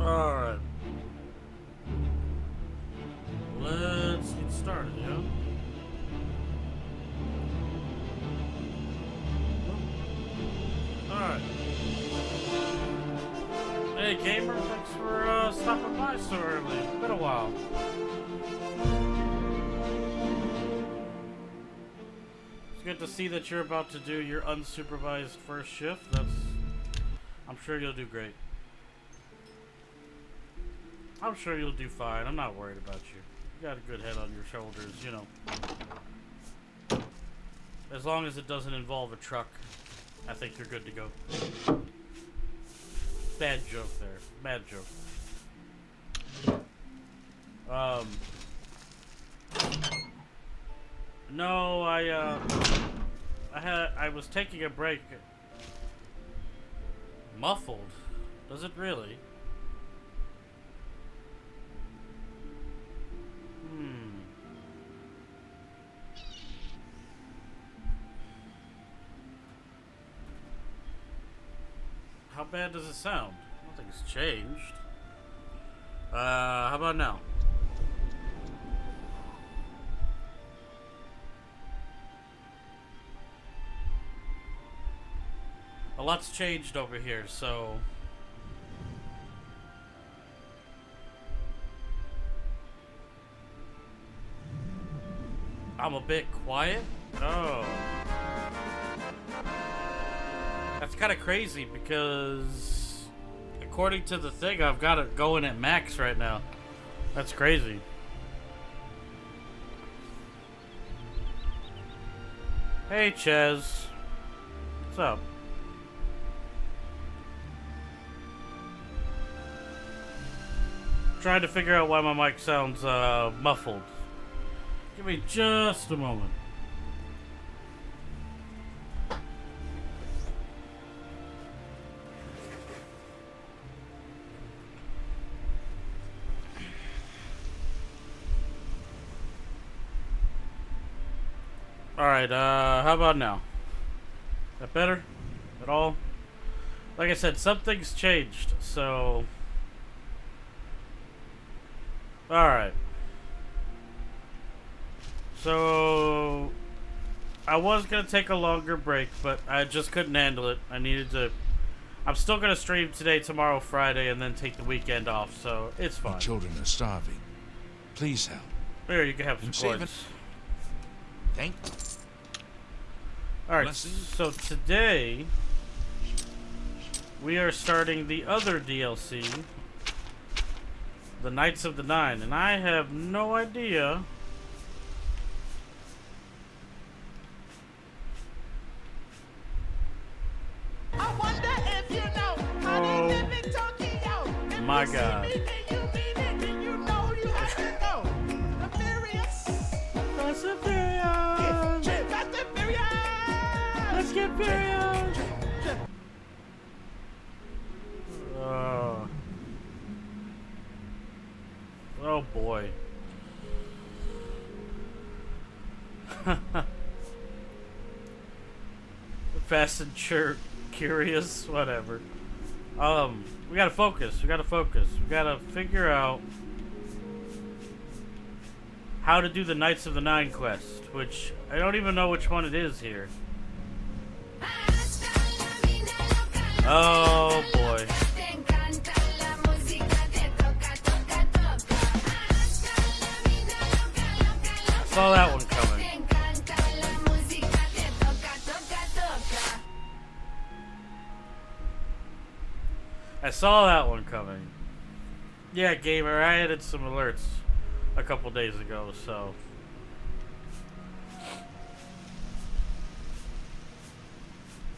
Alright. Let's get started, yeah? Alright. Hey gamer, thanks for stopping by so early. It's been a while. It's good to see that you're about to do your unsupervised first shift. I'm sure you'll do great. I'm sure you'll do fine. I'm not worried about you. You got a good head on your shoulders, you know. As long as it doesn't involve a truck, I think you're good to go. Bad joke there. Bad joke. No, I was taking a break. Muffled? Does it really? How bad does it sound? I don't think it's changed. How about now? A lot's changed over here, so... I'm a bit quiet? Oh. That's kind of crazy because according to the thing, I've got it going at max right now. That's crazy. Hey, Ches. What's up? Trying to figure out why my mic sounds muffled. Give me just a moment. Alright, how about now? Is that better? At all? Like I said, something's changed, so... Alright. So... I was gonna take a longer break, but I just couldn't handle it. I needed to... I'm still gonna stream today, tomorrow, Friday, and then take the weekend off, so it's fine. The children are starving. Please help. Here, you can have some coins. Thank you. Alright, so today we are starting the other DLC, the Knights of the Nine, and I have no idea I wonder if you know how they live in Tokyo. If my you God. See me, then you mean it, then you know you have to go. Fast and Furious. Fast and Furious. Let's get furious! Oh boy. Fast and curious, whatever. We gotta focus. We gotta focus. We gotta figure out how to do the Knights of the Nine quest, which I don't even know which one it is here. Oh boy. I saw that one coming. I saw that one coming. Yeah, gamer, I added some alerts a couple days ago, so...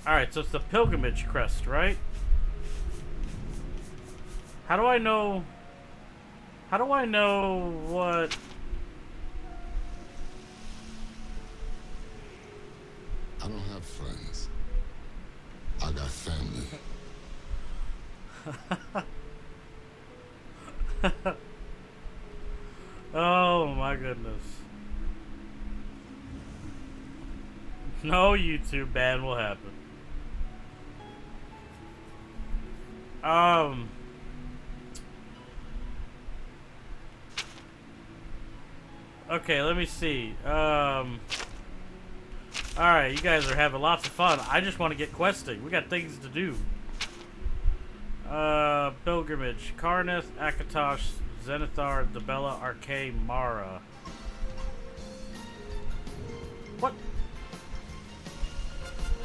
Alright, so it's the pilgrimage crest, right? How do I know what... I don't have friends. I got family. Oh my goodness. No YouTube ban will happen. Okay, let me see. Alright, you guys are having lots of fun. I just want to get questing. We got things to do. Pilgrimage. Karnath, Akatosh, Zenithar, Debella, Arcay, Mara. What?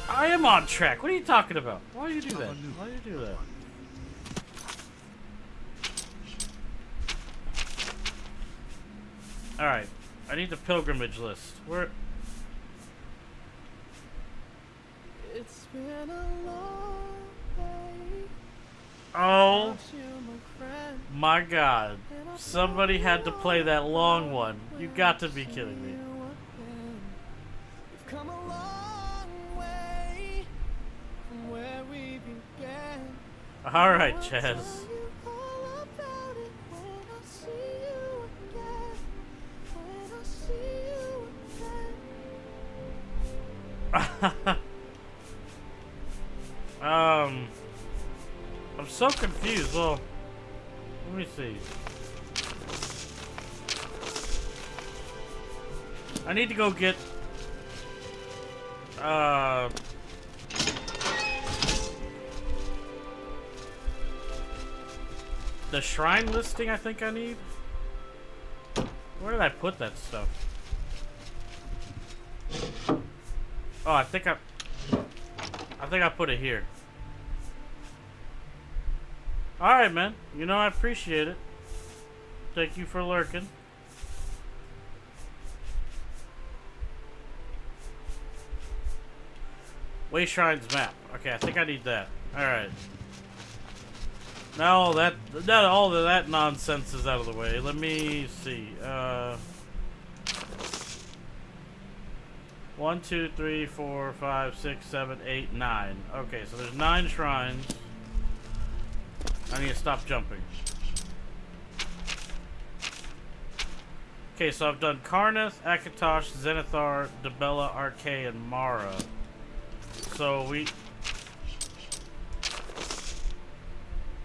I am on track. What are you talking about? Why do you do that? Why do you do that? Alright. I need the pilgrimage list. Where? It's been a long day. Oh without you, my friend. my god. Somebody had to play that long one. You got to be kidding me. We've come a long way from where we began. Alright, I'll Chaz. tell you all about it when I see you again. When I see you again. I'm so confused. Well, let me see. I need to go get the shrine listing. I think I need. Where did I put that stuff? Oh, I think I put it here. Alright, man. You know, I appreciate it. Thank you for lurking. Way Shrines map. Okay, I think I need that. Alright. Now all of that nonsense is out of the way. Let me see. 1, 2, 3, 4, 5, 6, 7, 8, 9. Okay, so there's 9 shrines. I need to stop jumping. Okay, so I've done Karnath, Akatosh, Zenithar, Debella, Arcay, and Mara. So we...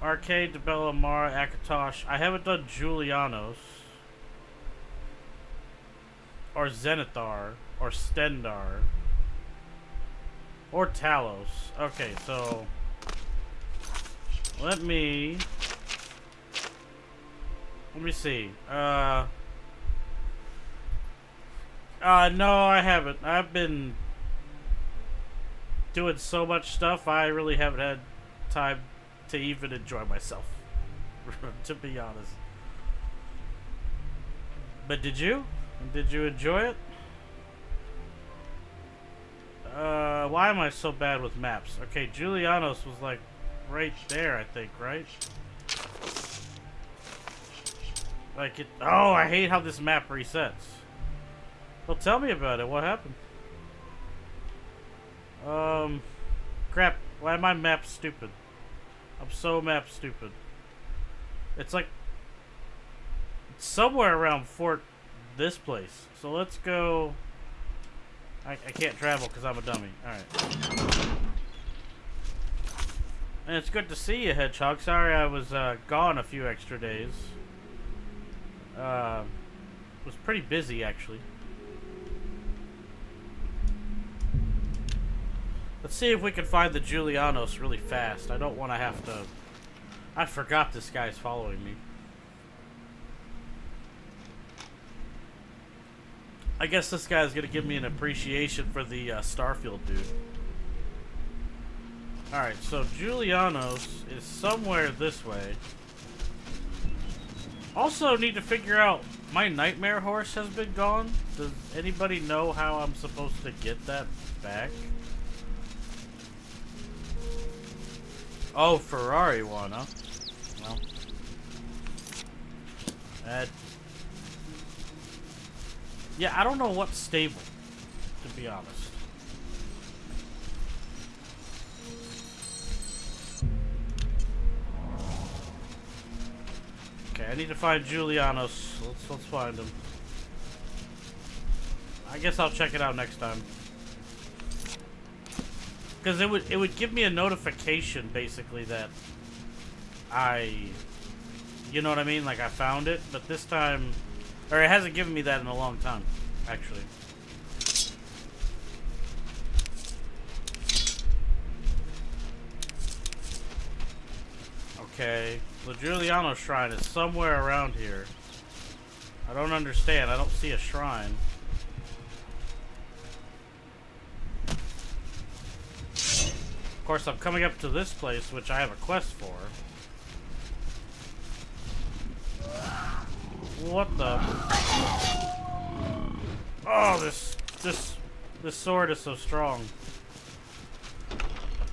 Arcay, Debella, Mara, Akatosh. I haven't done Julianos. Or Zenithar. Or Stendar. Or Talos. Okay, so... Let me see. No, I haven't. I've been doing so much stuff, I really haven't had time to even enjoy myself, to be honest. But did you? Did you enjoy it? Why am I so bad with maps? Okay, Julianos was like right there, I think, right? Like it. Oh, I hate how this map resets. Well, tell me about it. What happened? Crap. Why am I map stupid? I'm so map stupid. It's like it's somewhere around Fort this place. So let's go. I can't travel because I'm a dummy. Alright. And it's good to see you, Hedgehog. Sorry I was gone a few extra days. Was pretty busy, actually. Let's see if we can find the Julianos really fast. I don't want to have to... I forgot this guy's following me. I guess this guy's going to give me an appreciation for the Starfield dude. Alright, so Julianos is somewhere this way. Also need to figure out, my nightmare horse has been gone. Does anybody know how I'm supposed to get that back? Oh, Ferrari one, huh? Well. Yeah, I don't know what's stable, to be honest. Okay, I need to find Julianos. Let's find him. I guess I'll check it out next time. Because it would give me a notification, basically, that you know what I mean? Like, I found it. But this time, Or it hasn't given me that in a long time, actually. Okay, the Giuliano Shrine is somewhere around here. I don't understand. I don't see a shrine. Of course, I'm coming up to this place, which I have a quest for. What the? Oh, this sword is so strong.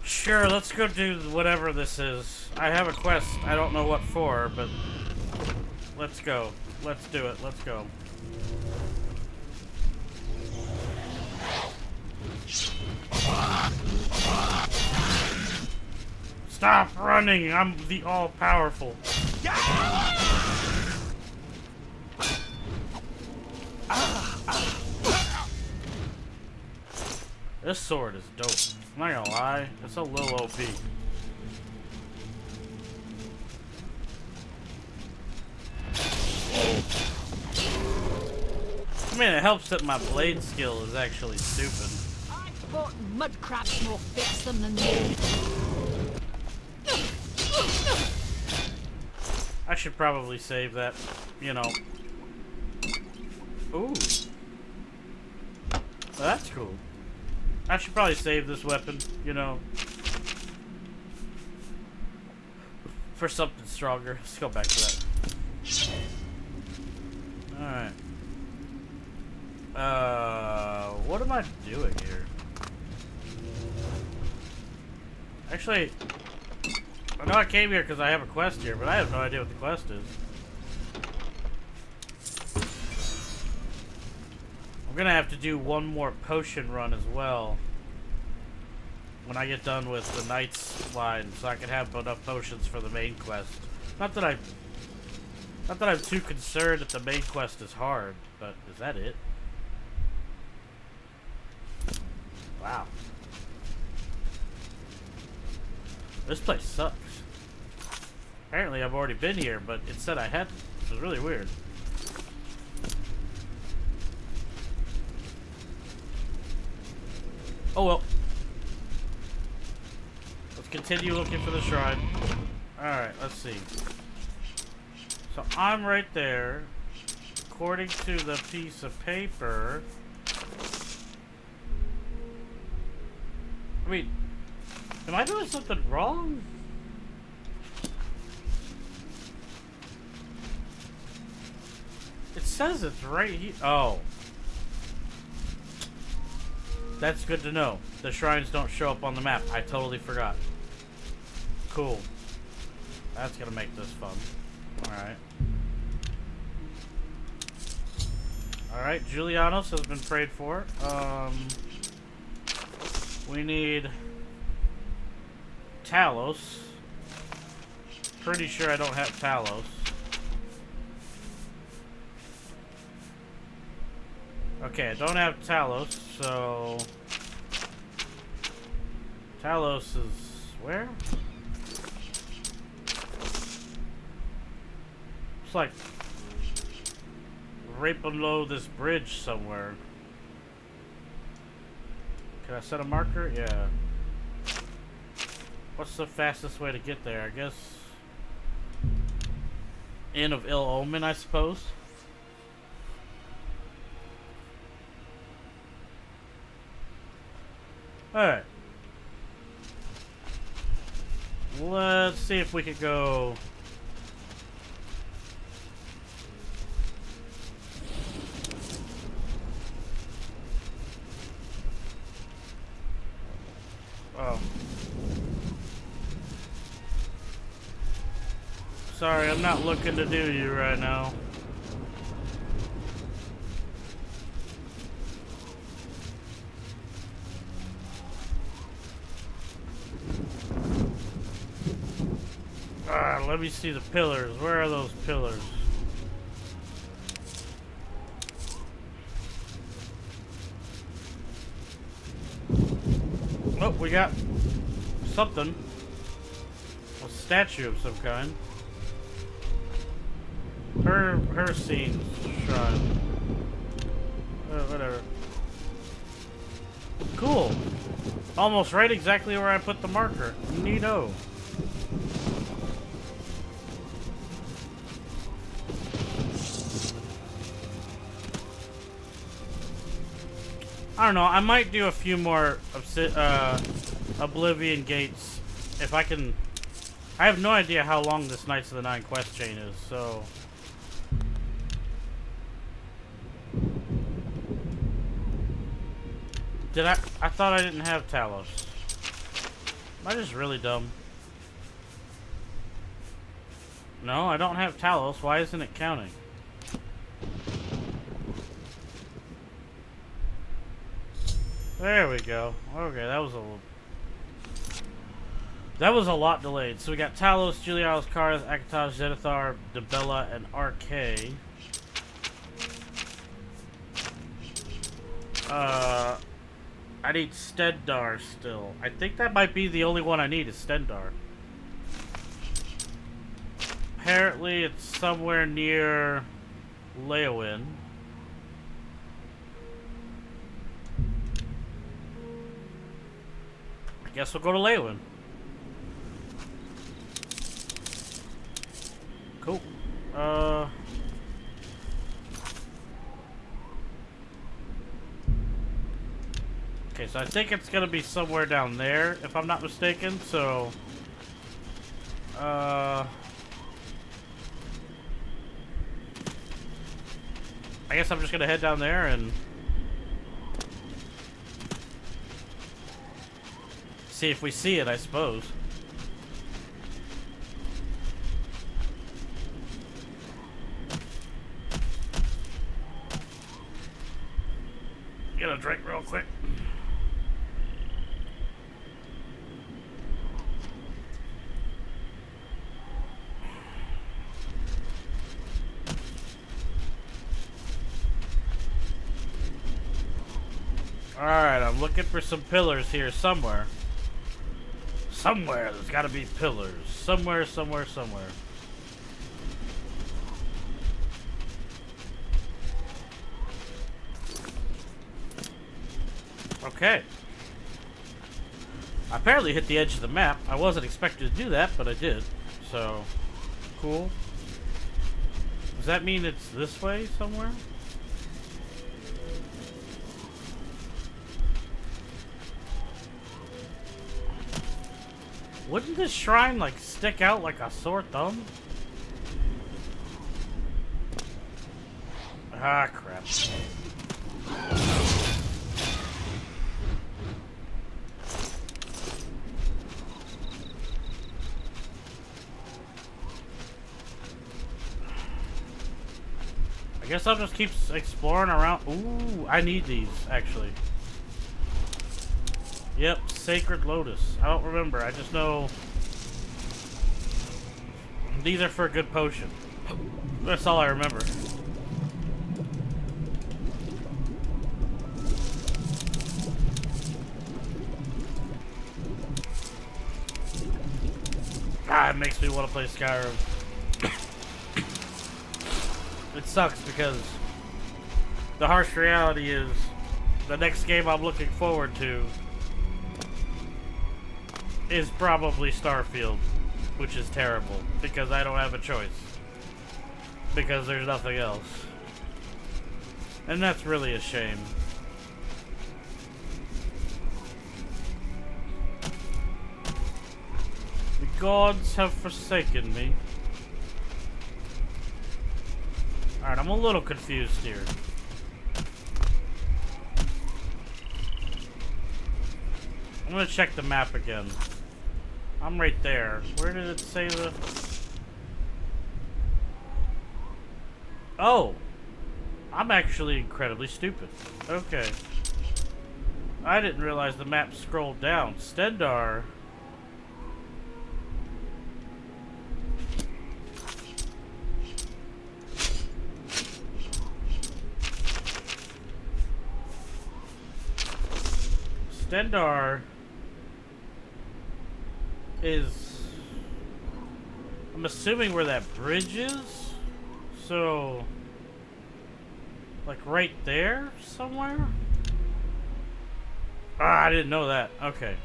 Sure, let's go do whatever this is. I have a quest. I don't know what for, but let's go. Let's do it. Let's go. Stop running! I'm the all-powerful. This sword is dope. I'm not gonna lie, it's a little OP. I mean, it helps that my blade skill is actually stupid. I thought mud crabs more fearsome than you. I should probably save that, you know. Ooh. Well, that's cool. I should probably save this weapon, you know. For something stronger. Let's go back to that. Alright. What am I doing here? Actually, I know I came here because I have a quest here, but I have no idea what the quest is. I'm gonna have to do one more potion run as well when I get done with the Knights line, so I can have enough potions for the main quest. Not that I'm too concerned that the main quest is hard, but is that it? Wow. This place sucks. Apparently I've already been here, but it said I hadn't, which is really weird. Oh well. Let's continue looking for the shrine. Alright, let's see. So I'm right there. According to the piece of paper. I mean, am I doing something wrong? It says it's right here. Oh. That's good to know. The shrines don't show up on the map. I totally forgot. Cool. That's gonna make this fun. Alright. Alright, Julianos has been prayed for. We need Talos. Pretty sure I don't have Talos. Okay, I don't have Talos, so Talos is where? It's like right below this bridge somewhere. Can I set a marker? Yeah. What's the fastest way to get there? I guess Inn of Ill Omen, I suppose. Alright. Let's see if we could go. Oh. Sorry, I'm not looking to do you right now. Let me see the pillars. Where are those pillars? Oh, we got something. A statue of some kind. Her scenes, shrine. Whatever. Cool. Almost right exactly where I put the marker. Neato. I don't know. I might do a few more Oblivion gates if I can. I have no idea how long this Knights of the Nine quest chain is, so. Did I thought I didn't have Talos. Am I just really dumb? No, I don't have Talos. Why isn't it counting? There we go. Okay, that was a lot delayed. So we got Talos, Julialis, Karth, Akataj, Zenithar, Debella, and RK. I need Stendar still. I think that might be the only one I need is Stendar. Apparently it's somewhere near Leowin. I guess we'll go to Leowin. Cool. Okay, so I think it's gonna be somewhere down there, if I'm not mistaken, so... I guess I'm just gonna head down there and... see if we see it, I suppose. Get a drink real quick. Alright, I'm looking for some pillars here somewhere. Somewhere, there's gotta be pillars. Somewhere, somewhere, somewhere. Okay. I apparently hit the edge of the map. I wasn't expected to do that, but I did. So, cool. Does that mean it's this way somewhere? Wouldn't this shrine, like, stick out like a sore thumb? Ah, crap. I guess I'll just keep exploring around. Ooh, I need these, actually. Yep, Sacred Lotus. I don't remember. I just know these are for a good potion. That's all I remember. Ah, it makes me want to play Skyrim. It sucks because the harsh reality is the next game I'm looking forward to is probably Starfield, which is terrible because I don't have a choice because there's nothing else, and that's really a shame. The gods have forsaken me. Alright, I'm a little confused here. I'm gonna check the map again. I'm right there. Where did it say the... Oh! I'm actually incredibly stupid. Okay. I didn't realize the map scrolled down. Stendar... Stendar is, I'm assuming where that bridge is, so Like right there somewhere? Ah, I didn't know that. Okay.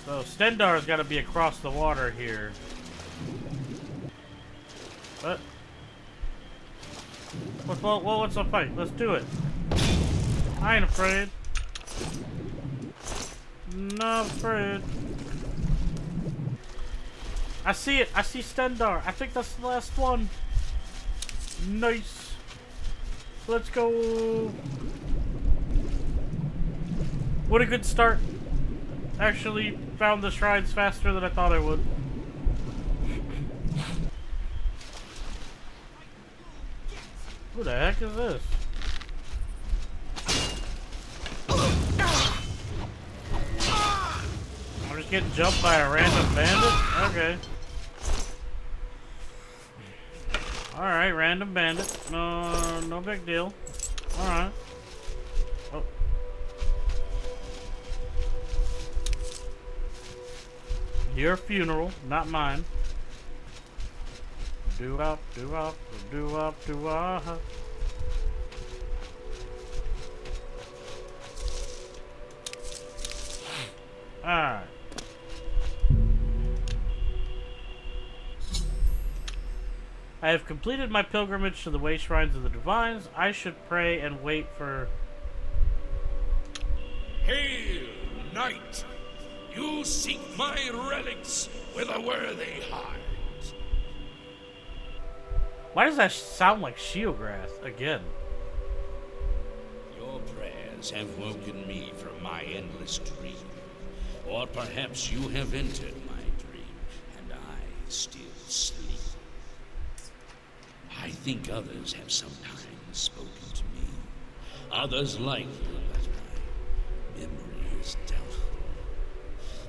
So Stendar's got to be across the water here. What? What's the fight? Let's do it. I ain't afraid. Not afraid. I see it. I see Stendar. I think that's the last one. Nice. Let's go. What a good start. Actually found the shrines faster than I thought I would. Who the heck is this? I'm just getting jumped by a random bandit? Okay. Alright, random bandit. No big deal. Alright. Oh. Your funeral, not mine. Do up, do up, do up, do up. Alright. I have completed my pilgrimage to the way shrines of the divines. I should pray and wait for... Hail, knight! You seek my relics with a worthy heart. Why does that sound like Shieldgrass again? Your prayers have woken me from my endless dream. Or perhaps you have entered my dream, and I still sleep. I think others have sometimes spoken to me. Others like you, but my memory is doubtful.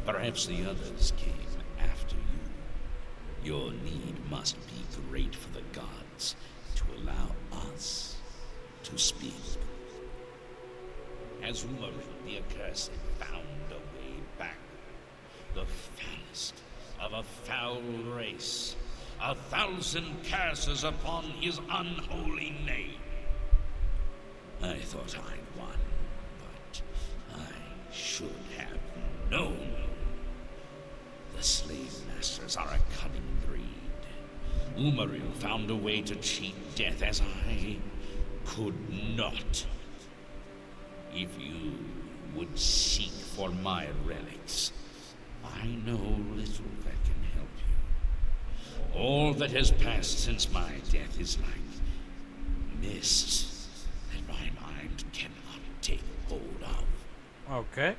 Perhaps the others came after you. Your need must be great for the gods to allow us to speak. As Umaru the Accursed found a way back, the foulest of a foul race, 1,000 curses upon his unholy name. I thought I'd won, but I should have known. The slave masters are a cunning breed. Umaril found a way to cheat death as I could not. If you would seek for my relics, I know little that can help you. All that has passed since my death is like mist that my mind cannot take hold of. Okay.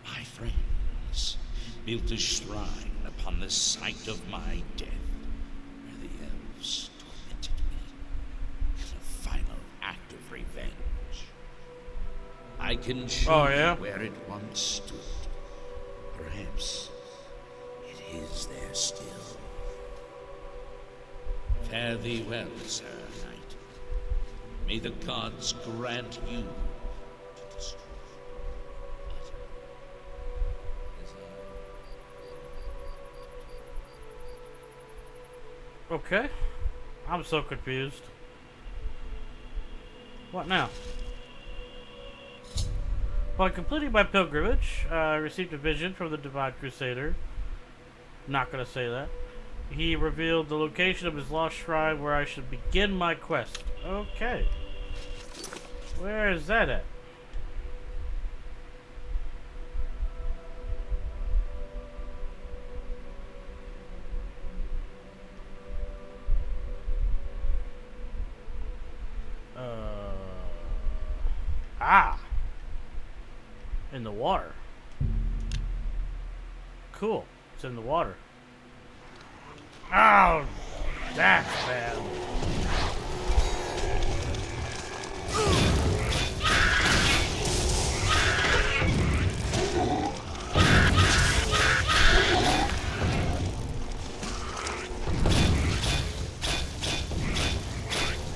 My friends built a shrine upon the site of my death, where the elves tormented me in a final act of revenge. I can show you where it once stood. Perhaps it is there still. Fare thee well, Sir Knight. May the gods grant you to destroy Okay. I'm so confused. What now? While completing my pilgrimage, I received a vision from the Divine Crusader. Not gonna say that. He revealed the location of his lost shrine where I should begin my quest. Okay. Where is that at? In the water. Cool. It's in the water. Oh, that's bad.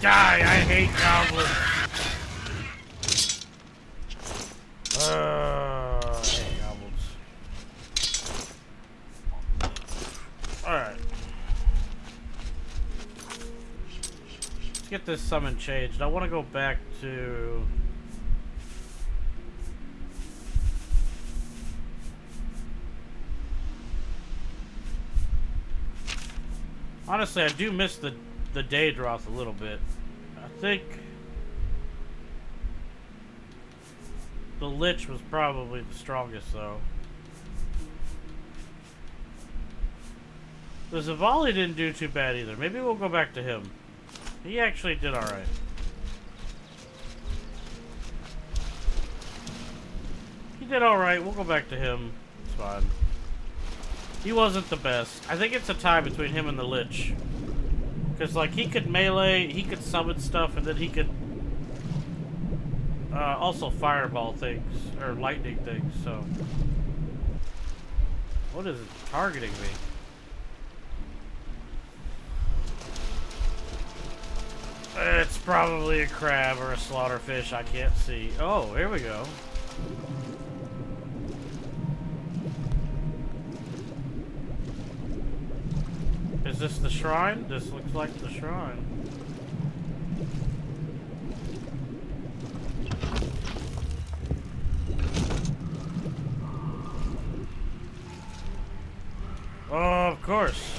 Die! I hate goblins. I hate goblins. Alright. get this summon changed. I want to go back to... Honestly, I do miss the Daedroth a little bit. I think the Lich was probably the strongest, though. The Zavali didn't do too bad either. Maybe we'll go back to him. He actually did alright. He did alright. We'll go back to him. It's fine. He wasn't the best. I think it's a tie between him and the Lich. Because, like, he could melee, he could summon stuff, and then he could also fireball things, or lightning things, so. What is it targeting me? It's probably a crab or a slaughterfish, I can't see. Oh, here we go. Is this the shrine? This looks like the shrine. Oh, of course.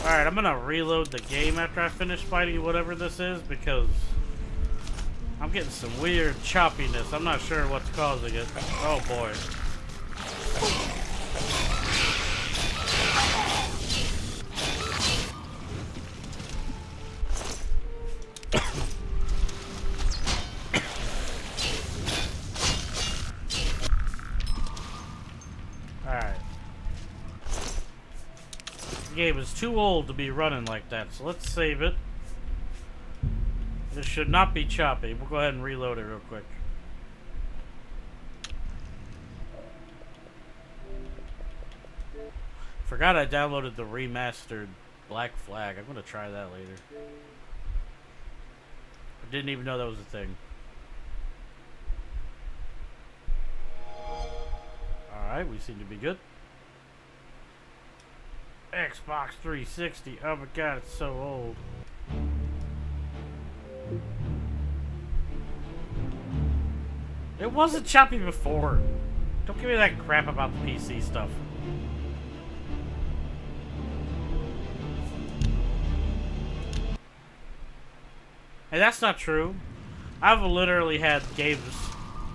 Alright, I'm gonna reload the game after I finish fighting whatever this is, because I'm getting some weird choppiness. I'm not sure what's causing it. Oh boy. Alright. The game is too old to be running like that, so let's save it. This should not be choppy. We'll go ahead and reload it real quick. Forgot I downloaded the remastered Black Flag. I'm gonna try that later. I didn't even know that was a thing. Alright, we seem to be good. Xbox 360. Oh my god, it's so old. It wasn't choppy before. Don't give me that crap about the PC stuff. Hey, that's not true. I've literally had games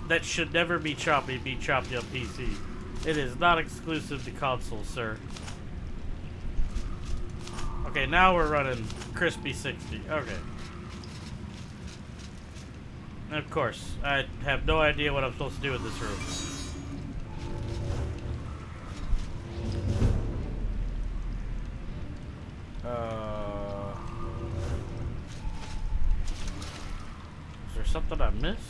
that should never be choppy on PC. It is not exclusive to consoles, sir. Okay, now we're running crispy 60. Okay. And of course, I have no idea what I'm supposed to do in this room. Is there something I missed?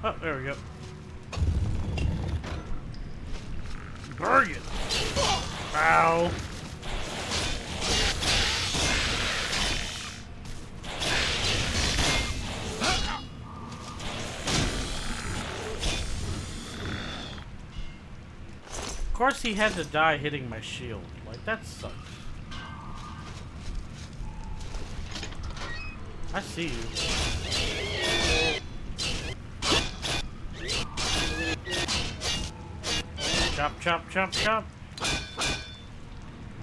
Oh, there we go. Burn it! Ow! Of course he had to die hitting my shield. Like, that sucks. I see you. Chop, chop, chop, chop.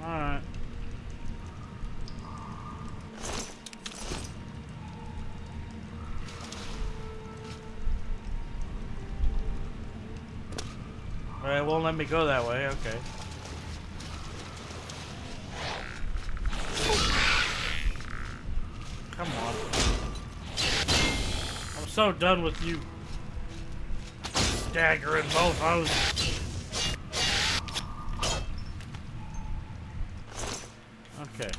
Alright. Alright, it won't let me go that way, okay. Come on. I'm so done with you staggering mofos. Okay.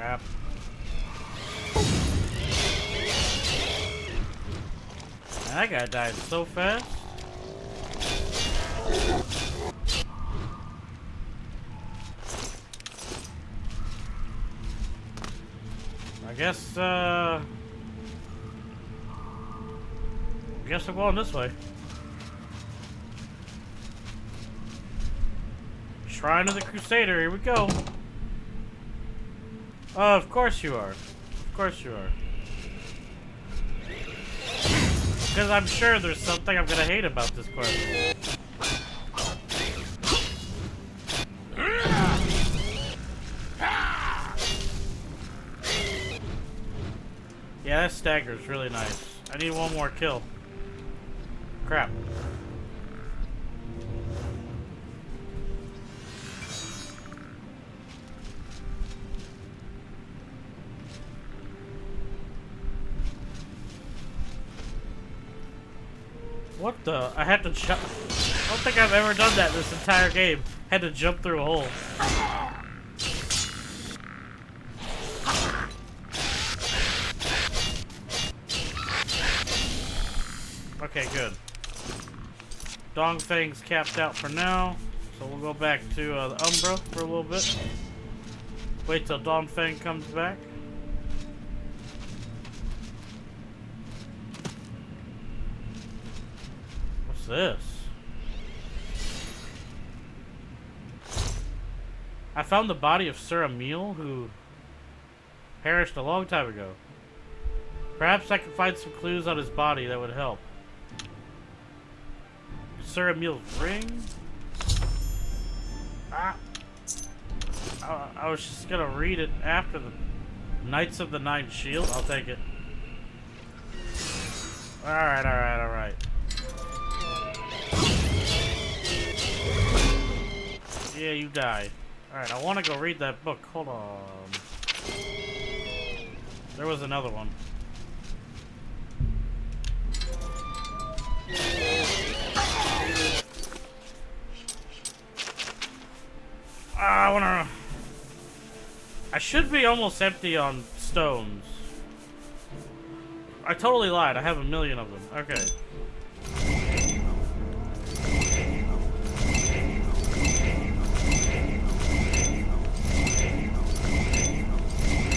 Crap. That guy died so fast. I guess I'm going this way. Shrine of the Crusader, here we go. Oh, of course you are. Of course you are. Because I'm sure there's something I'm gonna hate about this quest. Yeah, that stagger's really nice. I need one more kill. Crap. What the? I had to jump. I don't think I've ever done that this entire game. Had to jump through a hole. Okay, good. Dongfang's capped out for now, so we'll go back to the Umbra for a little bit. Wait till Dongfang comes back. What's this? I found the body of Sir Emil, who perished a long time ago. Perhaps I could find some clues on his body that would help. Sir Emil's ring? Ah. I was just gonna read it after the Knights of the Nine Shield. I'll take it. Alright, alright, alright. Yeah, you die. Alright, I want to go read that book. Hold on. There was another one. I should be almost empty on stones. I totally lied. I have 1 million of them. Okay.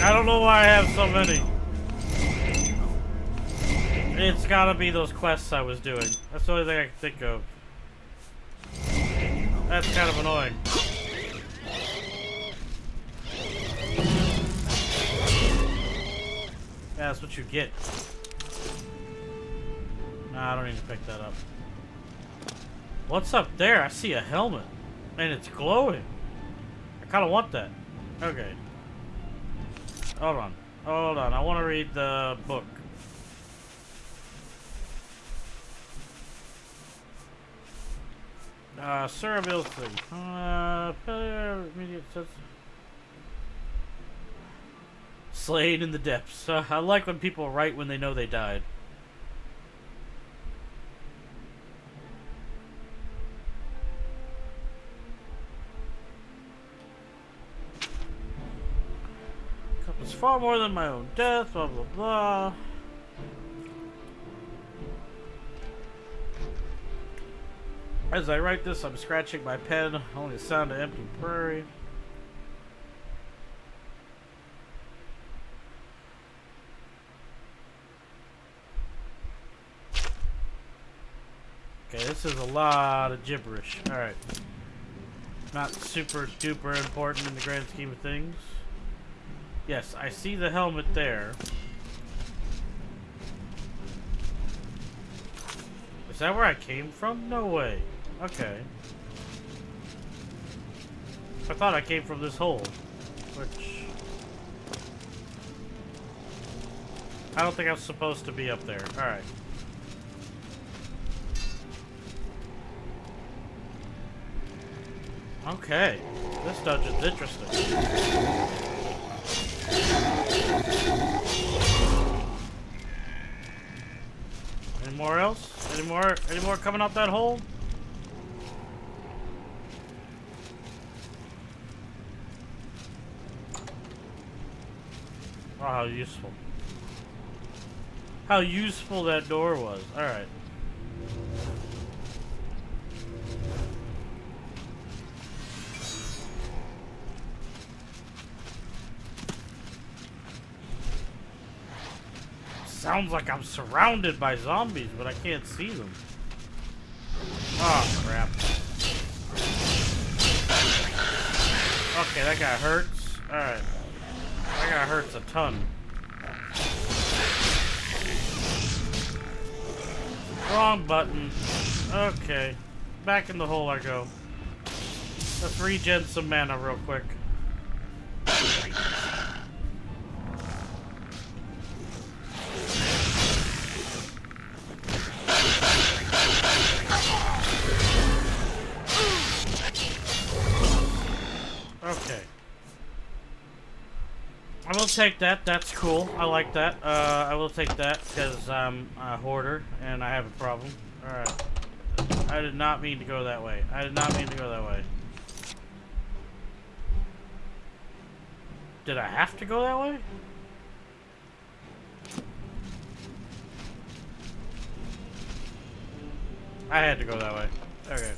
I don't know why I have so many. It's gotta be those quests I was doing. That's the only thing I can think of. That's kind of annoying. Yeah, that's what you get. Nah, I don't need to pick that up. What's up there? I see a helmet. And it's glowing. I kind of want that. Okay. Hold on. Hold on. I want to read the book. Sir Emil's thing. Immediate sense. Slain in the depths. I like when people write when they know they died. It's far more than my own death, blah blah blah. As I write this, I'm scratching my pen, only a sound of empty prairie. Okay, this is a lot of gibberish. Alright. Not super duper important in the grand scheme of things. Yes, I see the helmet there. Is that where I came from? No way. Okay. I thought I came from this hole. Which... I don't think I'm supposed to be up there. Alright. Okay. This dungeon's interesting. Any more else? Any more coming out that hole? Oh, how useful. How useful that door was. Alright. Sounds like I'm surrounded by zombies, but I can't see them. Oh, crap. Okay, that guy hurts. Alright. That guy hurts a ton. Wrong button. Okay. Back in the hole I go. Let's regen some mana real quick. Okay. I will take that. That's cool. I like that. I will take that because I'm a hoarder and I have a problem. Alright. I did not mean to go that way. I did not mean to go that way. Did I have to go that way? I had to go that way. Okay.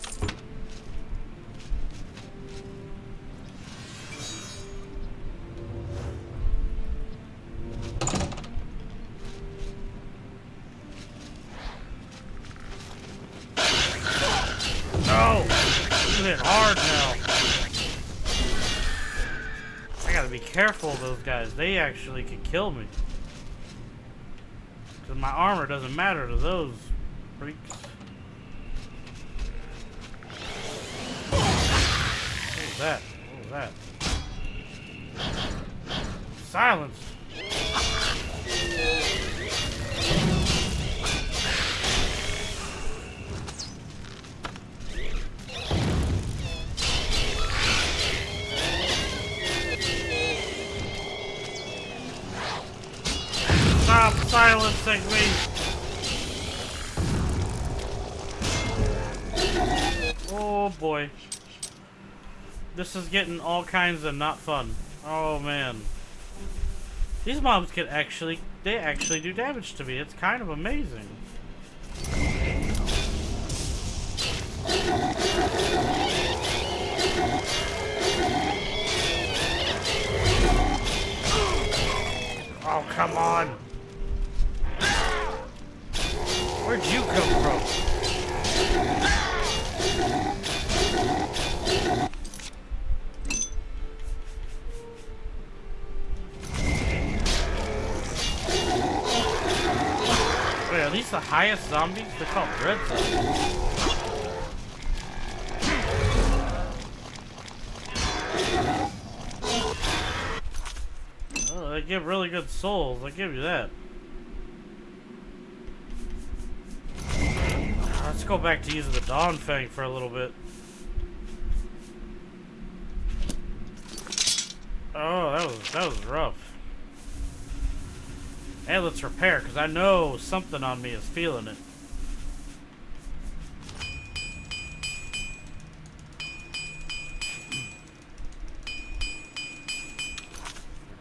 No! This is hit hard now. I gotta be careful of those guys. They actually could kill me. Because my armor doesn't matter to those freaks. What was that? What was that? Silence! Stop silencing me! Oh boy. This is getting all kinds of not fun. Oh man. These mobs can actually, they actually do damage to me. It's kind of amazing. Oh, come on. Where'd you come from? Wait, are these the highest zombies? They're called red zombies. Oh, they give really good souls. I give you that. Let's go back to using the Dawn Fang for a little bit. Oh, that was rough. Hey, let's repair, because I know something on me is feeling it.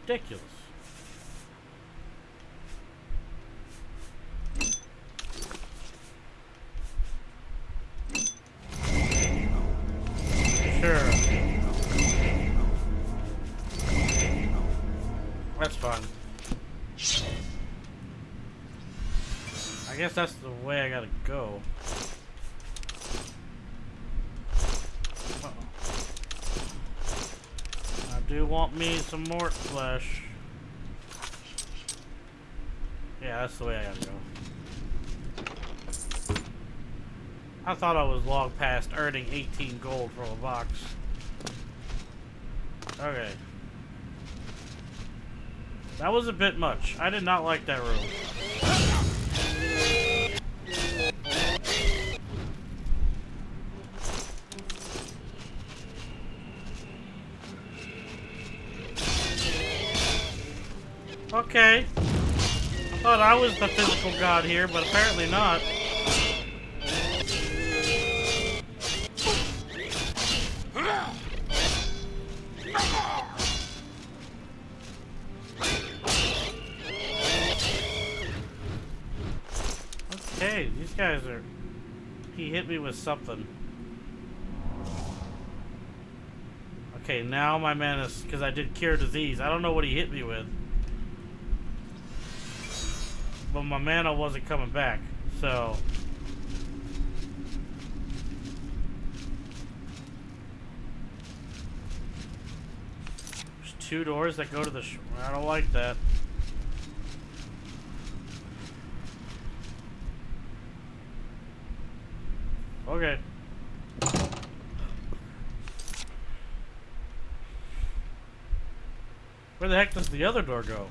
Ridiculous. Sure. That's fine. I guess that's the way I gotta go. Uh-oh. I do want me some mort flesh. Yeah, that's the way I gotta go. I thought I was long past earning 18 gold for a box. Okay. That was a bit much. I did not like that room. Okay. I thought I was the physical god here, but apparently not. These guys are... He hit me with something. Okay, now my mana, because I did cure disease. I don't know what he hit me with. But my mana wasn't coming back, so... There's 2 doors that go to the... I don't like that. Okay. Where the heck does the other door go?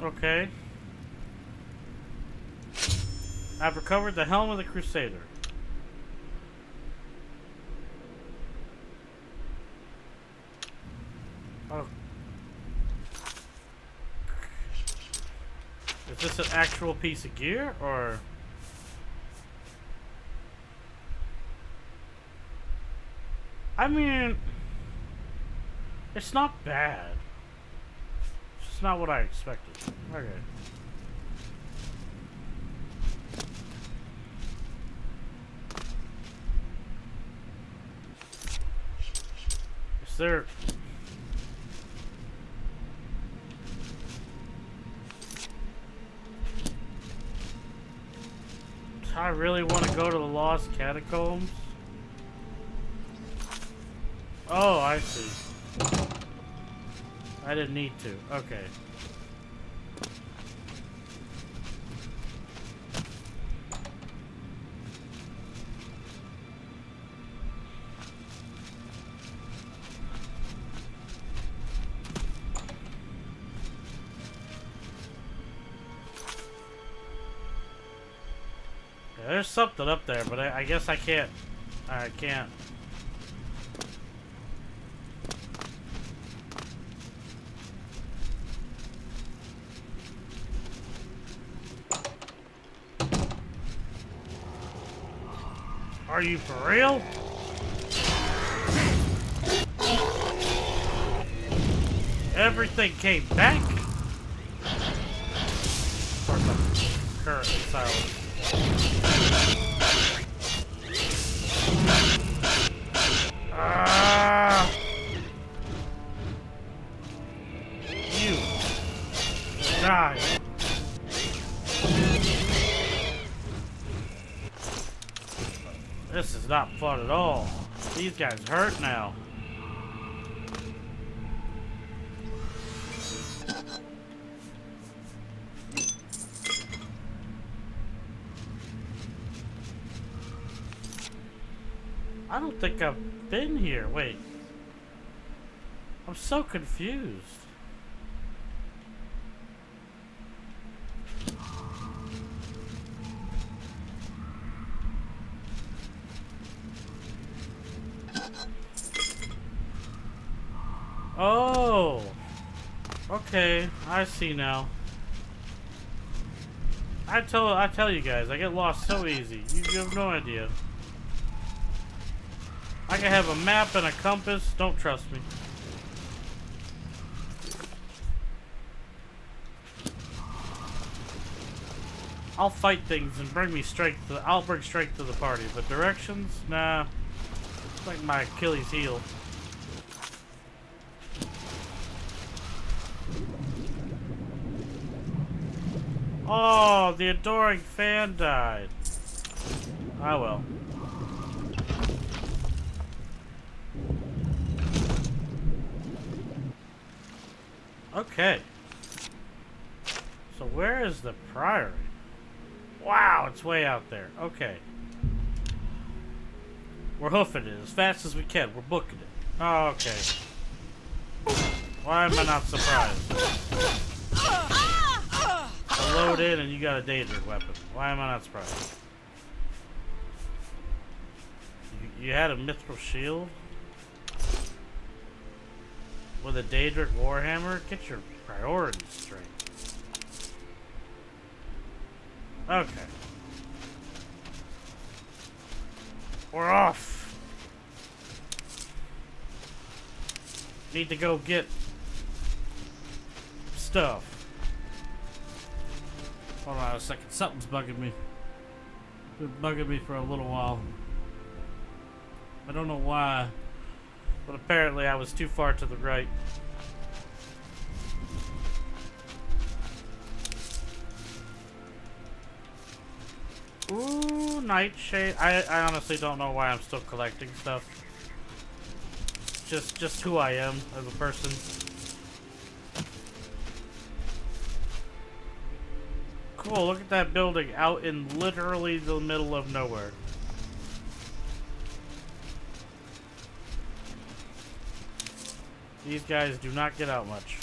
Okay. I've recovered the helm of the Crusader. Oh. Is this an actual piece of gear, or... I mean... It's not bad. It's just not what I expected. Okay. Is there... Do I really want to go to the Lost Catacombs? Oh, I see. I didn't need to. Okay. Yeah, there's something up there, but I guess I can't. I can't. Are you for real? Everything came back? Of course, I'm currently silent. You die. This is not fun at all. These guys hurt now. I don't think I've been here. Wait. I'm so confused. Oh. Okay, I see now. I tell you guys, I get lost so easy. You have no idea. I can have a map and a compass. Don't trust me. I'll fight things and bring me strength. I'll bring strength to the party, but directions, nah. It's like my Achilles heel. Oh, the adoring fan died. Ah well. Okay. So where is the priory? Wow, it's way out there. Okay. We're hoofing it as fast as we can. We're booking it. Oh, okay. Why am I not surprised? I load in and you got a Daedric weapon. Why am I not surprised? You had a mithril shield? With a Daedric Warhammer? Get your priorities straight. Okay. We're off. Need to go get stuff. Hold on a second. Something's bugging me. Been bugging me for a little while. I don't know why, but apparently I was too far to the right. Ooh, nightshade. I honestly don't know why I'm still collecting stuff. Just who I am as a person. Cool, look at that building out in literally the middle of nowhere. These guys do not get out much.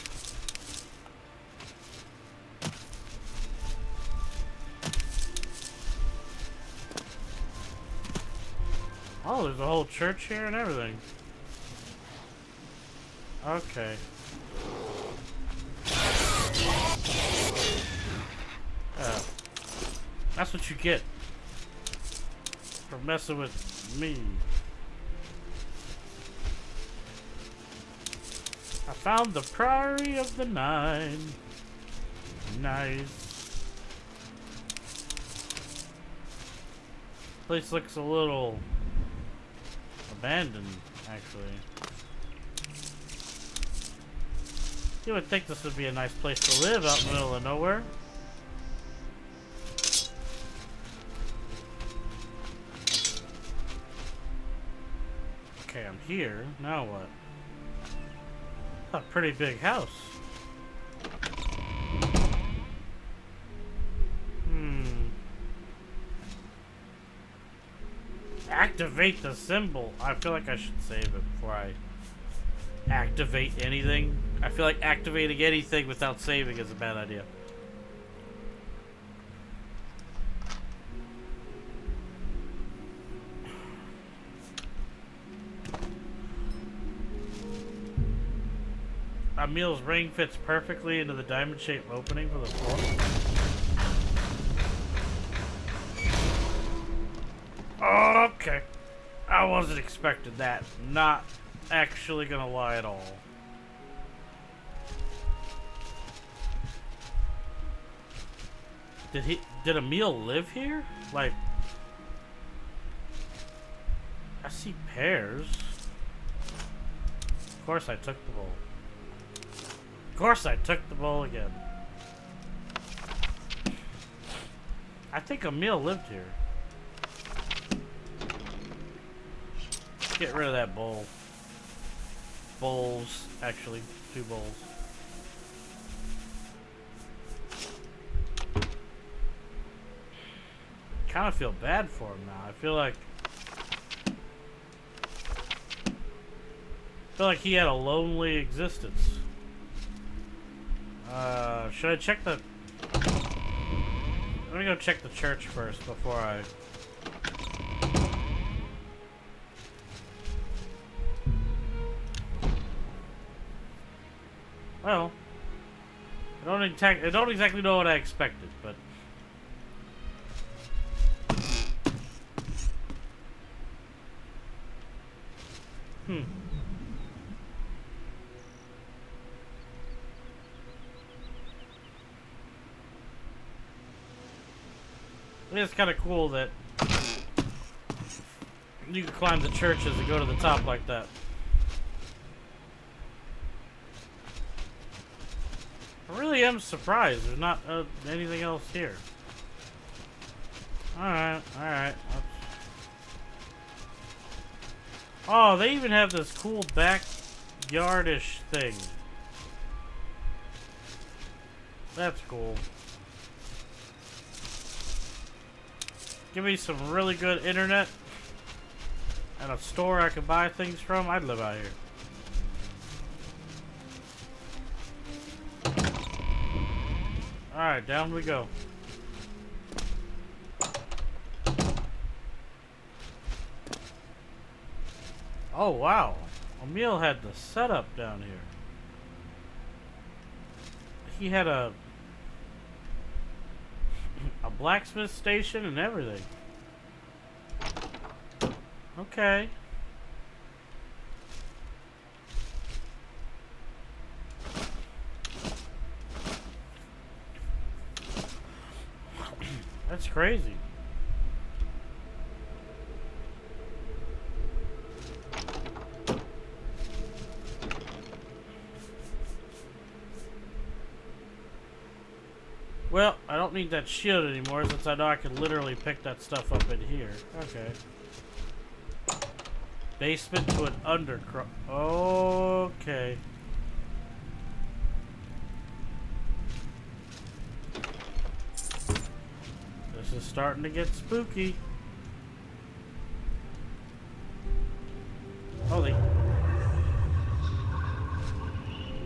Oh, there's a whole church here and everything. Okay. That's what you get for messing with me. I found the Priory of the Nine. Nice. Place looks a little abandoned, actually. You would think this would be a nice place to live out in the middle of nowhere. Okay, I'm here. Now what? A pretty big house. Activate the symbol. I feel like I should save it before I activate anything. I feel like activating anything without saving is a bad idea. Emil's ring fits perfectly into the diamond-shaped opening for the floor. Okay. I wasn't expecting that. Not actually gonna lie at all. Did Emil live here? Like, I see pears. Of course I took the bowl. Of course I took the bowl again. I think Emil lived here. Get rid of that bowl. Bowls, actually, 2 bowls. Kind of feel bad for him now. I feel like he had a lonely existence. Should I check the... Let me go check the church first before I... Well, I don't exactly know what I expected, but... It's kind of cool that you can climb the churches and go to the top like that. I really am surprised there's not anything else here. Alright, alright. Oh, they even have this cool backyardish thing. That's cool. Give me some really good internet and a store I could buy things from. I'd live out here. Alright, down we go. Oh, wow. Emil had the setup down here. He had a... A blacksmith station and everything. Okay. That's crazy. Well, I don't need that shield anymore since I know I can literally pick that stuff up in here. Okay. Basement to an undercroft. Okay. This is starting to get spooky. Holy.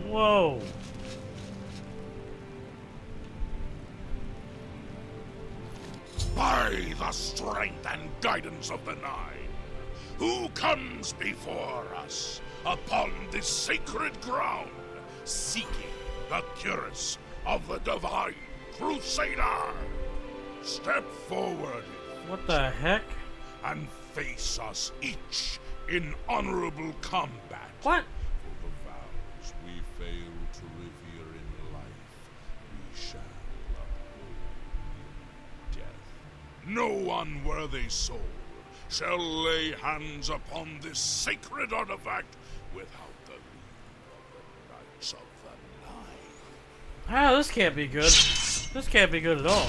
Whoa. By the strength and guidance of the Nine, who comes before us upon this sacred ground, seeking the cuirass of the Divine Crusader? Step forward What the heck? and face us each in honorable combat. What? For the vows we fail to revere in life, we shall uphold in death. No unworthy soul shall lay hands upon this sacred artifact without the leave of the Knights of the Nine. Ah, this can't be good. This can't be good at all.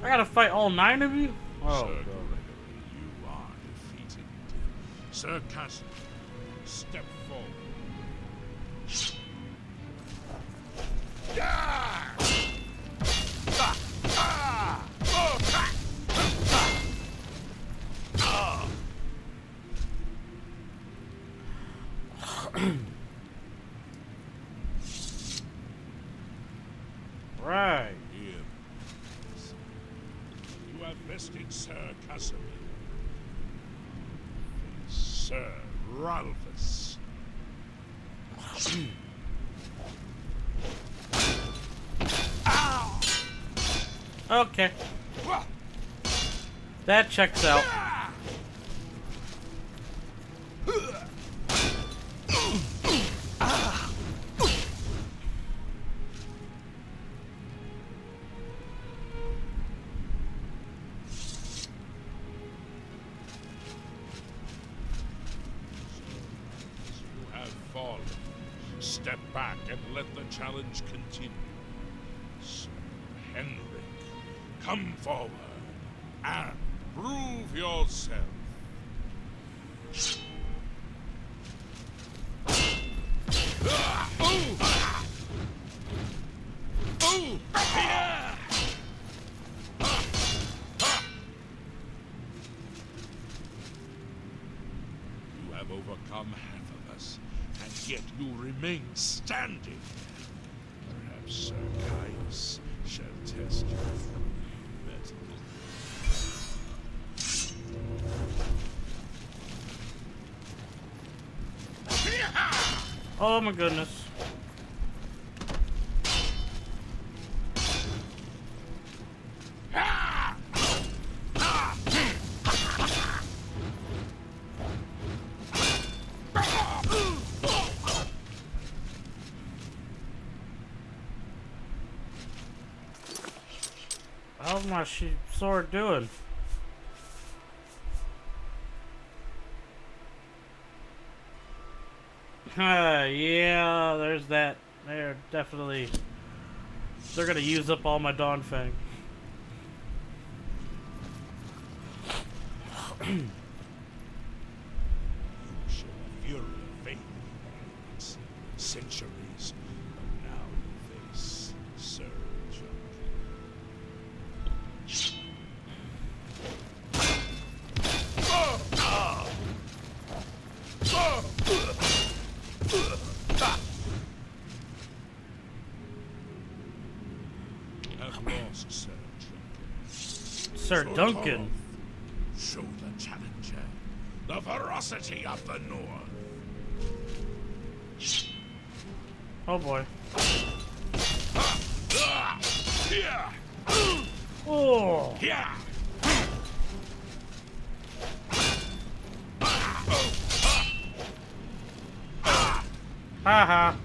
I gotta fight all 9 of you? Oh, Sir God. Gregory, you are defeated. Sir Casimir, step forward. Right. Here. You have bested Sir Casimir. Sir Ralphus. Okay. That checks out. You have fallen. Step back and let the challenge continue. Sir Henrik, come forward and prove yourself. You have overcome half of us, and yet you remain standing. Perhaps Sir Caius shall test your mettle. Oh my goodness. How's my sword doing? Yeah, there's that. They're definitely... They're gonna use up all my Dawn Fang. You shall fury fate once, centuries, but now you face Sir John. Sir Duncan. Show the challenger the ferocity of the North. Oh boy. Yeah. Oh. Yeah. Haha.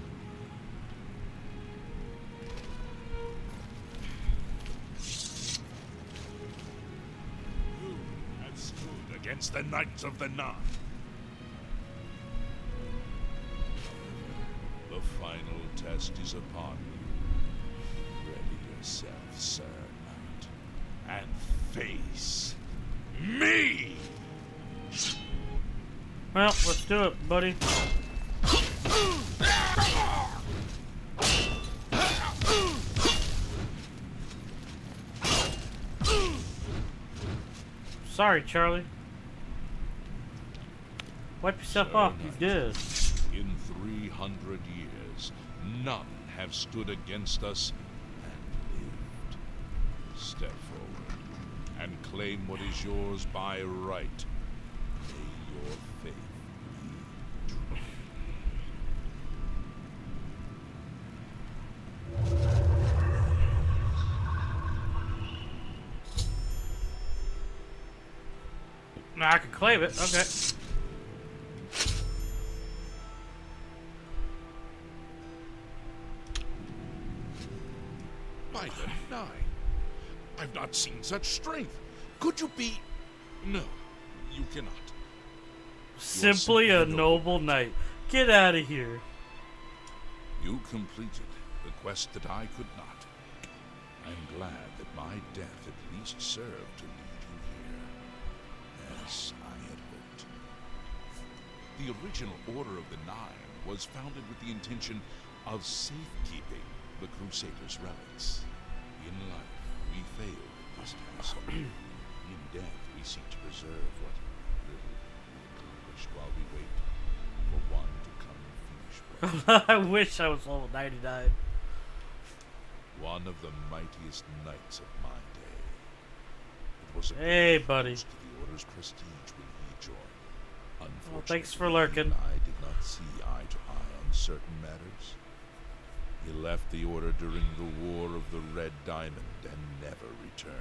You have stood against the Knights of the Nine. The final test is upon you. Ready yourself, Sir Knight, and face me! Well, let's do it, buddy. Sorry, Charlie. Wipe yourself Sir off, you Knight, did. In 300 years, none have stood against us and lived. Step forward and claim what is yours by right. May your faith be true. Now I can claim it. Okay. By the Nine, I've not seen such strength. Could you be? No, you cannot. Simply a noble knight. Get out of here. You completed the quest that I could not. I'm glad that my death at least served to lead you here, as I had hoped. The original Order of the Nine was founded with the intention of safekeeping the Crusaders' relics. In life, we failed at this task. In death, we seek to preserve what little we accomplished while we wait for one to come and finish what I wish I was level 99. one of the mightiest knights of my day. It was a Hey, great buddy. boost to the Order's prestige when he joined. Unfortunately, Well, thanks for lurking. I did not see eye to eye on certain matters. He left the Order during the War of the Red Diamond and never returned.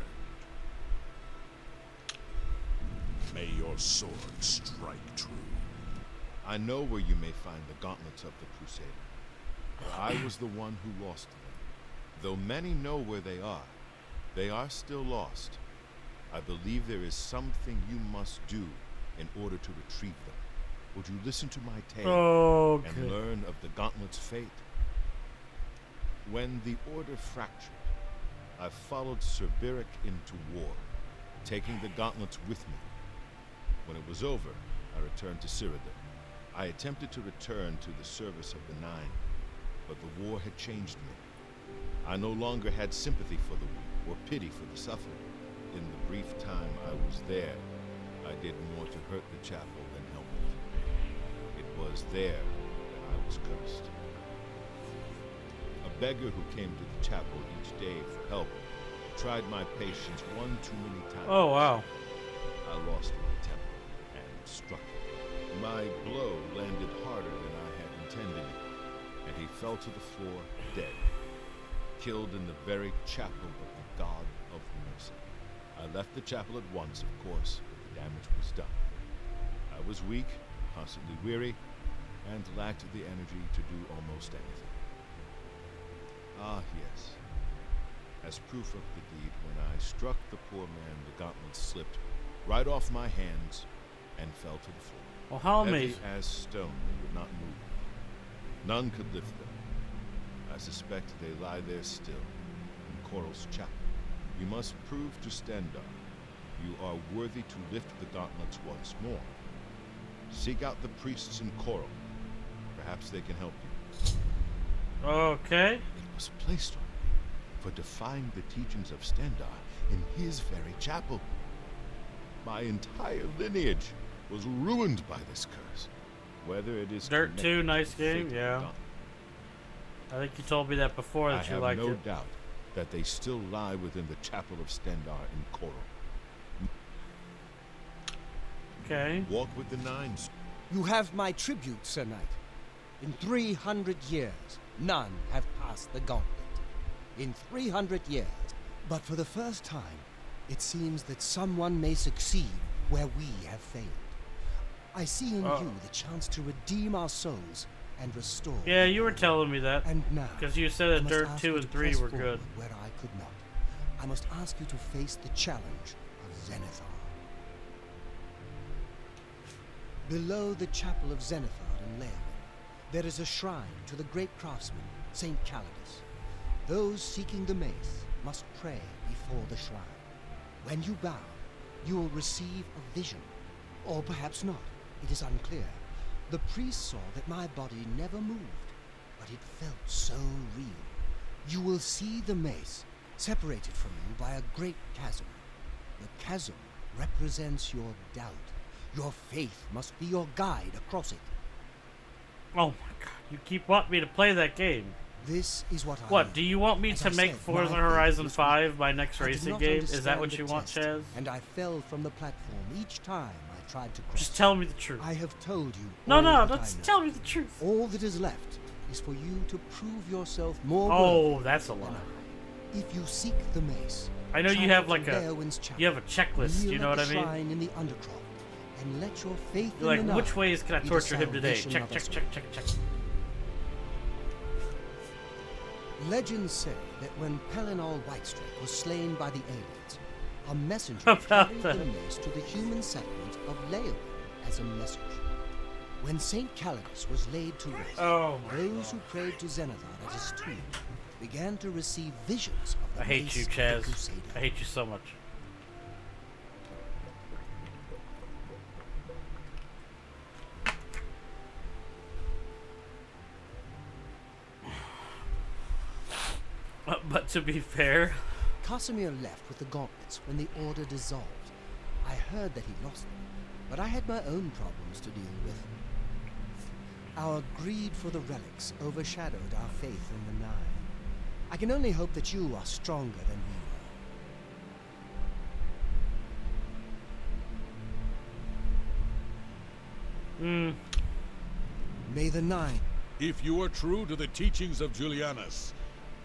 May your sword strike true. I know where you may find the gauntlets of the Crusader. For I was the one who lost them. Though many know where they are still lost. I believe there is something you must do in order to retrieve them. Would you listen to my tale Okay. and learn of the gauntlet's fate? When the Order fractured, I followed Sir Beric into war, taking the gauntlets with me. When it was over, I returned to Cyrodiil. I attempted to return to the service of the Nine, but the war had changed me. I no longer had sympathy for the weak or pity for the suffering. In the brief time I was there, I did more to hurt the chapel than help it. It was there that I was cursed. A beggar who came to the chapel each day for help tried my patience one too many times. Oh, wow. I lost my temper and struck him. My blow landed harder than I had intended, and he fell to the floor dead, killed in the very chapel of the God of Mercy. I left the chapel at once, of course, but the damage was done. I was weak, constantly weary, and lacked the energy to do almost anything. Ah, yes. As proof of the deed, when I struck the poor man, the gauntlet slipped right off my hands and fell to the floor. Well, how Heavy amazing. as stone, they would not move. None could lift them. I suspect they lie there still, in Coral's chapel. You must prove to Stendar you are worthy to lift the gauntlets once more. Seek out the priests in Coral. Perhaps they can help you. Okay. It was placed on me for defying the teachings of Stendar in his very chapel. My entire lineage was ruined by this curse. Whether it is Dirt 2, connected nice to the fate game, of the yeah. gauntlet, I think you told me that before I that you have liked no it. doubt that they still lie within the chapel of Stendar in Coral. Okay. Walk with the Nines. You have my tribute, Sir Knight. In 300 years, none have passed the gauntlet. In 300 years. But for the first time, it seems that someone may succeed where we have failed. I see in you the chance to redeem our souls and restore. Yeah, you were telling me that. And now, Because you said I that must Dirt ask 2 you and to 3 press were good. forward where I could not. I must ask you to face the challenge of Zenithar. Below the chapel of Zenithar in Leonin, there is a shrine to the great craftsman, Saint Calidus. Those seeking the mace must pray before the shrine. When you bow, you will receive a vision. Or perhaps not. It is unclear. The priest saw that my body never moved, but it felt so real. You will see the mace, separated from you by a great chasm. The chasm represents your doubt. Your faith must be your guide across it. Oh my god, you keep wanting me to play that game. This is what I What, am. do you want me As to I make said, Forza my Horizon faith was 5 my next I did racing not game? Is that understand what the you want, test, Chaz? And I fell from the platform each time I tried to cross. Just tell me the truth. I have told you. No, all no, that let's I know. tell me the truth. All that is left is for you to prove yourself more Oh, worthy that's a than lie. I. If you seek the mace, I know you travel have to like a Leowin's chapel, you have a checklist, kneel you know at what I the mean? shrine in the Undercroft, and let your faith You're in like, the which Nine ways can I be the torture him today? salvation Check, of check, us check, all. check, check. Legends say that when Pelinal Whitestrake was slain by the aliens, a messenger About carried that. the mace to the human settlement of Leowin as a message. When Saint Calidus was laid to rest, Oh my those who prayed to Zenithar at his tomb began to receive visions of the I hate mace you, of the Chaz. Crusader. I hate you so much. But to be fair, Casimir left with the gauntlets when the order dissolved. I heard that he lost them, but I had my own problems to deal with. Our greed for the relics overshadowed our faith in the Nine. I can only hope that you are stronger than we were. May the Nine. If you are true to the teachings of Julianus,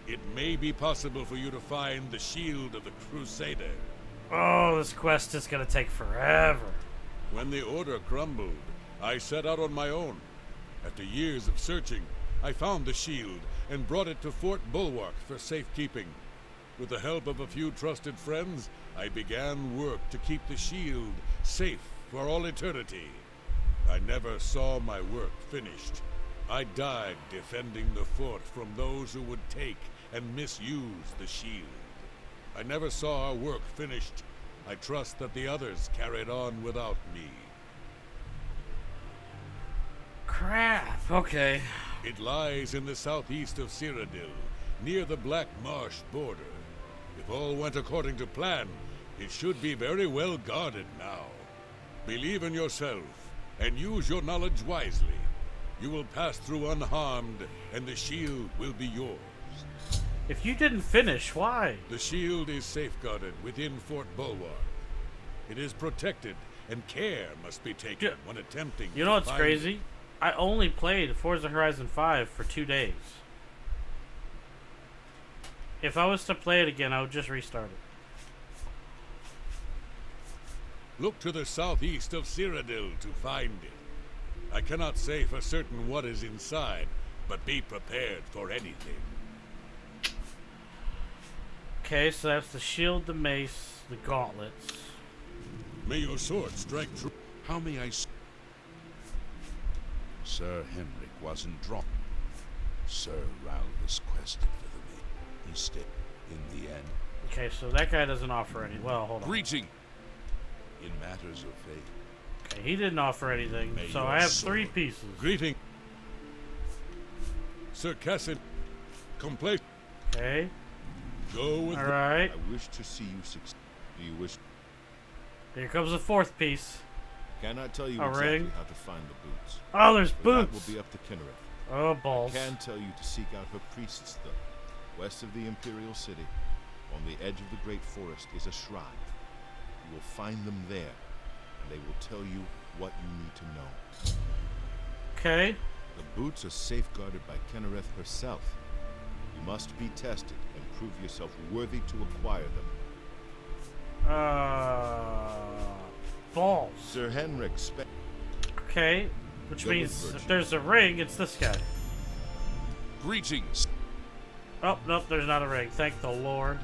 it may be possible for you to find the shield of the Crusader. oh, this quest is gonna take forever. When the order crumbled, I set out on my own. After years of searching, I found the shield and brought it to Fort Bulwark for safekeeping. With the help of a few trusted friends, I began work to keep the shield safe for all eternity. I never saw my work finished. I died defending the fort from those who would take and misuse the shield. I never saw our work finished. I trust that the others carried on without me. Crap. Okay. It lies in the southeast of Cyrodiil, near the Black Marsh border. If all went according to plan, it should be very well guarded now. Believe in yourself, and use your knowledge wisely. You will pass through unharmed, and the shield will be yours. If you didn't finish, why? The shield is safeguarded within Fort Bulwark. It is protected, and care must be taken when attempting You know to what's find crazy? it. I only played Forza Horizon 5 for 2 days. If I was to play it again, I would just restart it. Look to the southeast of Cyrodiil to find it. I cannot say for certain what is inside, but be prepared for anything. Okay, so that's the shield, the mace, the gauntlets. May your sword strike true. How may I... Sir Henrik wasn't dropped. Sir Ralvis quested for the maid. He stayed in the end. Okay, so that guy doesn't offer any. Well, hold on. Greeting! In matters of faith. Okay, he didn't offer anything, May so your I have sword 3 pieces. Greeting. Sir Cassin, complete. Okay, Go with alright. I wish to see you succeed. Do you wish? Here comes the 4th piece. Cannot tell you A exactly ring. how to find the boots. Oh, there's But that boots! will be up to Kinnereth. Oh, balls. Can tell you to seek out her priests, though. West of the Imperial City, on the edge of the Great Forest, is a shrine. You will find them there, They will tell you what you need to know. Okay. The boots are safeguarded by Kennereth herself. You must be tested and prove yourself worthy to acquire them. Balls. Sir Henrik Okay, which Go means with if virtue. there's a ring, it's this guy. Greetings. Oh, nope, there's not a ring. Thank the Lord.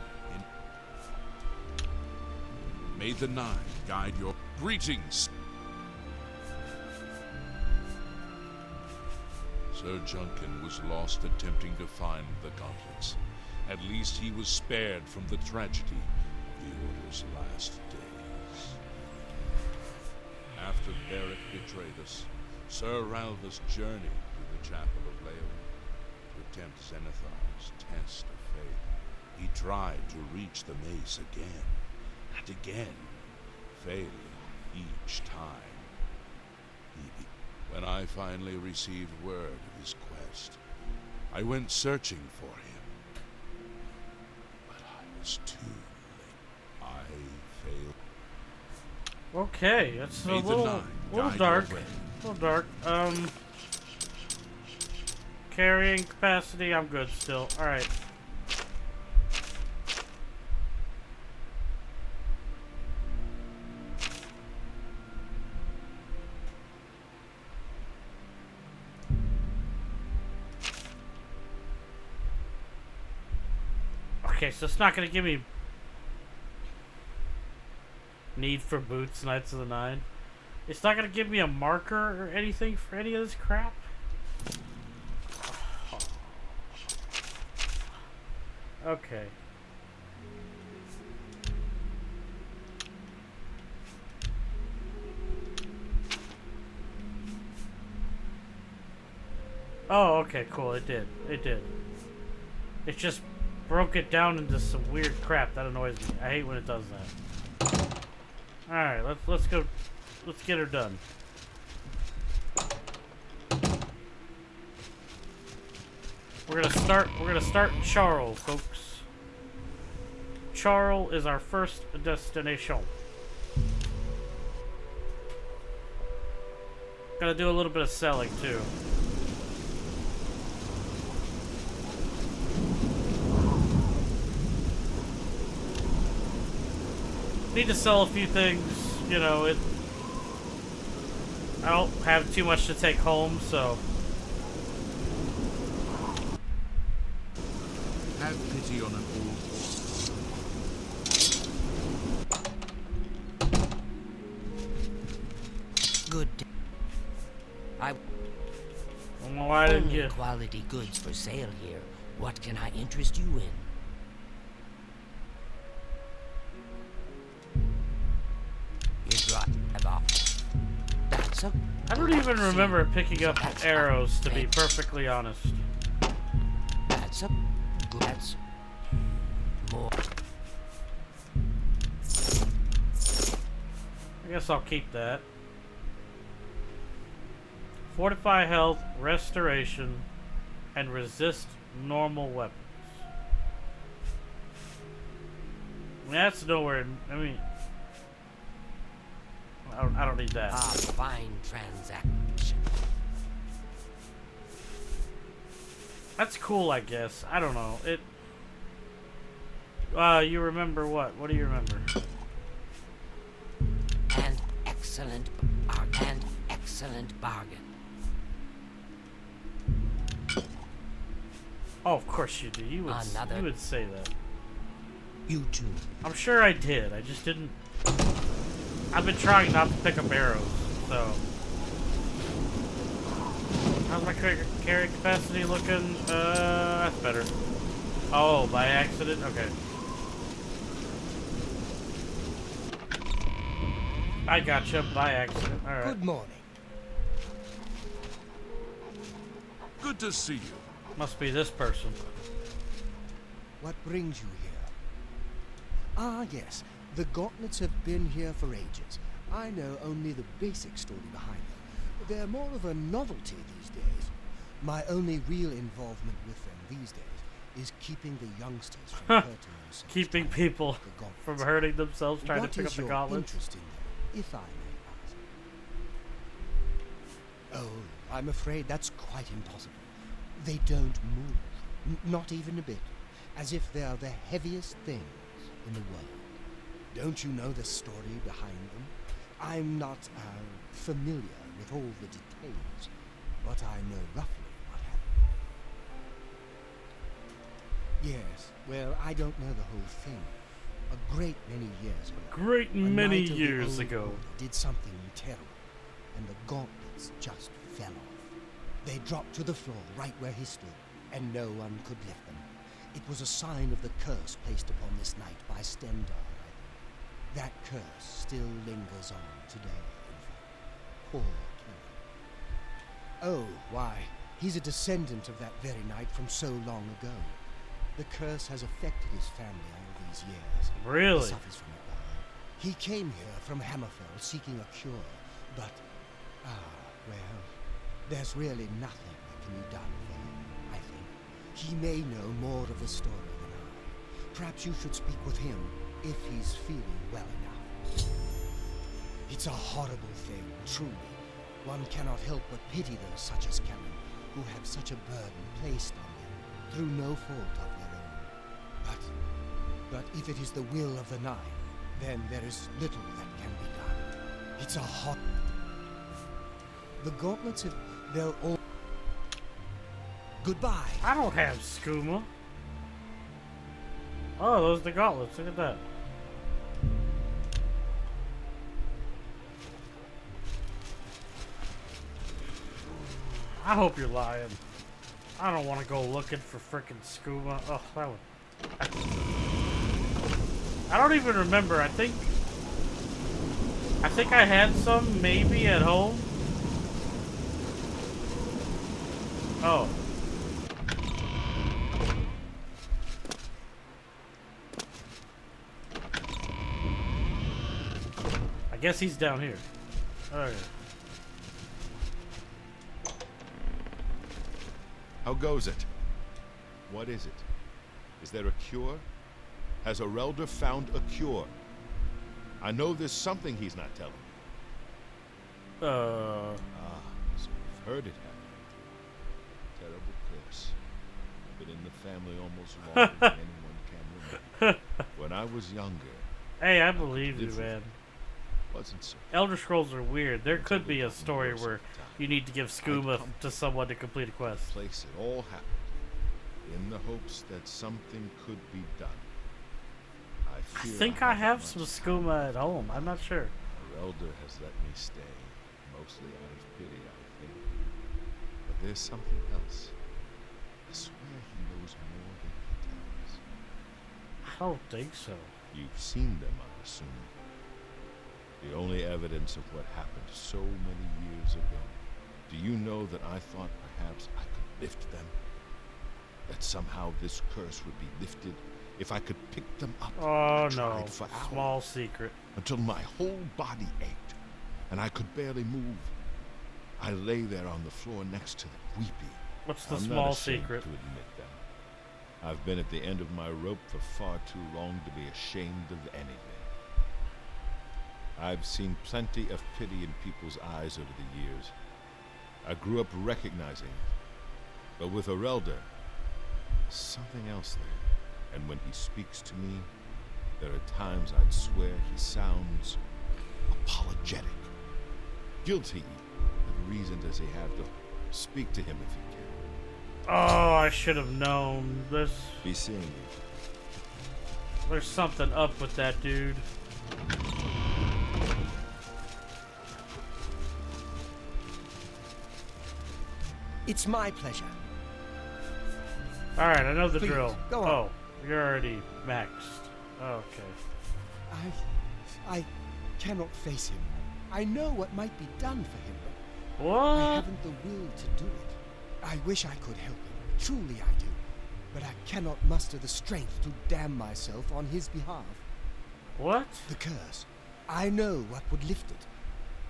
May the Nine guide your greetings. Sir Junkin was lost attempting to find the gauntlets. At least he was spared from the tragedy of the Order's last days. After Beric betrayed us, Sir Ralva's journeyed to the Chapel of Leowen to attempt Zenithar's test of faith. He tried to reach the mace again and again, failing each time. When I finally received word of his quest, I went searching for him. But I was too late. I failed. Okay, that's a May the little Nine guide dark. your way. A little dark. Carrying capacity, I'm good still. Alright. Okay, so it's not gonna give me need for boots, Knights of the Nine. It's not gonna give me a marker or anything for any of this crap. Okay. Oh, okay, cool. It did. It did. It just broke it down into some weird crap. That annoys me. I hate when it does that. Alright, let's go. Let's get her done. We're gonna start in Charles, folks. Charles is our first destination. Gotta do a little bit of selling too. Need to sell a few things, you know, I don't have too much to take home, so. Have pity on an old Good. Why didn't Only you? quality goods for sale here. What can I interest you in? You brought about. That's a. I don't even remember picking up That's arrows, to be fancy. perfectly honest. That's a. That's more. I guess I'll keep that. Fortify health, restoration, and resist normal weapons. I mean, that's nowhere. I mean, I don't need that. A fine transaction. That's cool, I guess. I don't know. It. You remember what? What do you remember? And excellent bargain. Oh, of course you do. You Another- would say that. You too. I'm sure I did. I just didn't. I've been trying not to pick up arrows, so. How's my carry capacity looking? That's better. Oh, by accident? Okay. I gotcha, by accident. Alright. Good morning. Good to see you. Must be this person. What brings you here? Ah, yes. The gauntlets have been here for ages. I know only the basic story behind them. They're more of a novelty these days. My only real involvement with them these days is keeping the youngsters from hurting themselves. Keeping trying to people pick the gauntlets. from hurting themselves trying What to pick is up the your gauntlets. interest in them, if I may I'm afraid that's quite impossible. They don't move, not even a bit, as if they are the heaviest things in the world. Don't you know the story behind them? I'm not familiar with all the details, but I know roughly what happened. Yes, well, I don't know the whole thing. A great many years ago. Great many years ago. Did something terrible, and the gauntlets just fell off. They dropped to the floor right where he stood, and no one could lift them. It was a sign of the curse placed upon this night by Stendar, I think. That curse still lingers on today, in fact. Poor Kellen. Oh, why, he's a descendant of that very night from so long ago. The curse has affected his family all these years. Really? He suffers from it now. He came here from Hammerfell seeking a cure, but, well, there's really nothing that can be done for him, I think. He may know more of the story than I. Perhaps you should speak with him, if he's feeling well enough. It's a horrible thing, truly. One cannot help but pity those such as Kellen, who have such a burden placed on them, through no fault of their own. But if it is the will of the Nine, then there is little that can be done. It's a hot... The gauntlets have... They'll all... Goodbye. I don't have skooma. Oh, those are the gauntlets. Look at that. I hope you're lying. I don't want to go looking for frickin' skooma. Oh, that would... I don't even remember. I think I had some maybe at home. Oh. I guess he's down here. Okay. How goes it? What is it? Is there a cure? Has Arelder found a cure? I know there's something he's not telling me. So we've heard it happening. Terrible curse. Been in the family almost longer than anyone can remember. When I was younger... Hey, I believe you, man. Wasn't so. Elder Scrolls are weird. There could be a story where you need to give skooma to someone to complete a quest. Place it all happened in the hopes that something could be done. I think I have some skooma at home. I'm not sure. Elder has let me stay, mostly out of pity, I think. But there's something else. I swear he knows more than he tells. I don't think so. You've seen them, I assume. The only evidence of what happened so many years ago. Do you know that I thought perhaps I could lift them? That somehow this curse would be lifted if I could pick them up. Oh no, for small secret. Until my whole body ached, and I could barely move. I lay there on the floor next to them, weeping. What's the I'm small not ashamed secret? to admit that. I've been at the end of my rope for far too long to be ashamed of anything. I've seen plenty of pity in people's eyes over the years. I grew up recognizing it. But with Arelder, something else there. And when he speaks to me, there are times I'd swear he sounds apologetic. Guilty. What reason does he have to speak to him if he can? Oh, I should have known. Be seeing you. There's something up with that dude. It's my pleasure. Alright, I know the Please, drill. go on. Oh, you're already maxed. Okay. I cannot face him. I know what might be done for him, but What? I haven't the will to do it. I wish I could help him. Truly I do. But I cannot muster the strength to damn myself on his behalf. What? The curse. I know what would lift it,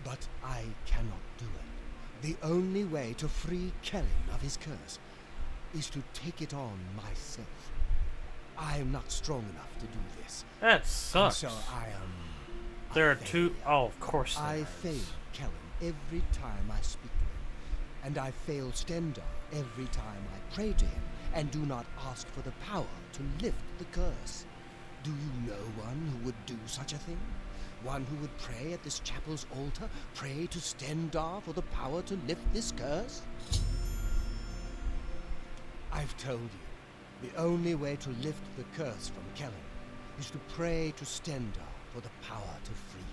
but I cannot do it. The only way to free Kellen of his curse is to take it on myself. I am not strong enough to do this. That sucks. And so I am... There are two... Oh, of course there I is. fail Kellen every time I speak to him. and I fail Stendar every time I pray to him and do not ask for the power to lift the curse. Do you know one who would do such a thing? One who would pray at this chapel's altar, pray to Stendar for the power to lift this curse? I've told you, the only way to lift the curse from Kellen is to pray to Stendar for the power to free him.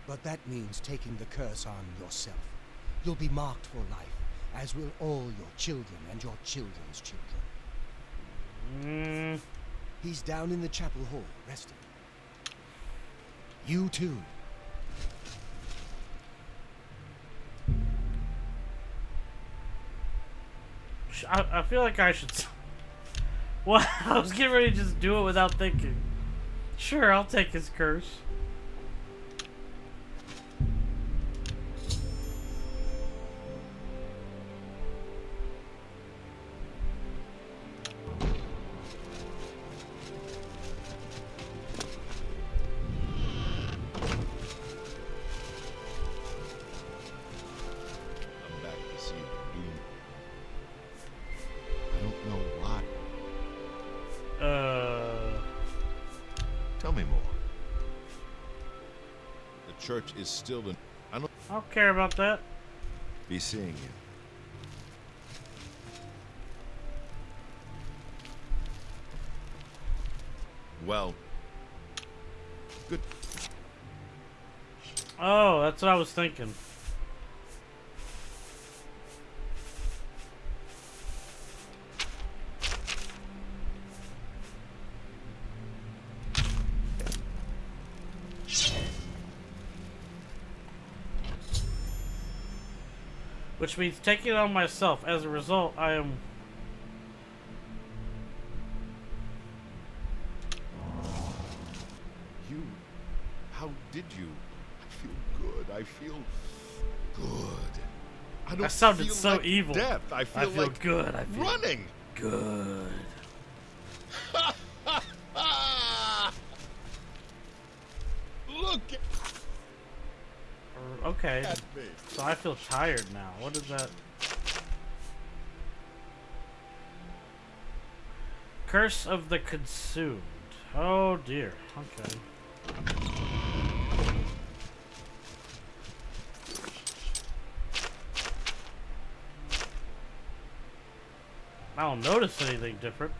But that means taking the curse on yourself. You'll be marked for life, as will all your children and your children's children. He's down in the chapel hall, resting. You too. I feel like I should... Well, I was getting ready to just do it without thinking. Sure, I'll take his curse. I'm back to see the doom. I don't know why. Tell me more. The church is still in. I don't care about that. Be seeing you. Well, good. Oh, that's what I was thinking. Which means taking it on myself. As a result, I am... You... How did you? I feel good. I feel good. I don't That sounded feel so like evil. death. I feel like good. I feel running. good. Look Okay. at me. So I feel tired now. What is that? Curse of the Consumed. Oh dear. Okay. I don't notice anything different.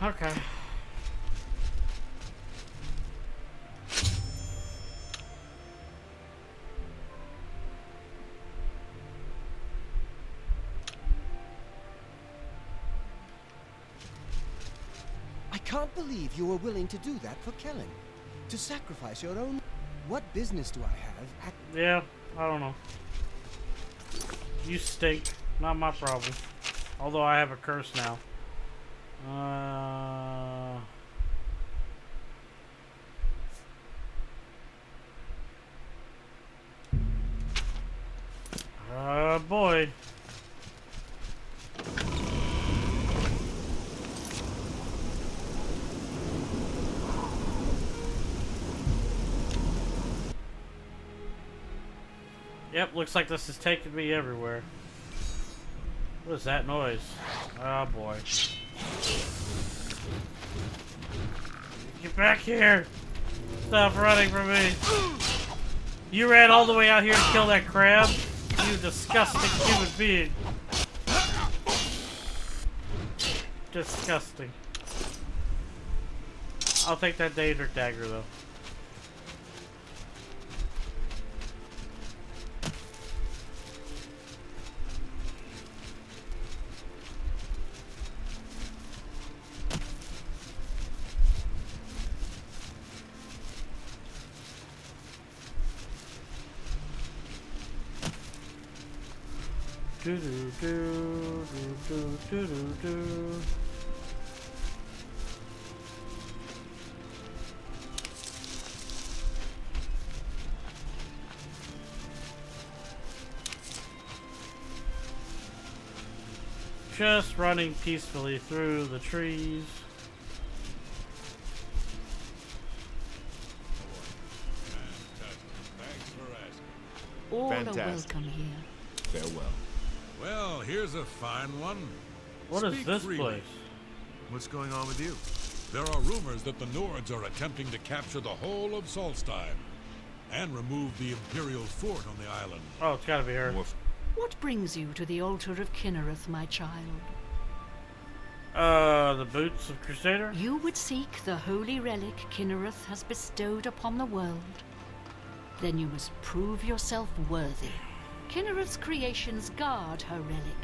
Okay. I can't believe you were willing to do that for Kellen. To sacrifice your own... What business do I have at... Yeah, I don't know. You stink. Not my problem. Although I have a curse now. Boy. Yep, looks like this is taking me everywhere. What is that noise? Oh boy. Get back here! Stop running from me! You ran all the way out here to kill that crab? You disgusting human being. Disgusting. I'll take that danger dagger though. Do do do do do do do. Just running peacefully through the trees. Fantastic. Thanks for asking. All Fantastic. are welcome here. Farewell. Well, here's a fine one. What is Speak this freely. place? What's going on with you? There are rumors that the Nords are attempting to capture the whole of Solstheim and remove the Imperial fort on the island. Oh, it's gotta be her. More What brings you to the altar of Kinnereth, my child? The boots of Crusader? You would seek the holy relic Kinnereth has bestowed upon the world. Then you must prove yourself worthy. Kinnereth's creations guard her relic,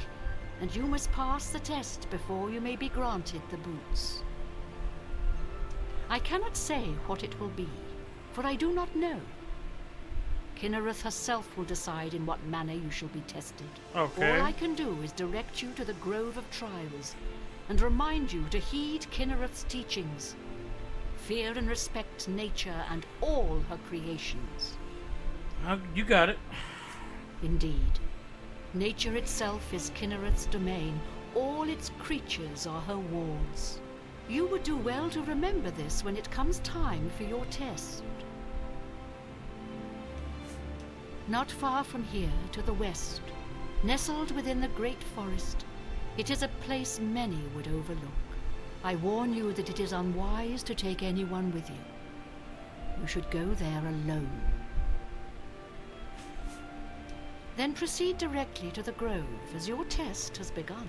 and you must pass the test before you may be granted the boots. I cannot say what it will be, for I do not know. Kinnereth herself will decide in what manner you shall be tested. Okay. All I can do is direct you to the Grove of Trials, and remind you to heed Kinnereth's teachings. Fear and respect nature and all her creations. You got it. Indeed. Nature itself is Kinnereth's domain. All its creatures are her wards. You would do well to remember this when it comes time for your test. Not far from here, to the west, nestled within the great forest, it is a place many would overlook. I warn you that it is unwise to take anyone with you. You should go there alone. Then proceed directly to the grove, as your test has begun.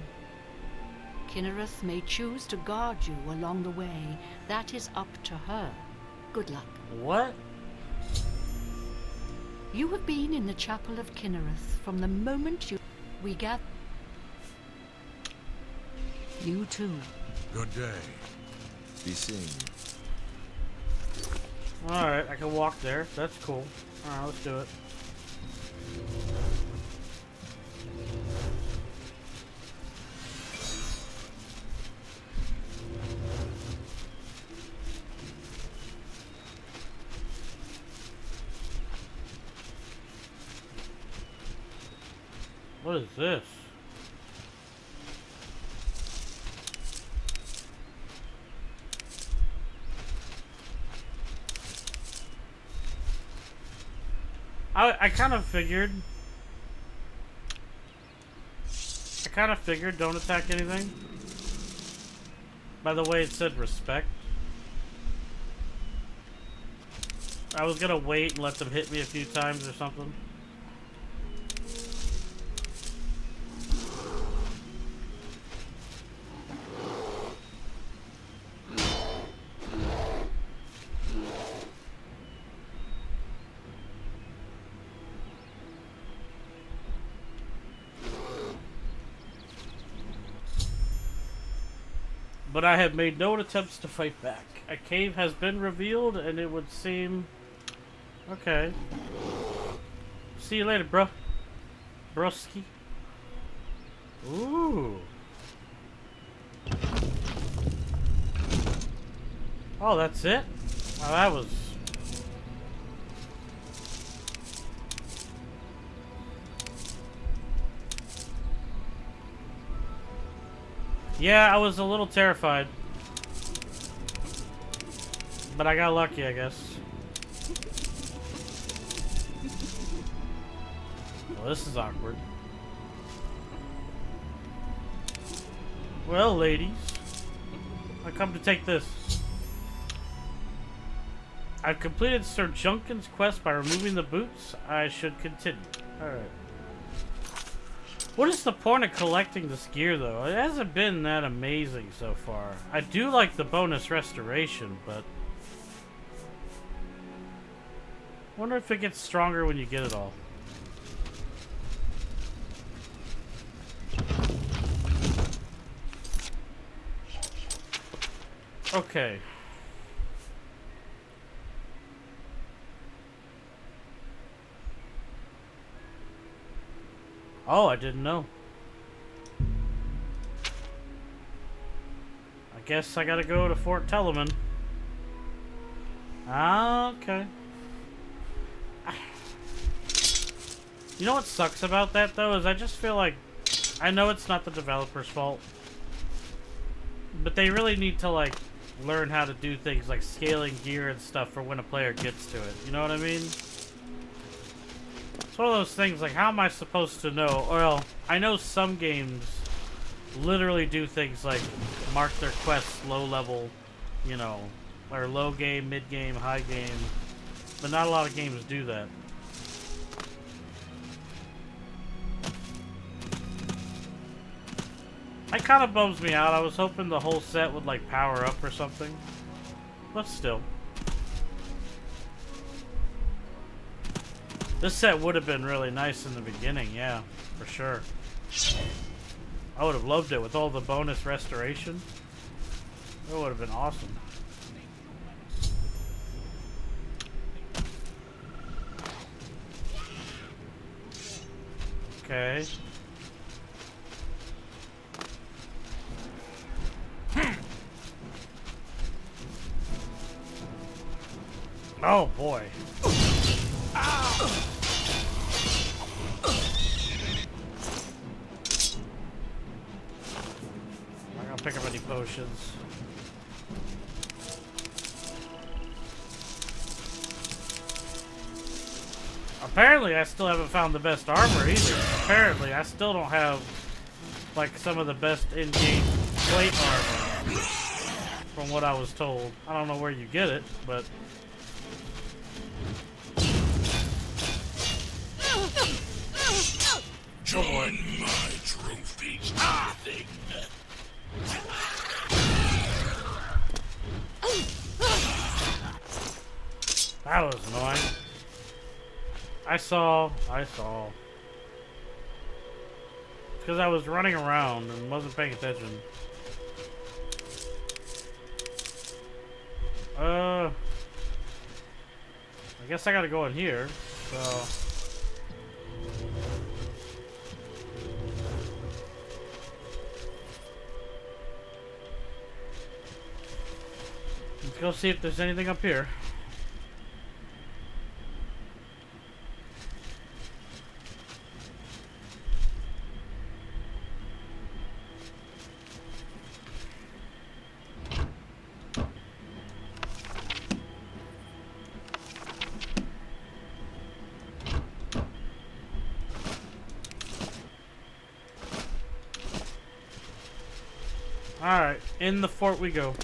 Kinnereth may choose to guard you along the way. That is up to her. Good luck. What? You have been in the chapel of Kinnereth from the moment we gather. You too. Good day. be seen. Alright, I can walk there. That's cool. Alright, let's do it. What is this? I kind of figured. Don't attack anything. By the way, it said respect. I was gonna wait and let them hit me a few times or something. But I have made no attempts to fight back. A cave has been revealed, and it would seem... Okay. See you later, bro. Broski. Ooh. Oh, that's it? Oh, that was... Yeah, I was a little terrified. But I got lucky, I guess. Well, this is awkward. Well, ladies. I come to take this. I've completed Sir Junken's quest by removing the boots. I should continue. Alright. What is the point of collecting this gear, though? It hasn't been that amazing so far. I do like the bonus restoration, but... wonder if it gets stronger when you get it all. Okay. Oh, I didn't know. I guess I gotta go to Fort Telemann. Ah, okay. You know what sucks about that, though, is I just feel like... I know it's not the developer's fault. But they really need to, like, learn how to do things like scaling gear and stuff for when a player gets to it. You know what I mean? It's one of those things, like, how am I supposed to know? Well, I know some games literally do things like mark their quests low level, you know, or low game, mid game, high game, but not a lot of games do that. That kind of bums me out. I was hoping the whole set would, like, power up or something, but still. This set would have been really nice in the beginning, yeah, for sure. I would have loved it with all the bonus restoration. It would have been awesome. Okay. Oh boy. I'm not gonna pick up any potions. Apparently I still haven't found the best armor either. Apparently I still don't have like some of the best in-game plate armor from what I was told. I don't know where you get it, but Join my trophies, nothing. that was annoying. I saw. Because I was running around and wasn't paying attention. I guess I gotta go in here, so... Let's go see if there's anything up here. Alright, in the fort we go.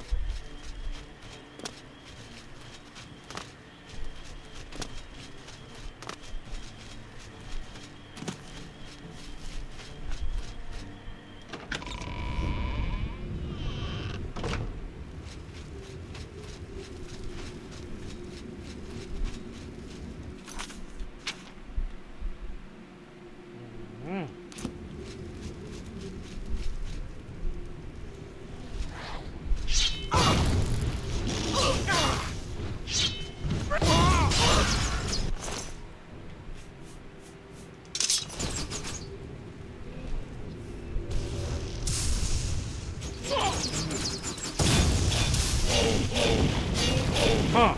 Huh.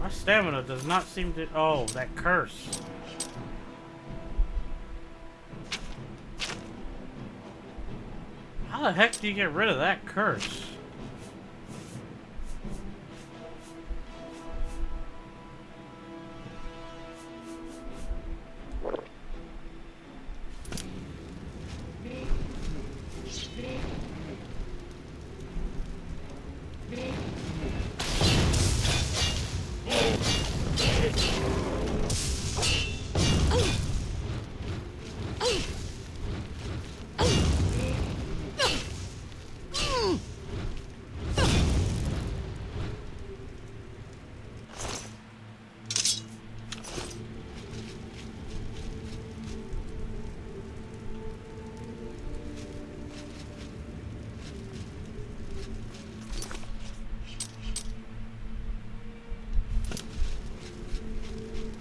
My stamina does not seem to... Oh, that curse. How the heck do you get rid of that curse?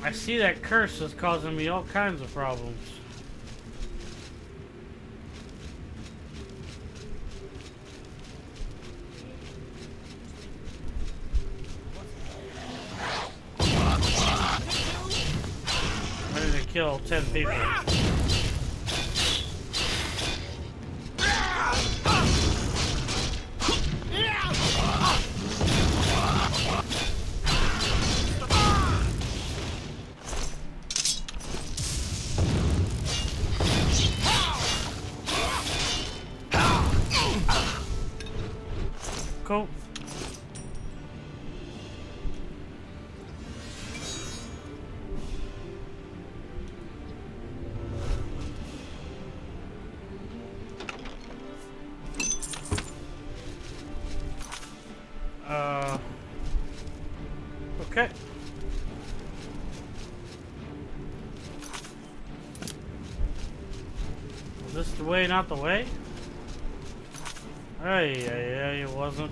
I see that curse is causing me all kinds of problems. Ready to kill 10 people. Cool. Okay. Was this the way, not the way? Hey, it wasn't.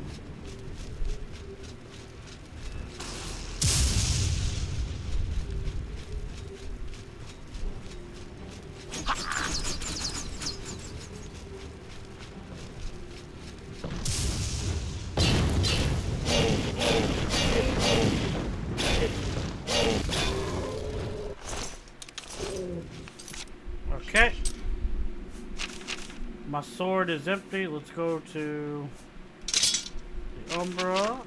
Okay. My sword is empty. Let's go to the Umbra.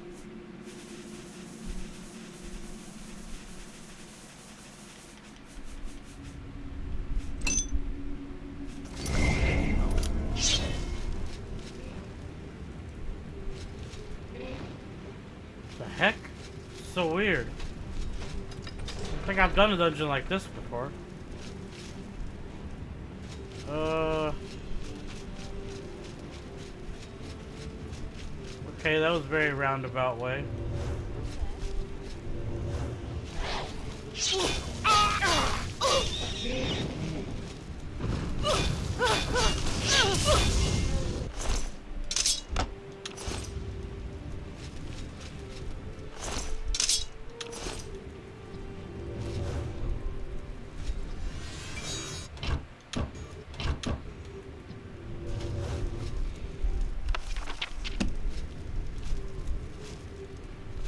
The heck? So weird. I think I've done a dungeon like this before. Okay, that was a very roundabout way.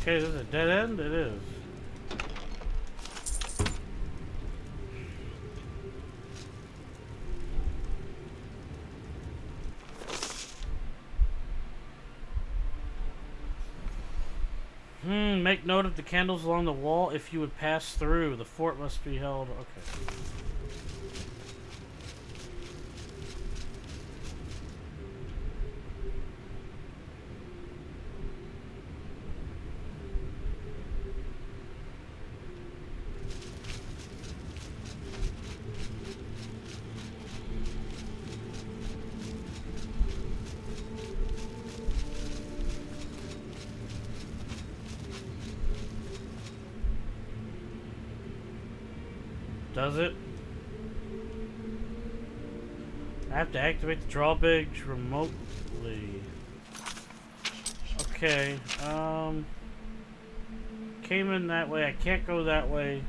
Okay, is this a dead end? It is. Make note of the candles along the wall if you would pass through. The fort must be held. Okay. Does it? I have to activate the drawbridge remotely. Okay, came in that way. I can't go that way.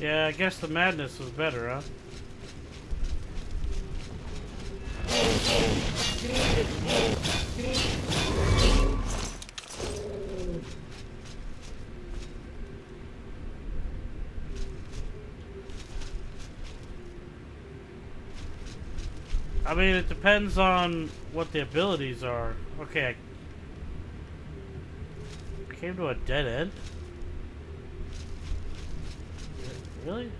Yeah, I guess the madness was better, huh? I mean, it depends on what the abilities are. Okay, I came to a dead end? Really?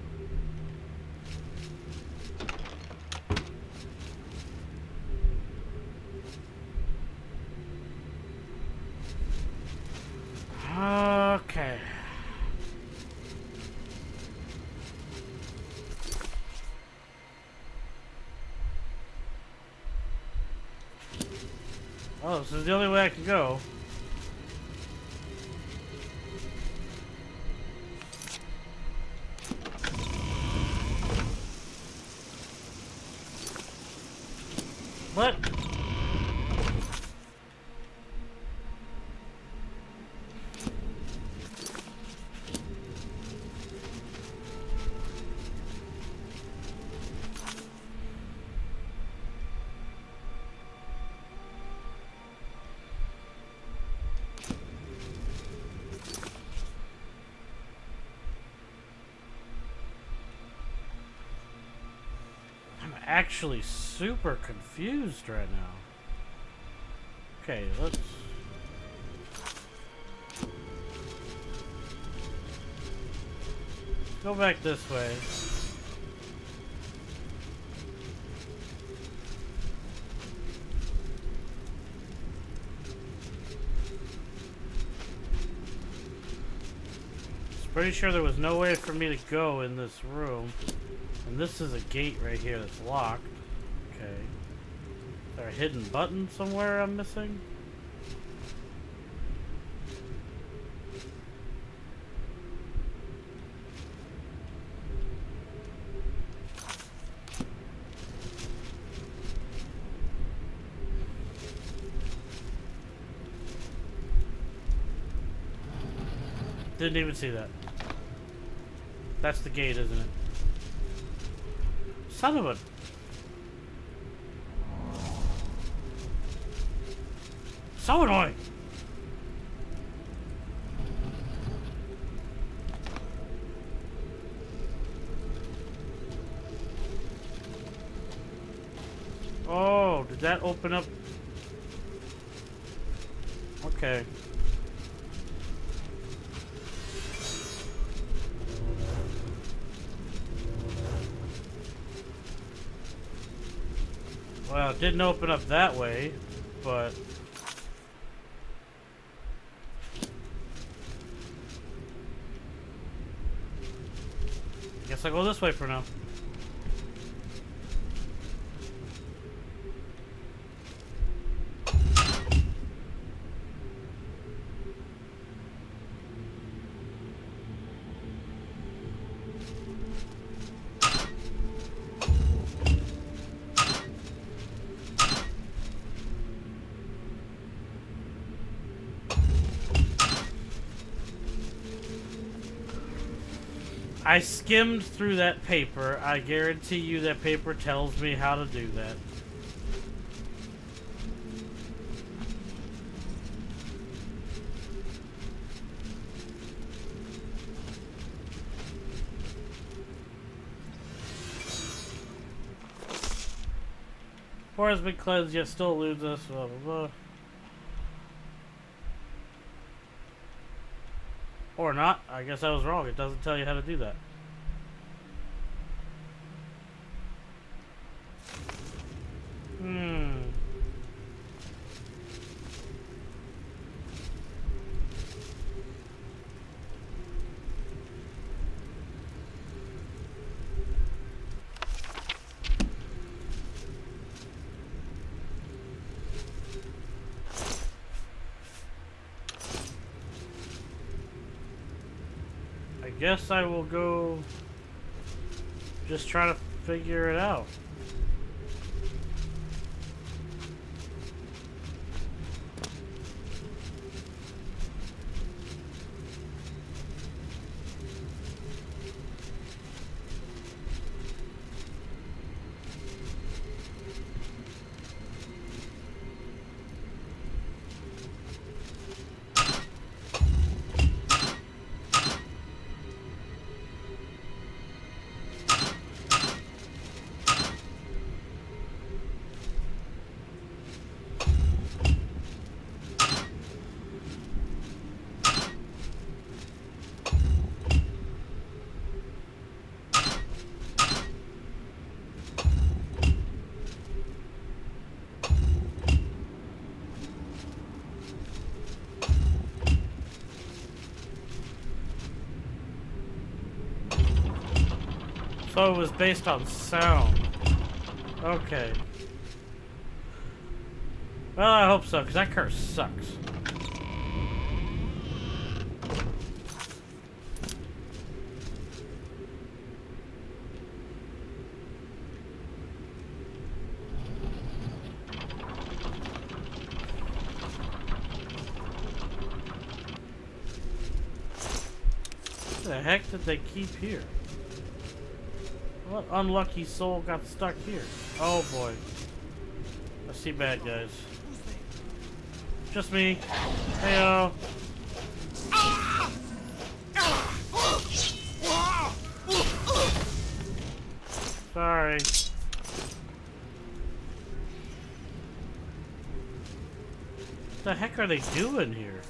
Okay. Oh, this is the only way I can go. What? actually super confused right now. Okay, let's... go back this way. Pretty sure there was no way for me to go in this room. And this is a gate right here that's locked. Okay. Is there a hidden button somewhere I'm missing? Didn't even see that. That's the gate, isn't it? Son of a... so annoying! Oh, did that open up? Okay. Well, it didn't open up that way, but... I guess I'll go this way for now. I skimmed through that paper. I guarantee you that paper tells me how to do that. Poor has been cleansed, yet still eludes us. Blah, blah, blah. Or not. I guess I was wrong. It doesn't tell you how to do that. Guess I will go just try to figure it out. So it was based on sound. Okay. Well, I hope so, because that curse sucks. What the heck did they keep here? What unlucky soul got stuck here? Oh boy. I see bad guys. Just me. Heyo. Sorry. What the heck are they doing here?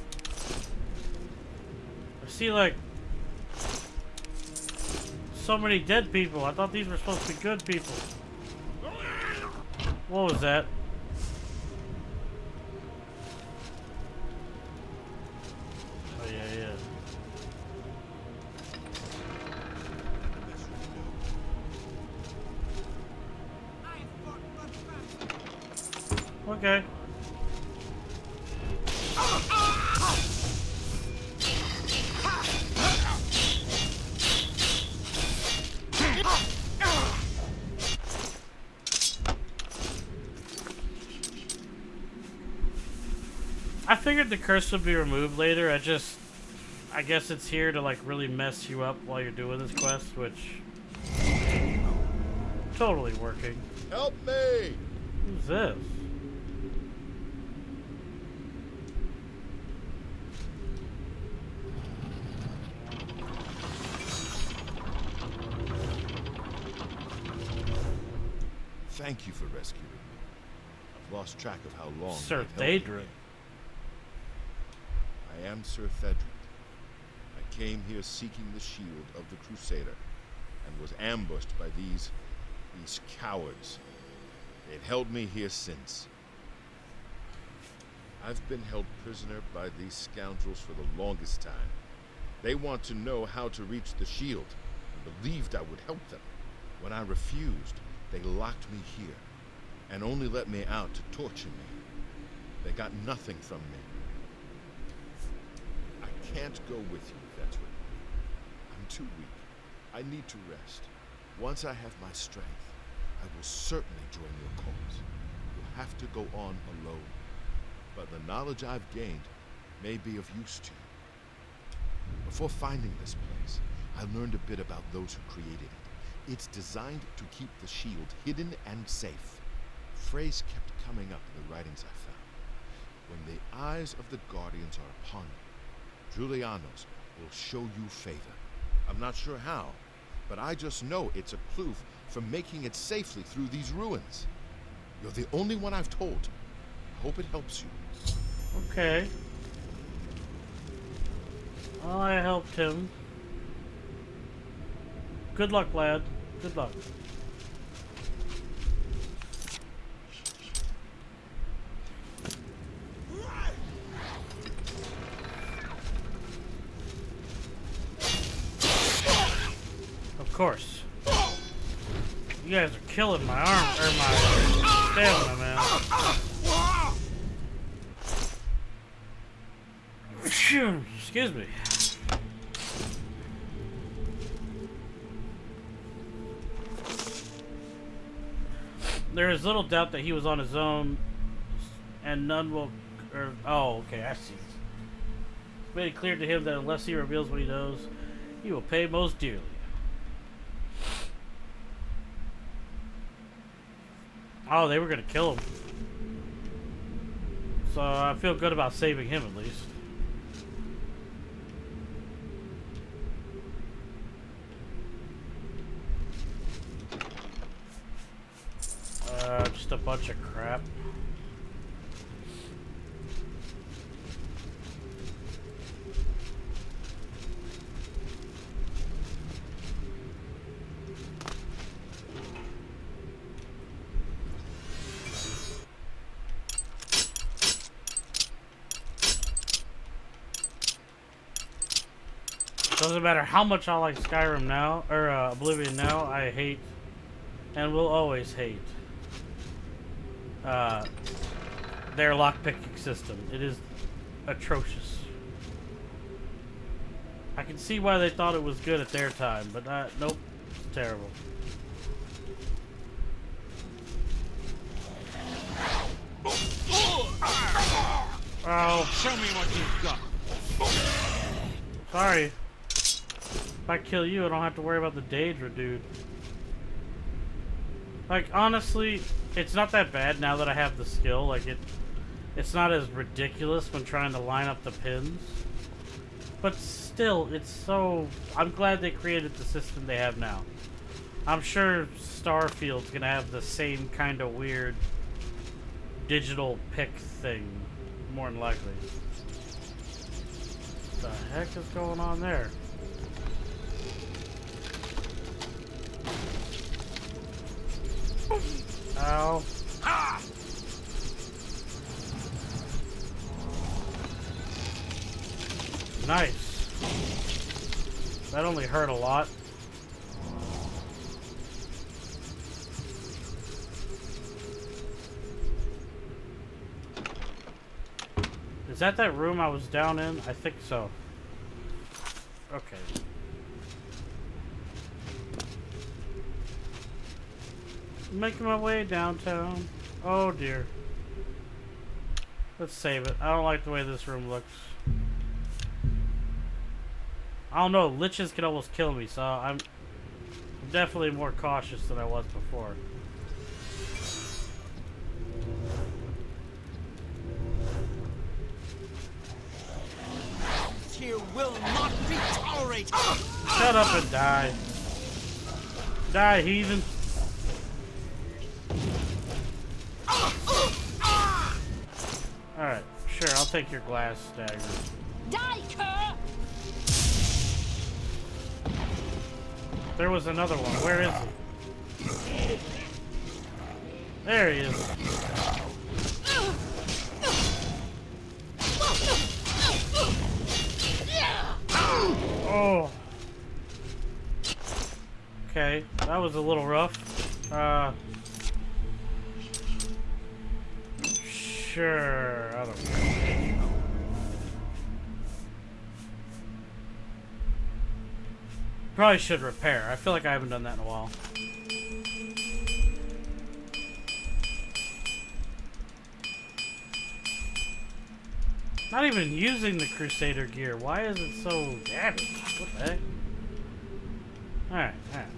I see like so many dead people. I thought these were supposed to be good people. What was that? Oh yeah, yeah. Okay. I figured the curse would be removed later. I guess it's here to like really mess you up while you're doing this quest, which totally working. Help me! Who's this? Thank you for rescuing me. I've lost track of how long. Sir you've held me. Thadrin. I am Sir Thedric. I came here seeking the shield of the Crusader, and was ambushed by these cowards. They've held me here since. I've been held prisoner by these scoundrels for the longest time. They want to know how to reach the shield, and believed I would help them. When I refused, they locked me here, and only let me out to torture me. They got nothing from me. I can't go with you, veteran. I'm too weak. I need to rest. Once I have my strength, I will certainly join your cause. You'll have to go on alone. But the knowledge I've gained may be of use to you. Before finding this place, I learned a bit about those who created it. It's designed to keep the shield hidden and safe. A phrase kept coming up in the writings I found. When the eyes of the Guardians are upon you, Julianos will show you favor. I'm not sure how, but I just know it's a clue for making it safely through these ruins. You're the only one I've told. I hope it helps you. Okay. Well, I helped him. Good luck, lad. Good luck. Of course. You guys are killing my arm, or my stamina, man. Phew, excuse me. There is little doubt that he was on his own, and none will. Oh, okay, I see. It's made it clear to him that unless he reveals what he knows, he will pay most dearly. Oh, they were gonna kill him. So I feel good about saving him at least. Just a bunch of crap. Doesn't matter how much I like Skyrim now, or Oblivion now, I hate, and will always hate, their lockpicking system. It is atrocious. I can see why they thought it was good at their time, but nope, it's terrible. Oh, Show me what you've got. sorry. If I kill you, I don't have to worry about the Daedra, dude. Like, honestly, it's not that bad now that I have the skill. Like, it's not as ridiculous when trying to line up the pins. But still, it's so... I'm glad they created the system they have now. I'm sure Starfield's gonna have the same kind of weird digital pick thing more than likely. What the heck is going on there? Ow. Ha! Nice. That only hurt a lot. Is that room I was down in? I think so. Okay. Making my way downtown. Oh dear. Let's save it. I don't like the way this room looks. I don't know, liches can almost kill me, so I'm definitely more cautious than I was before. Here will not be tolerated. Shut up and die. Die, heathen. Alright, sure, I'll take your glass dagger. Die, cur! There was another one. Where is he? There he is. Oh. Okay, that was a little rough. Sure, I don't know. Probably should repair. I feel like I haven't done that in a while. Not even using the Crusader gear. Why is it so damaged? What the heck? Alright, alright.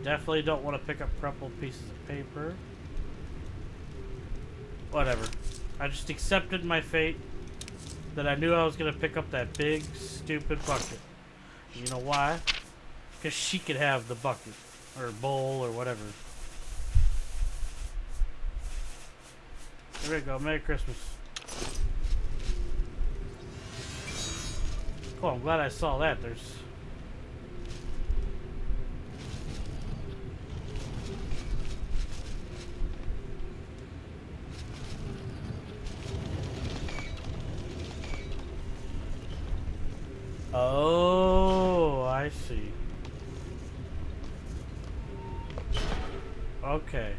Definitely don't want to pick up crumpled pieces of paper. Whatever. I just accepted my fate that I knew I was going to pick up that big, stupid bucket. You know why? Because she could have the bucket. Or bowl, or whatever. There we go. Merry Christmas. Cool, I'm glad I saw that. There's... Oh, I see. Okay.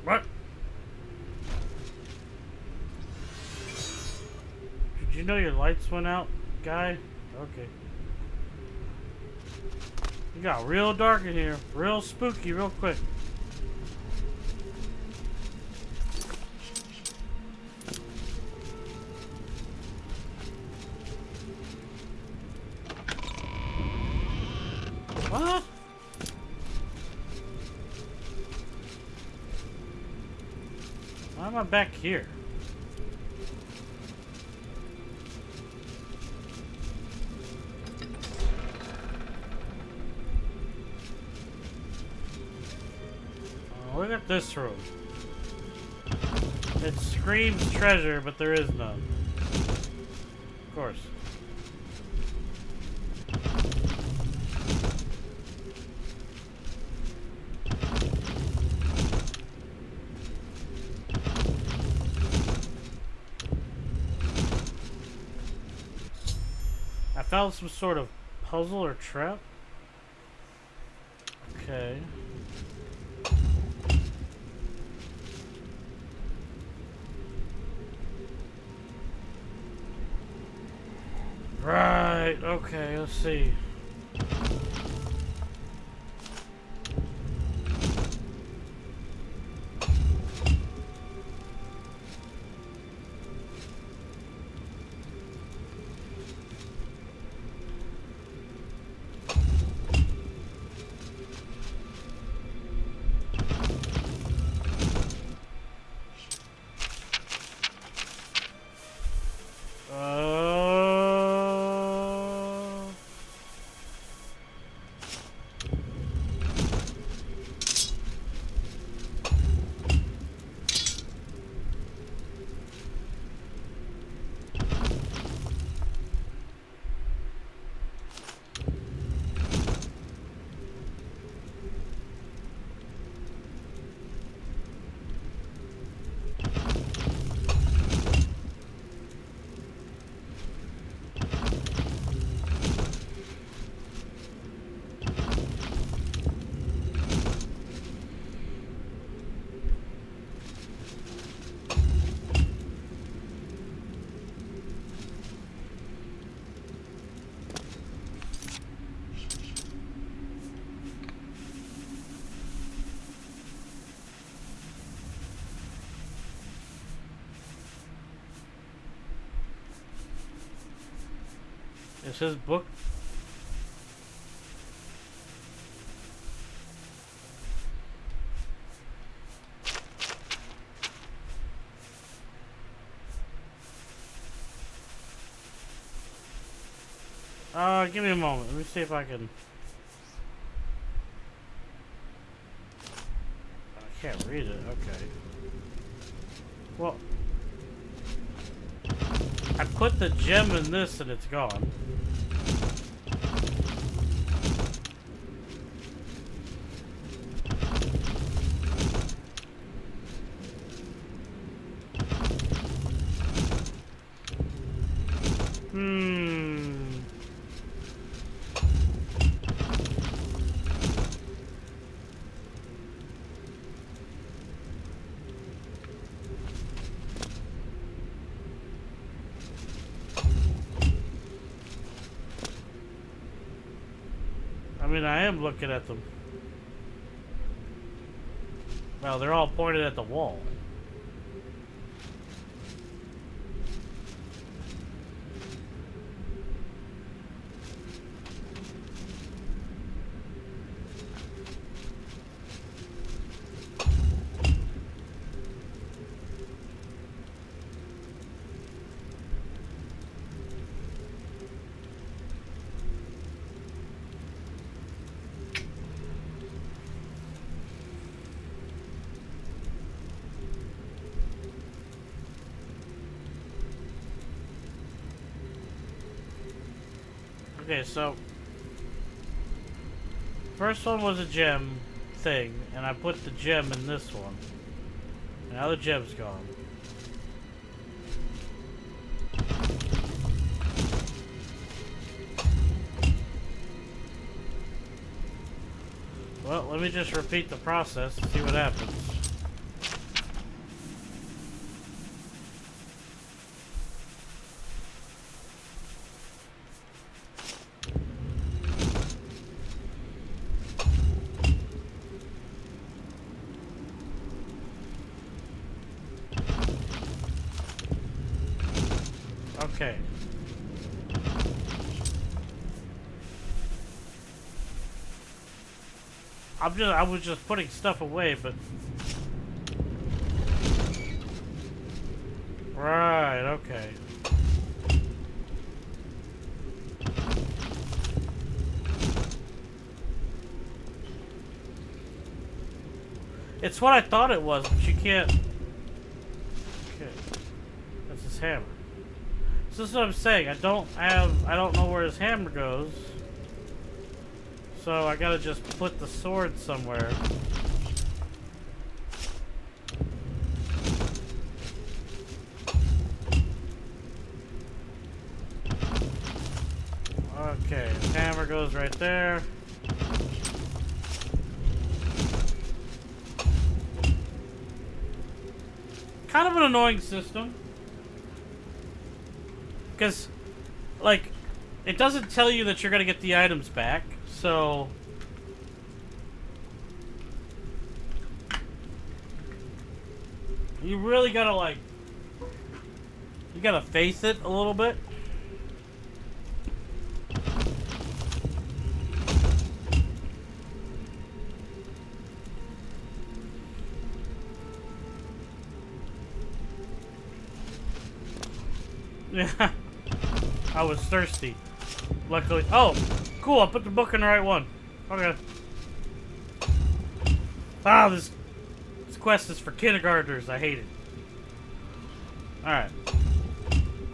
What? Did you know your lights went out, guy? Okay. You got real dark in here. Real spooky, real quick. What? Why am I back here? Oh, look at this room. It screams treasure, but there is none. Of course. I found some sort of puzzle or trap. Okay. Right, okay, let's see. Is his book? Give me a moment. Let me see if I can. I can't read it. Okay. Well, I put the gem in this and it's gone. I mean, I am looking at them. Well, they're all pointed at the wall. Okay, so first one was a gem thing, and I put the gem in this one. Now the gem's gone. Well, let me just repeat the process and see what happens. Okay. I was just putting stuff away, but right, okay. It's what I thought it was, but you can't. Okay. That's his hammer. So this is what I'm saying. I don't know where his hammer goes. So I gotta just put the sword somewhere. Okay, his hammer goes right there. Kind of an annoying system. Because, like, It doesn't tell you that you're gonna get the items back, so... You really gotta, like... You gotta face it a little bit. Yeah. I was thirsty. Luckily. Oh, cool. I put the book in the right one. Okay. Ah, this quest is for kindergartners. I hate it. Alright.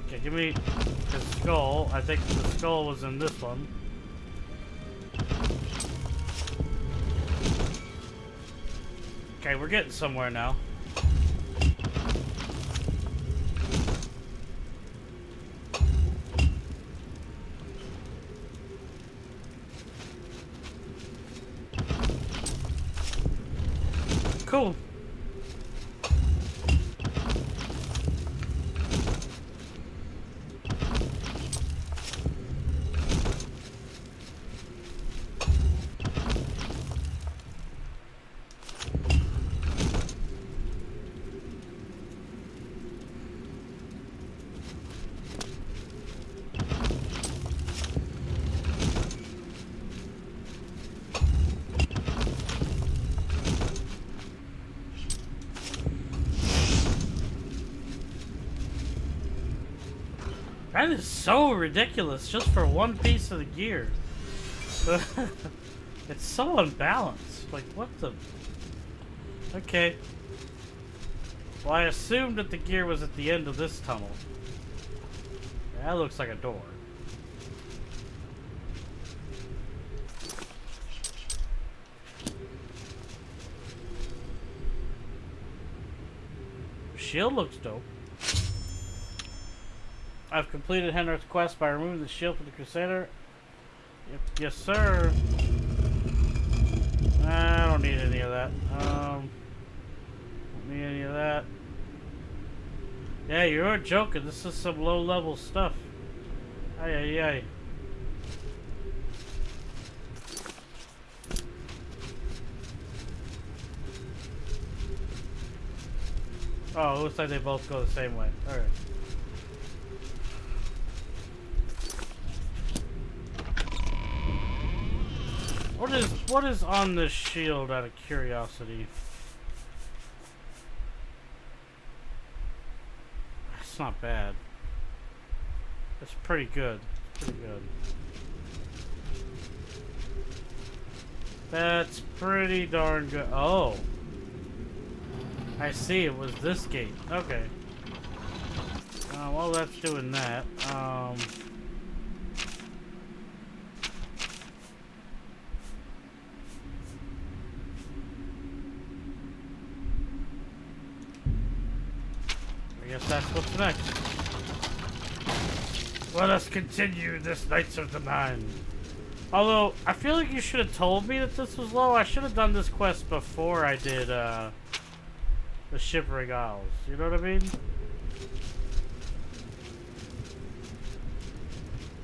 Okay, give me the skull. I think the skull was in this one. Okay, we're getting somewhere now. Cool. That is so ridiculous, just for one piece of the gear. It's so unbalanced. Like, what the... Okay. Well, I assumed that the gear was at the end of this tunnel. That looks like a door. Shield looks dope. I've completed Henrith's quest by removing the shield from the Crusader. Yep, yes, sir. I don't need any of that. Don't need any of that. Yeah, you're joking. This is some low-level stuff. Ay, ay, ay. Oh, it looks like they both go the same way. Alright. What is on this shield out of curiosity? It's not bad. It's pretty good. It's pretty good. That's pretty darn good. Oh. I see, it was this gate. Okay. Well, that's doing that. I guess that's what's next. Let us continue this Knights of the Nine. Although, I feel like you should have told me that this was low. I should have done this quest before I did, the Shivering Isles. You know what I mean?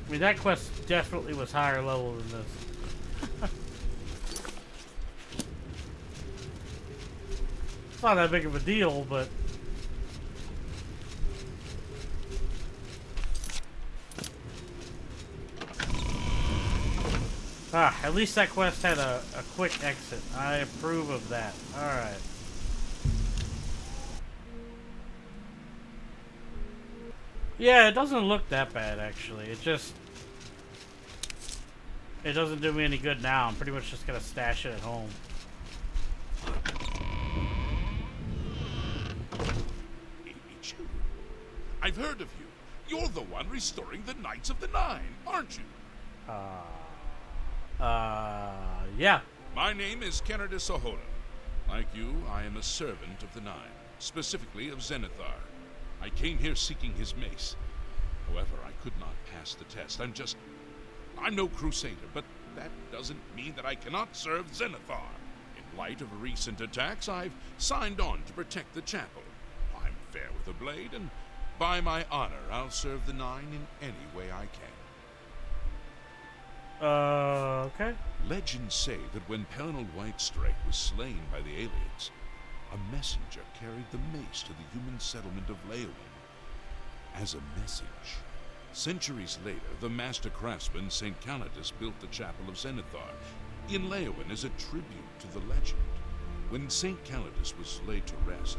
I mean, that quest definitely was higher level than this. It's not that big of a deal, but... Ah, at least that quest had a quick exit. I approve of that. Alright. Yeah, it doesn't look that bad, actually. It just... It doesn't do me any good now. I'm pretty much just gonna stash it at home. It's you. I've heard of you. You're the one restoring the Knights of the Nine, aren't you? Yeah. My name is Kennedy Sohola. Like you, I am a servant of the Nine, specifically of Zenithar. I came here seeking his mace. However, I could not pass the test. I'm no crusader, but that doesn't mean that I cannot serve Zenithar. In light of recent attacks, I've signed on to protect the chapel. I'm fair with a blade, and by my honor, I'll serve the Nine in any way I can. Okay. Legends say that when Colonel Whitestrike was slain by the aliens, a messenger carried the mace to the human settlement of Leowin as a message. Centuries later, the master craftsman St. Calidus built the Chapel of Zenithar in Leowin as a tribute to the legend. When St. Calidus was laid to rest,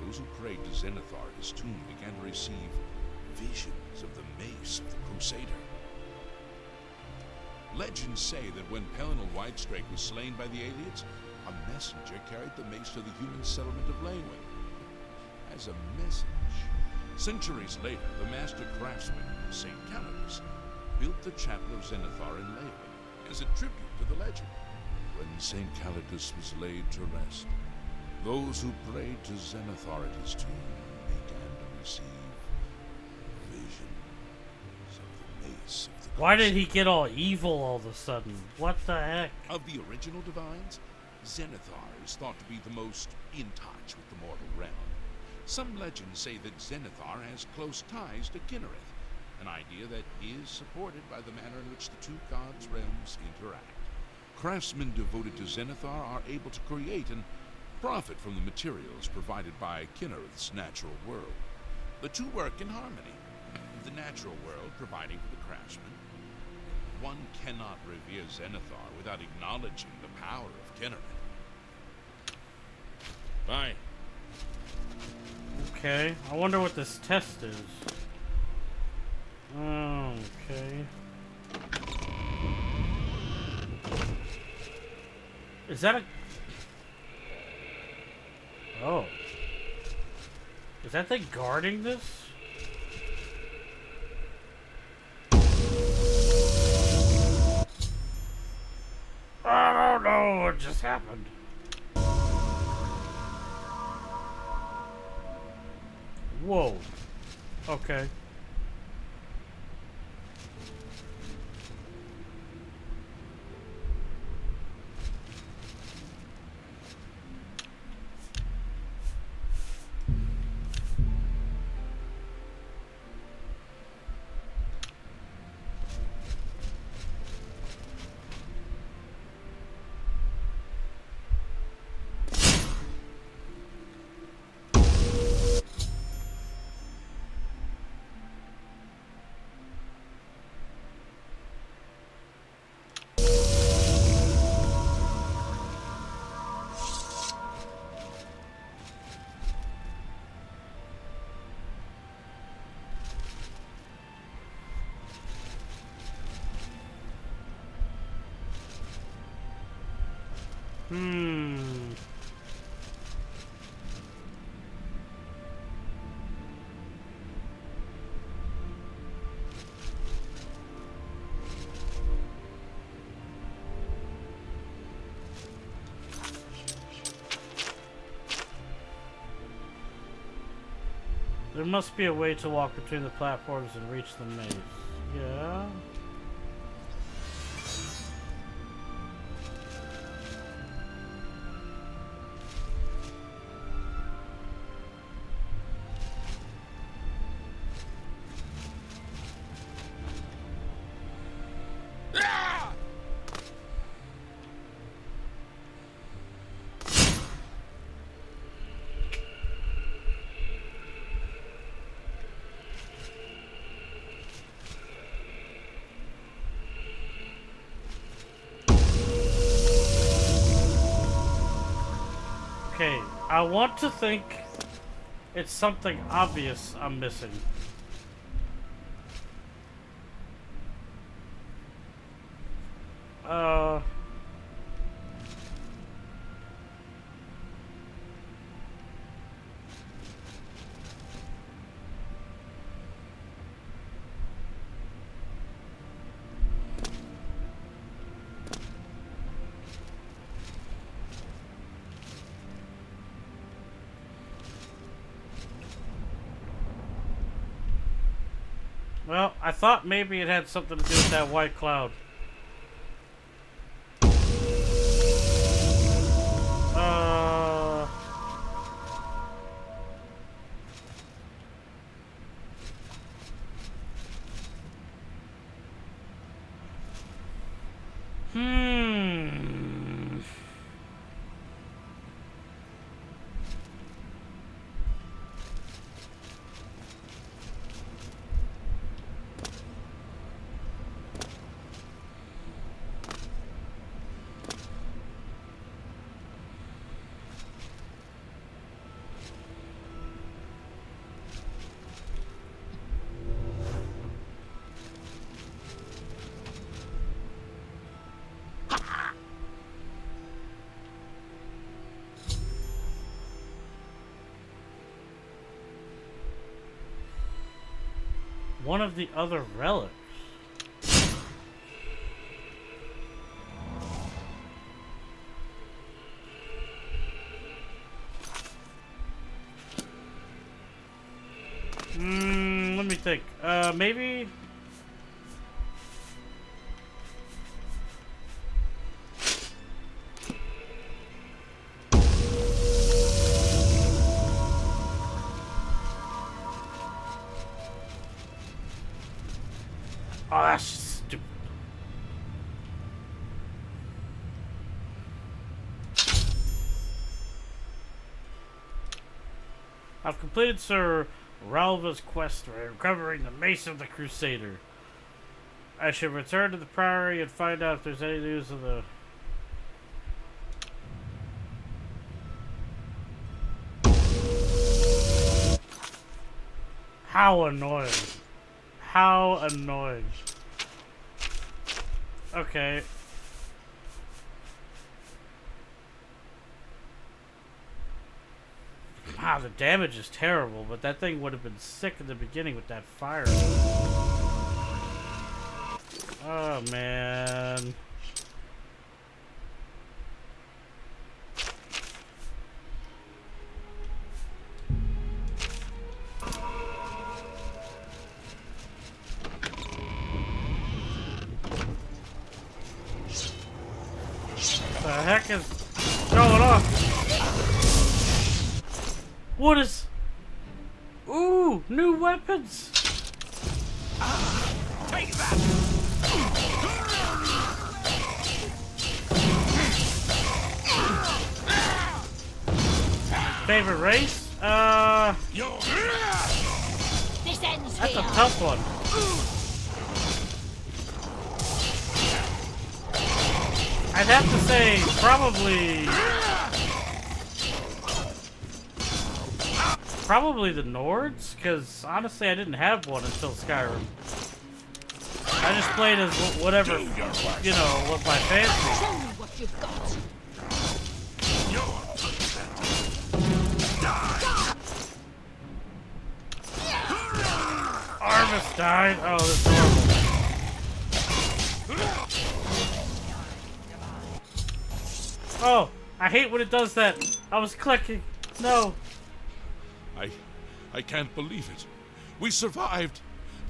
those who prayed to Zenithar at his tomb began to receive visions of the mace of the Crusader. Legends say that when Colonel Whitestrike was slain by the aliens, a messenger carried the mace to the human settlement of Leowin as a message. Centuries later, the master craftsman, St. Calidus, built the Chapel of Zenithar in Leowin as a tribute to the legend. When St. Calidus was laid to rest, those who prayed to Zenithar at his tomb began to receive visions of the mace of the Why did Crusader. he get all evil all of a sudden? What the heck? Of the original divines, Zenithar is thought to be the most in touch with the mortal realm. Some legends say that Zenithar has close ties to Kinnereth, an idea that is supported by the manner in which the two gods' realms interact. Craftsmen devoted to Zenithar are able to create and profit from the materials provided by Kinnereth's natural world. The two work in harmony, the natural world providing for the craftsman. One cannot revere Zenithar without acknowledging the power of Kinnereth. Bye. Okay. I wonder what this test is. Okay. Is that a... Oh. Is that thing guarding this? I don't know what just happened. Whoa. Okay. There must be a way to walk between the platforms and reach the maze. Yeah. Okay, I want to think it's something obvious I'm missing. Well, I thought maybe it had something to do with that white cloud. one of the other relics. Let me think. Maybe. Oh, that's stupid. I've completed Sir Ralva's quest for recovering the Mace of the Crusader. I should return to the Priory and find out if there's any news of the... How annoying. How annoying. Okay. Wow, the damage is terrible, but that thing would have been sick in the beginning with that fire. Oh, man. What the heck is going on? What is... Ooh, new weapons! Take that! Favorite race? This ends That's here. a tough one. I'd have to say probably the Nords, because honestly I didn't have one until Skyrim. I just played as whatever, you know, was my fancy. Show me what you've got. Arvis died. Oh, this is horrible. Oh, I hate when it does that. I was clicking. No. I can't believe it. We survived.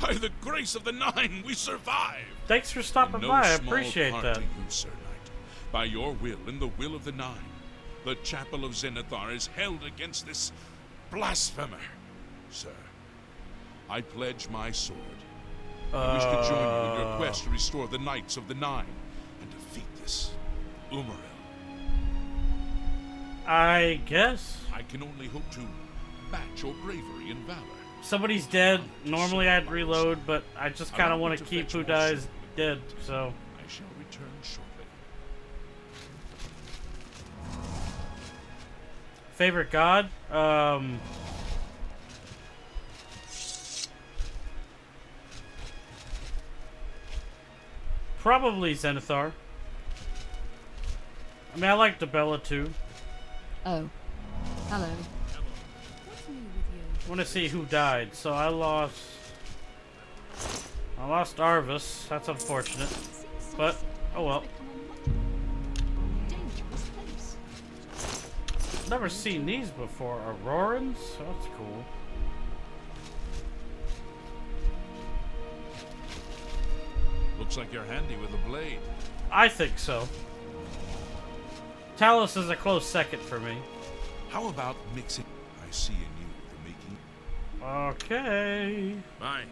By the grace of the Nine, we survived. Thanks for stopping by. I appreciate that. To you, Sir Knight. By your will and the will of the Nine, the Chapel of Zenithar is held against this blasphemer. Sir, I pledge my sword. I wish to join you in your quest to restore the Knights of the Nine and defeat this Umaril. I guess. I can only hope to match your bravery and valor. Somebody's dead. Normally I'd reload, but I just kind of want to keep who dies dead, so. I shall return shortly. Favorite god? Probably Zenithar. I mean, I like Debella too. Oh. Hello. I want to see who died. So I lost Arvis. That's unfortunate. But, oh well. Never seen these before. Aurorans? That's cool. Looks like you're handy with a blade. I think so. Talos is a close second for me. How about mixing? I see in you the making. Okay. Bye.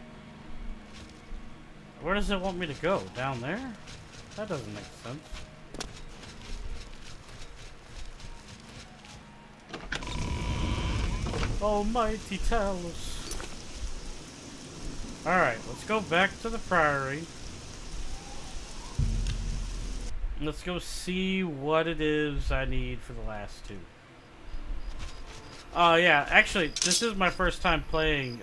Where does it want me to go? Down there? That doesn't make sense. Almighty Talos. Alright, let's go back to the Priory. Let's go see what it is I need for the last two. Yeah, actually, this is my first time playing,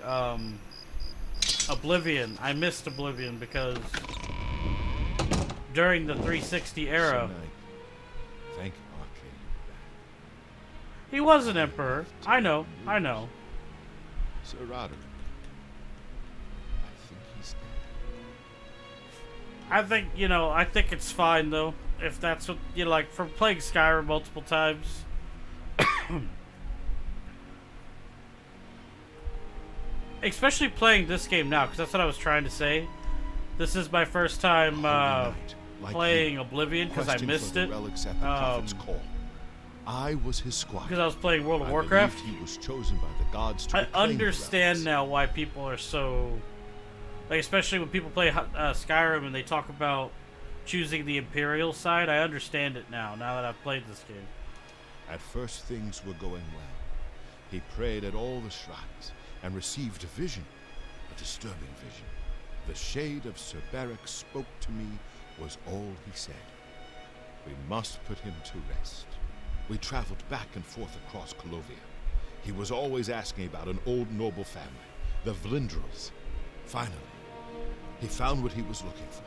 Oblivion. I missed Oblivion because during the 360 era, Thank Arcade. he was an emperor. I know. Sir Roderick, I think I think, you know, I think it's fine though. If that's what you like, from playing Skyrim multiple times. Especially playing this game now, because that's what I was trying to say. This is my first time playing Oblivion because I missed it. I was his squire. Because I was playing World of Warcraft. He was chosen by the gods to I understand now why people are so, like, especially when people play Skyrim and they talk about choosing the Imperial side. I understand it now that I've played this game. At first things were going well. He prayed at all the shrines and received a vision, a disturbing vision. The shade of Sir Beric spoke to me was all he said. We must put him to rest. We traveled back and forth across Colovia. He was always asking about an old noble family, the Vlindrels. Finally, he found what he was looking for.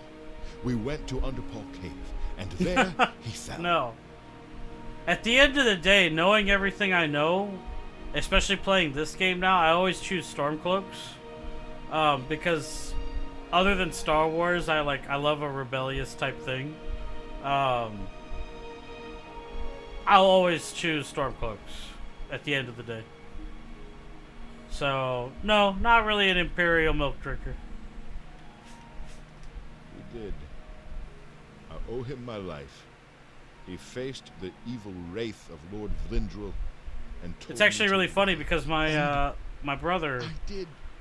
We went to Underpaw Cave, and there he fell. No. At the end of the day, knowing everything I know, especially playing this game now, I always choose Stormcloaks. Because other than Star Wars, I love a rebellious type thing. I'll always choose Stormcloaks at the end of the day. So, no, not really an Imperial milk drinker. We did. I owe him my life. He faced the evil wraith of Lord Vlindrel and told It's actually me really funny because my brother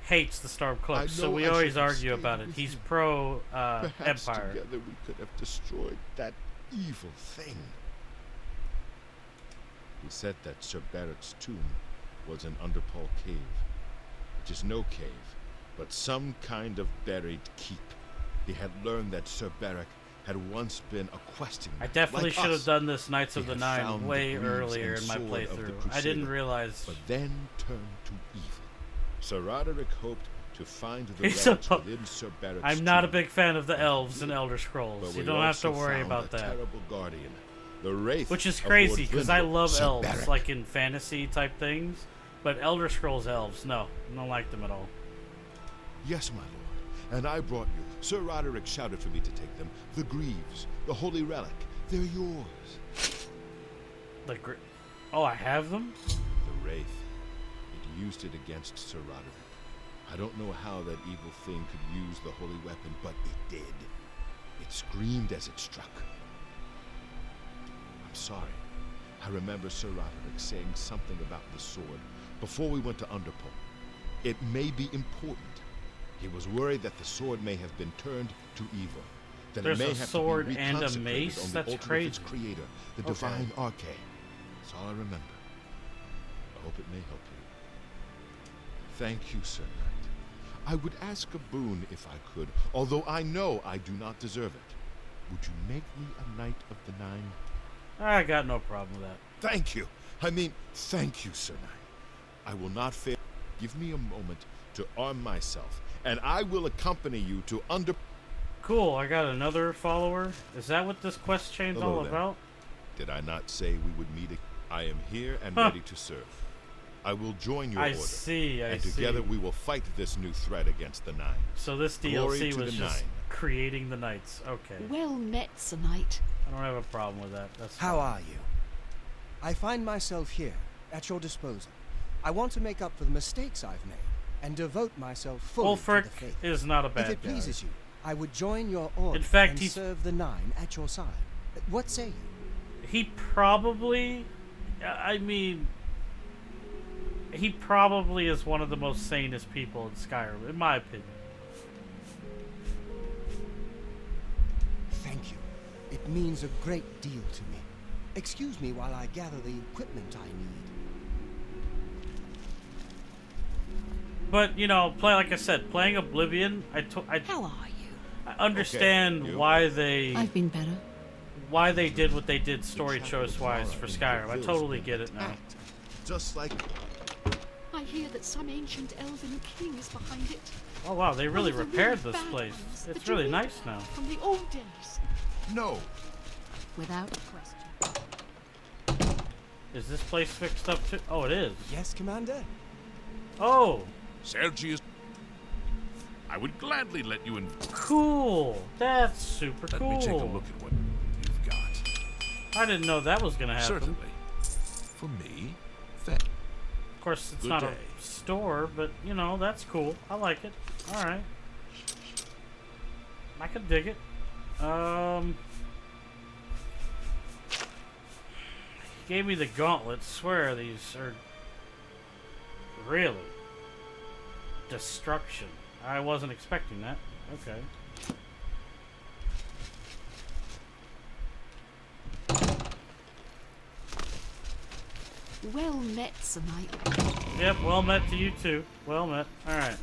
hates the I Stormcloaks, so know we I always should have argue stayed about it. with He's you. pro Perhaps Empire. together we could have destroyed that evil thing. He said that Sir Beric's tomb was in Underpaw Cave, which is no cave, but some kind of buried keep. He had learned that Sir Beric had once been a questing I knight, definitely like should have us. done this Knights He of the had Nine found way the greaves earlier and in my sword of the playthrough. I Crusader, didn't realize. but then turned to evil. Sir Roderick hoped to find the He's relics a within Sir Beric's I'm not a tomb. big fan of the And elves he in did. Elder But Scrolls. You we don't have to also worry found about a that. terrible guardian, the wraith Which is of crazy Lord because I Vlindrel, love Sir elves, Beric. like in fantasy type things. But Elder Scrolls elves, no, I don't like them at all. Yes, my lord. And I brought you. Sir Roderick shouted for me to take them. The greaves, the holy relic, they're yours. Oh, I have them? The wraith. It used it against Sir Roderick. I don't know how that evil thing could use the holy weapon, but it did. It screamed as it struck. I'm sorry. I remember Sir Roderick saying something about the sword before we went to Underpaw. It may be important. He was worried that the sword may have been turned to evil. That There's it may a have sword to be and a reconsecrated mace? on the That's altar of crazy. its creator, the Okay. divine arcane. That's all I remember. I hope it may help you. Thank you, Sir Knight. I would ask a boon if I could, although I know I do not deserve it. Would you make me a Knight of the Nine? I got no problem with that. Thank you. I mean, thank you, Sir Knight. I will not fail. Give me a moment to arm myself, and I will accompany you to Cool, I got another follower. Is that what this quest chain's Hello all there. about? Did I not say we would meet? I am here and ready to serve. I will join your I order. see, I and see. together we will fight this new threat against the Nine. So this Glory DLC to was the just Nine. creating the knights. Okay. Well met, Sir Knight. I don't have a problem with that. That's How fine. are you? I find myself here, at your disposal. I want to make up for the mistakes I've made, and devote myself fully to Ulfric the faith. is not a bad If it guy. pleases you, I would join your order In fact, and he's- serve the Nine at your side. What say you? He probably, I mean, he probably is one of the most sanest people in Skyrim, in my opinion. Thank you. It means a great deal to me. Excuse me while I gather the equipment I need. But, you know, like I said, playing Oblivion, I How are you? understand Okay, you? why they I've been better. why they did what they did story choice wise for Skyrim. I totally get it now. Just like I hear that some ancient elven king is behind it. Oh wow, they really One of the repaired real this bad place. ones, It's the really Druid nice now. From the old days. no. Without question. Is this place fixed up too? Oh, it is. Yes, Commander? Oh, Sergius, I would gladly let you in. Cool. That's super Let cool. me take a look at what you've got. I didn't know that was gonna happen. Certainly. For me, thank. Of course, it's Good not day. a store, but you know that's cool. I like it. All right. I could dig it. He gave me the gauntlets. Swear these are really destruction. I wasn't expecting that. Okay. Well met, Sir Knight. Yep, well met to you too. Well met. Alright.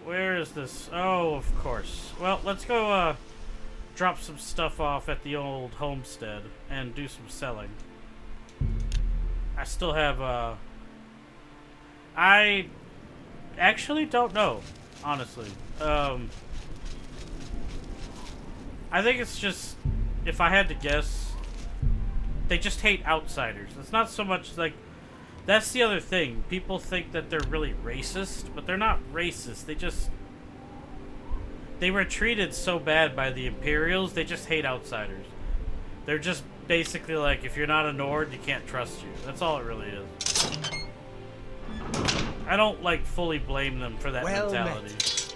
Where is this? Oh, of course. Well, let's go drop some stuff off at the old homestead and do some selling. I still have I actually don't know, honestly. I think it's just, if I had to guess, they just hate outsiders. It's not so much like, that's the other thing. People think that they're really racist, but they're not racist. They were treated so bad by the Imperials, they just hate outsiders. They're just basically like, if you're not a Nord, you can't trust you. That's all it really is. I don't, like, fully blame them for that mentality. Met.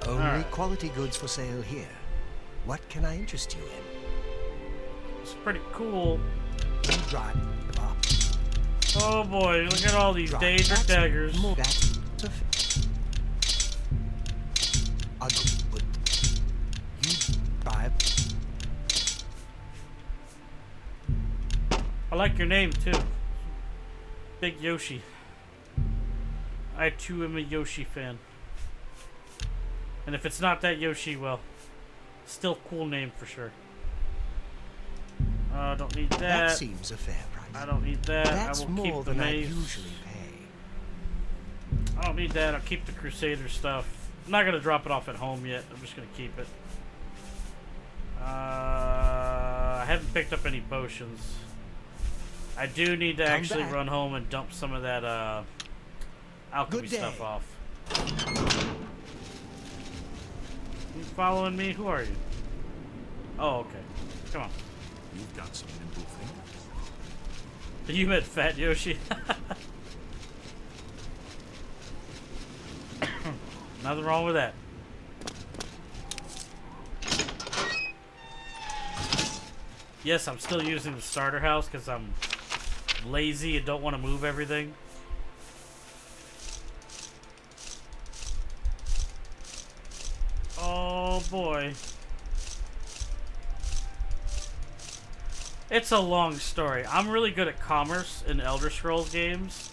Only Alright. quality goods for sale here. What can I interest you in? It's pretty cool. You drive up. Oh boy, look at all these danger That's daggers. more- that's a good. You drive. I like your name too. Big Yoshi. I too am a Yoshi fan. And if it's not that Yoshi, well, still cool name for sure. Don't need that. That seems a fair price. I don't need that. That's I will more keep the than I maze. usually pay. I don't need that. I'll keep the Crusader stuff. I'm not gonna drop it off at home yet. I'm just gonna keep it. I haven't picked up any potions. I do need to Come actually back. run home and dump some of that alchemy Good day. stuff off. You following me? Who are you? Oh, okay. Come on. You've got some nimble fingers. You meant Fat Yoshi. Nothing wrong with that. Yes, I'm still using the starter house because I'm lazy and don't want to move everything. Oh boy. It's a long story. I'm really good at commerce in Elder Scrolls games.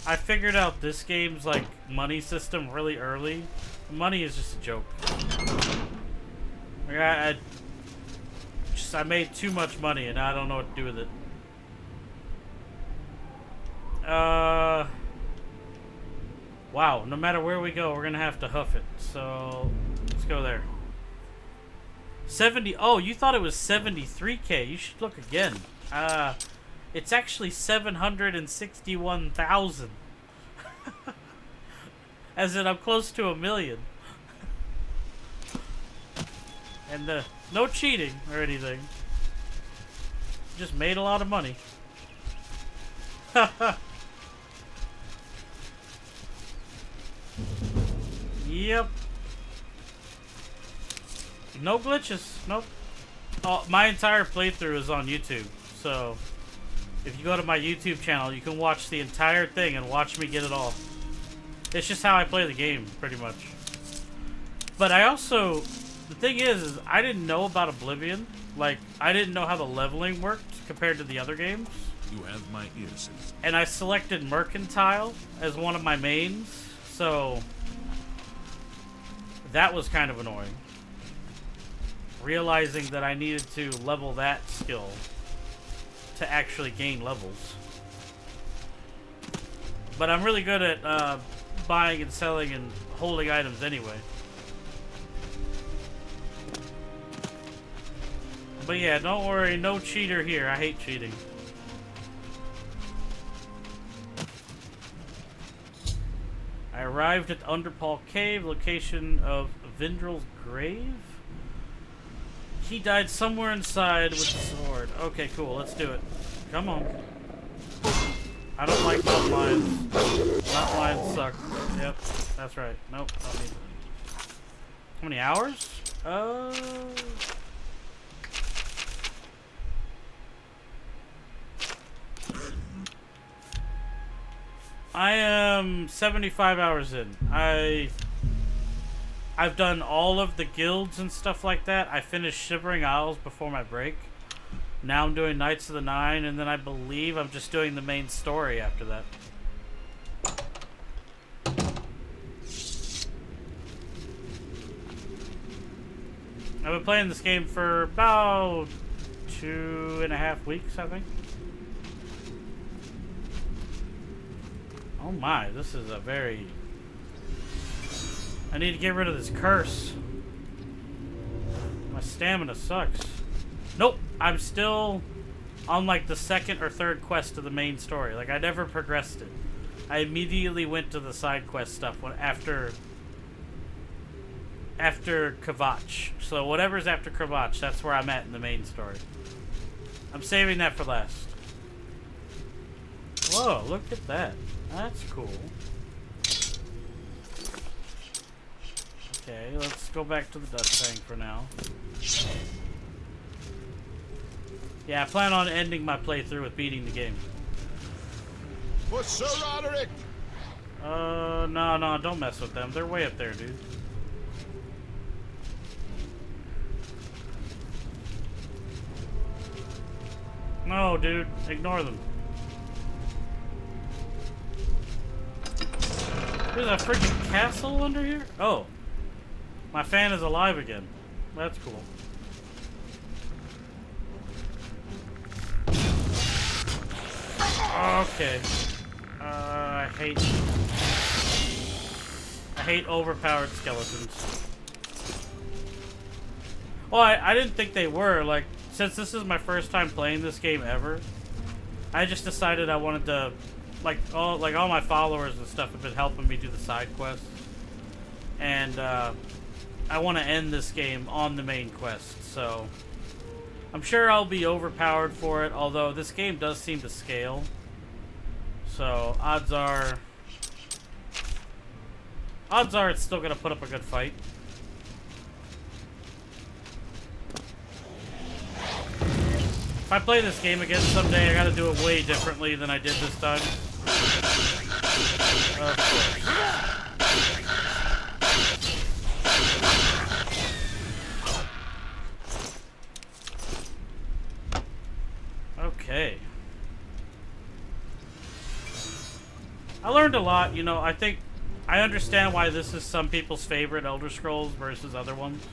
I figured out this game's like money system really early. Money is just a joke. Like, I made too much money and I don't know what to do with it. Wow, no matter where we go, we're gonna have to hoof it. So let's go there. 70. Oh, you thought it was 73K. You should look again. It's actually 761,000. As in, I'm close to 1 million. And no cheating or anything. Just made a lot of money. Yep. No glitches. Nope. Oh, my entire playthrough is on YouTube. So, if you go to my YouTube channel, you can watch the entire thing and watch me get it all. It's just how I play the game, pretty much. But I also... The thing is I didn't know about Oblivion. Like, I didn't know how the leveling worked compared to the other games. You have my ear, citizen. And I selected Mercantile as one of my mains. So, that was kind of annoying. Realizing that I needed to level that skill to actually gain levels. But I'm really good at buying and selling and holding items anyway. But yeah, don't worry, no cheater here. I hate cheating. Arrived at the Underpaw Cave, location of Vindrel's grave. He died somewhere inside with the sword. Okay, cool. Let's do it. Come on. I don't like knot lines. Knot lines suck. Yep, that's right. Nope, not me. How many hours? I am 75 hours in. I've done all of the guilds and stuff like that. I finished Shivering Isles before my break. Now I'm doing Knights of the Nine, and then I believe I'm just doing the main story after that. I've been playing this game for about 2.5 weeks, I think. Oh my, this is a very... I need to get rid of this curse. My stamina sucks. Nope, I'm still on like the second or third quest of the main story. Like, I never progressed it. I immediately went to the side quest stuff after Kvatch. So whatever's after Kvatch, that's where I'm at in the main story. I'm saving that for last. Whoa, look at that. That's cool. Okay, let's go back to the dust tank for now. Yeah, I plan on ending my playthrough with beating the game. For Sir Roderick! No, don't mess with them. They're way up there, dude. No, dude. Ignore them. There's a freaking castle under here? Oh. My fan is alive again. That's cool. Okay. I hate overpowered skeletons. Well, I didn't think they were. Like, since this is my first time playing this game ever, I just decided I wanted to, all my followers and stuff have been helping me do the side quests, and I want to end this game on the main quest. So I'm sure I'll be overpowered for it. Although this game does seem to scale, so odds are it's still gonna put up a good fight. If I play this game again someday, I gotta do it way differently than I did this time. Of course. Okay. I learned a lot, you know. I think I understand why this is some people's favorite Elder Scrolls versus other ones.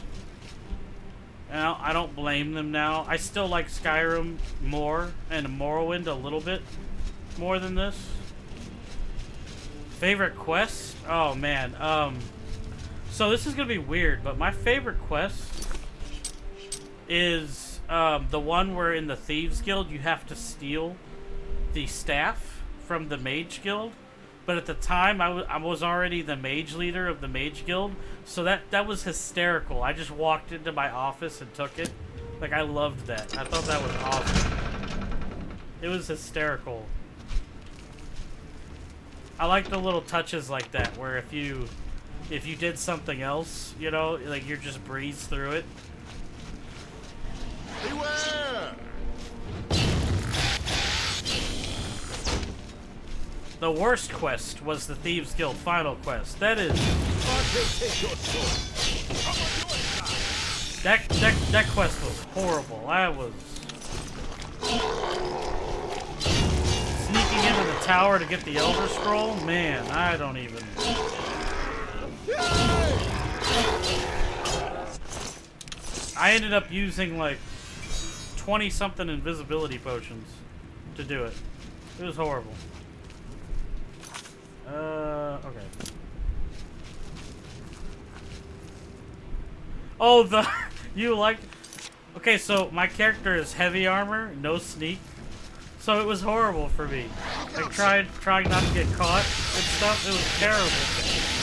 And I don't blame them now. I still like Skyrim more and Morrowind a little bit more than this. Favorite quest? Oh man. So this is gonna be weird, but my favorite quest is the one where in the Thieves Guild you have to steal the staff from the Mage Guild. But at the time, I was already the mage leader of the Mage Guild, so that was hysterical. I just walked into my office and took it. Like, I loved that. I thought that was awesome. It was hysterical. I like the little touches like that, where if you did something else, you know, like, you just breeze through it. Beware! The worst quest was the Thieves Guild final quest. That is... That quest was horrible. I was... Sneaking into the tower to get the Elder Scroll? Man, I don't even... I ended up using like 20-something invisibility potions to do it. It was horrible. Okay. Oh, you like... Okay, so my character is heavy armor, no sneak. So it was horrible for me. Like, trying not to get caught and stuff. It was terrible.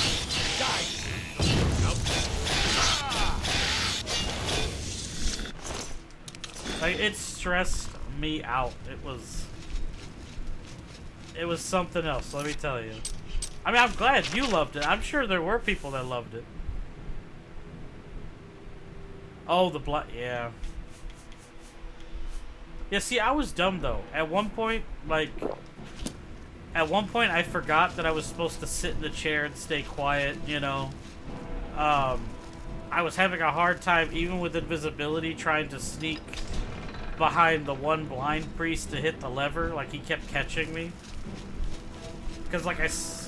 Like, it stressed me out. It was something else, let me tell you. I mean, I'm glad you loved it. I'm sure there were people that loved it. Oh, the black, yeah. Yeah, see, I was dumb, though. At one point, I forgot that I was supposed to sit in the chair and stay quiet, you know. I was having a hard time, even with invisibility, trying to sneak behind the one blind priest to hit the lever. Like, he kept catching me. Because, like,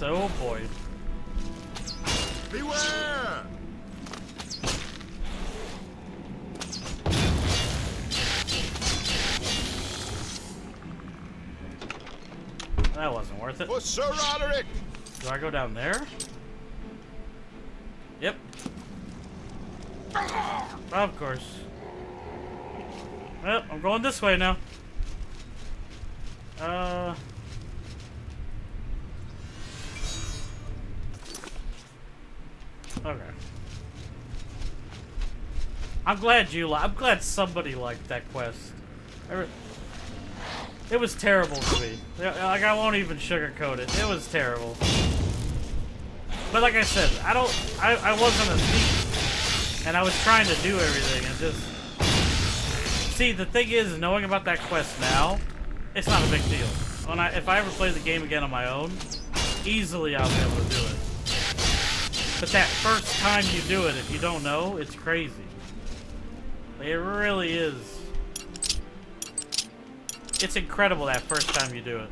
oh boy. Beware! That wasn't worth it. For Sir Roderick! Do I go down there? Yep. Of course. Well, I'm going this way now. Okay. I'm glad somebody liked that quest. It was terrible to me. Like, I won't even sugarcoat it. It was terrible. But like I said, I wasn't a thief. And I was trying to do everything and just... See, the thing is, knowing about that quest now, it's not a big deal. If I ever play the game again on my own, easily I'll be able to do it. But that first time you do it, if you don't know, it's crazy. Like, it really is. It's incredible that first time you do it.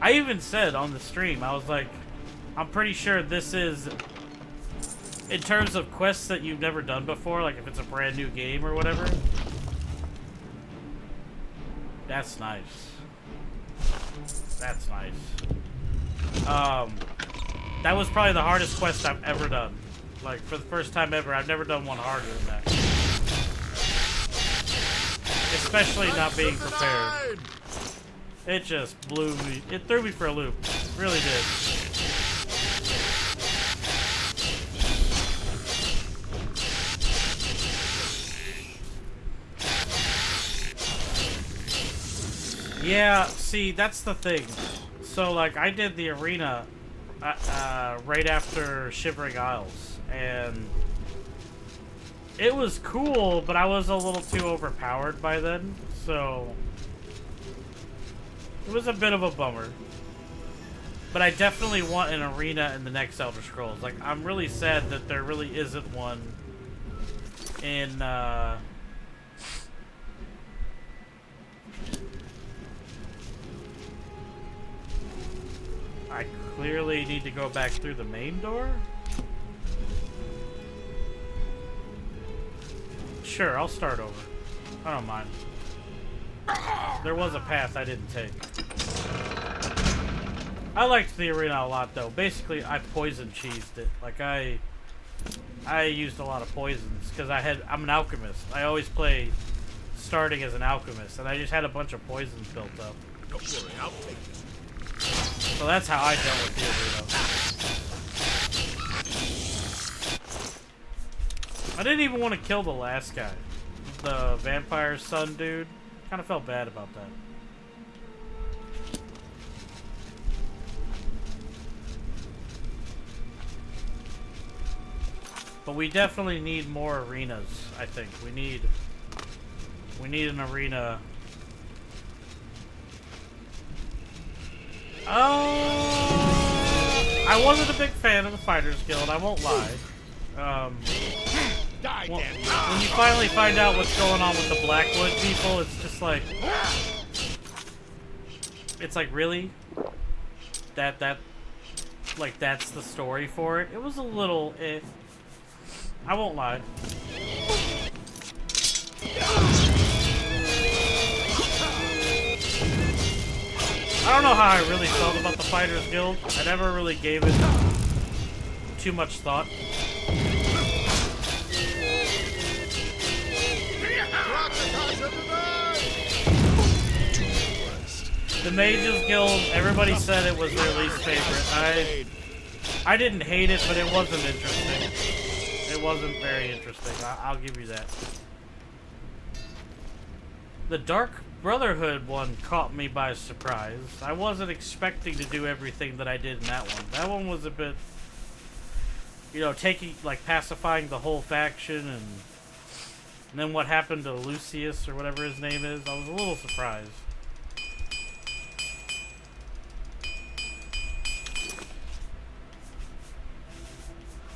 I even said on the stream, I was like, I'm pretty sure this is, in terms of quests that you've never done before, like if it's a brand new game or whatever. That's nice. That's nice. That was probably the hardest quest I've ever done. Like, for the first time ever, I've never done one harder than that. Especially not being prepared. It just blew me. It threw me for a loop. It really did. Yeah, see, that's the thing. So, like, I did the arena right after Shivering Isles, and it was cool, but I was a little too overpowered by then, so it was a bit of a bummer. But I definitely want an arena in the next Elder Scrolls. Like, I'm really sad that there really isn't one in, I clearly need to go back through the main door? Sure, I'll start over. I don't mind. There was a path I didn't take. I liked the arena a lot, though. Basically, I poison cheesed it. Like, I used a lot of poisons, because I'm an alchemist. I always play starting as an alchemist, and I just had a bunch of poisons built up. Don't worry, I'll take it. So that's how I dealt with the arena. I didn't even want to kill the last guy. The vampire son dude. Kind of felt bad about that. But we definitely need more arenas, I think. We need an arena. I wasn't a big fan of the Fighters Guild, I won't lie. When you finally find out what's going on with the Blackwood people, it's just like... It's like, really? Like, that's the story for it? It was a little eh. I won't lie. I don't know how I really felt about the Fighters Guild. I never really gave it too much thought. The Mages Guild, everybody said it was their least favorite. I didn't hate it, but it wasn't interesting. It wasn't very interesting. I'll give you that. The Dark Brotherhood one caught me by surprise. I wasn't expecting to do everything that I did in that one. That one was a bit, you know, pacifying the whole faction, and then what happened to Lucius, or whatever his name is. I was a little surprised.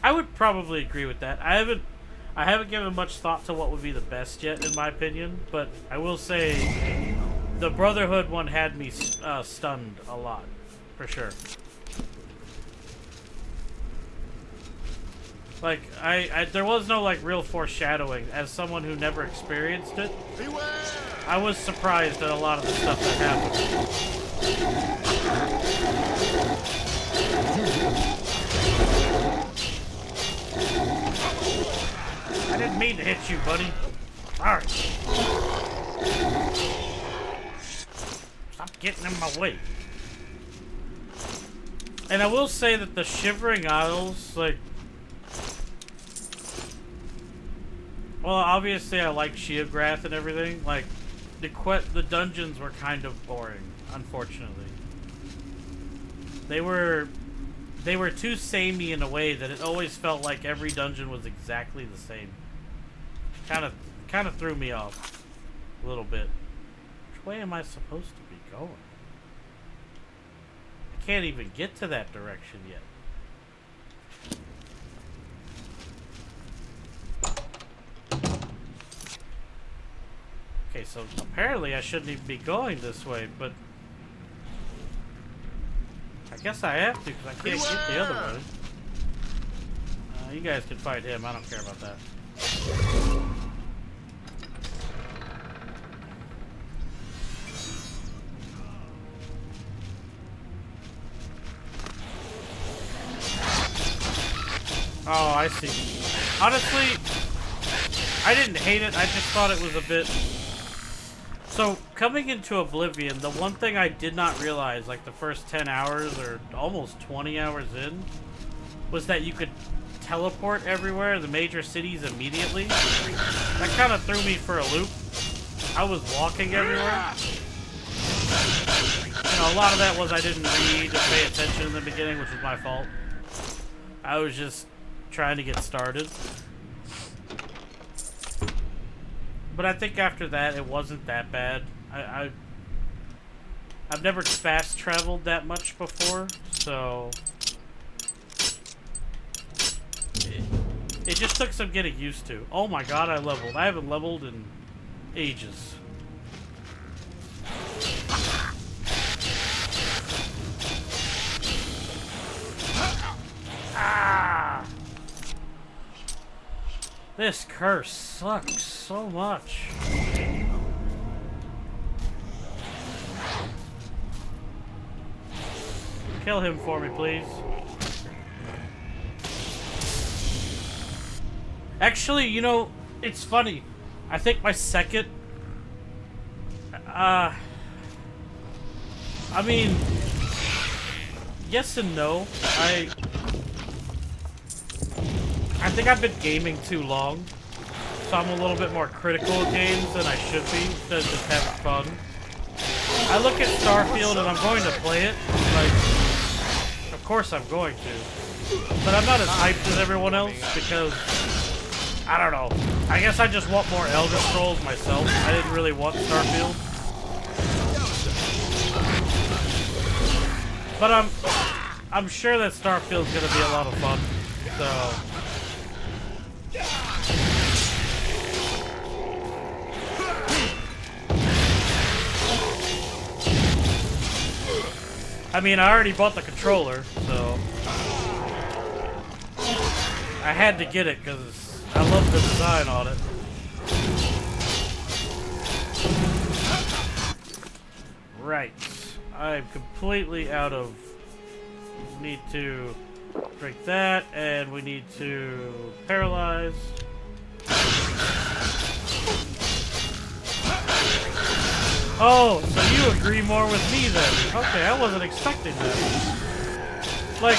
I would probably agree with that. I haven't given much thought to what would be the best yet, in my opinion, but I will say the Brotherhood one had me stunned a lot, for sure. Like, there was no, like, real foreshadowing. As someone who never experienced it, I was surprised at a lot of the stuff that happened. I didn't mean to hit you, buddy. Sorry. Stop getting in my way. And I will say that the Shivering Isles, like... Well, obviously I like Sheograth and everything. Like, the dungeons were kind of boring, unfortunately. They were too samey in a way that it always felt like every dungeon was exactly the same. Kind of threw me off a little bit. Which way am I supposed to be going? I can't even get to that direction yet. Okay, so apparently I shouldn't even be going this way, but I guess I have to, because I can't get the other way. You guys can fight him. I don't care about that. Oh, I see. Honestly, I didn't hate it. I just thought it was a bit... So, coming into Oblivion, the one thing I did not realize, like the first 10 hours or almost 20 hours in, was that you could teleport everywhere, the major cities, immediately. That kind of threw me for a loop. I was walking everywhere. You know, a lot of that was I didn't read or pay attention in the beginning, which was my fault. I was just trying to get started. But I think after that, it wasn't that bad. I've never fast traveled that much before, so it just took some getting used to. Oh my god, I leveled. I haven't leveled in ages. Ah! This curse sucks so much. Kill him for me, please. Actually, you know, it's funny. I think my second... I mean... Yes and no. I think I've been gaming too long, so I'm a little bit more critical of games than I should be, instead of just having fun. I look at Starfield and I'm going to play it, like, of course I'm going to, but I'm not as hyped as everyone else, because, I don't know, I guess I just want more Elder Scrolls myself. I didn't really want Starfield. But I'm sure that Starfield's gonna be a lot of fun, so... I mean, I already bought the controller, so I had to get it because I love the design on it. Right. I'm completely out of... Need to drink that, and we need to paralyze. Oh, so you agree more with me then. Okay, I wasn't expecting that. Like,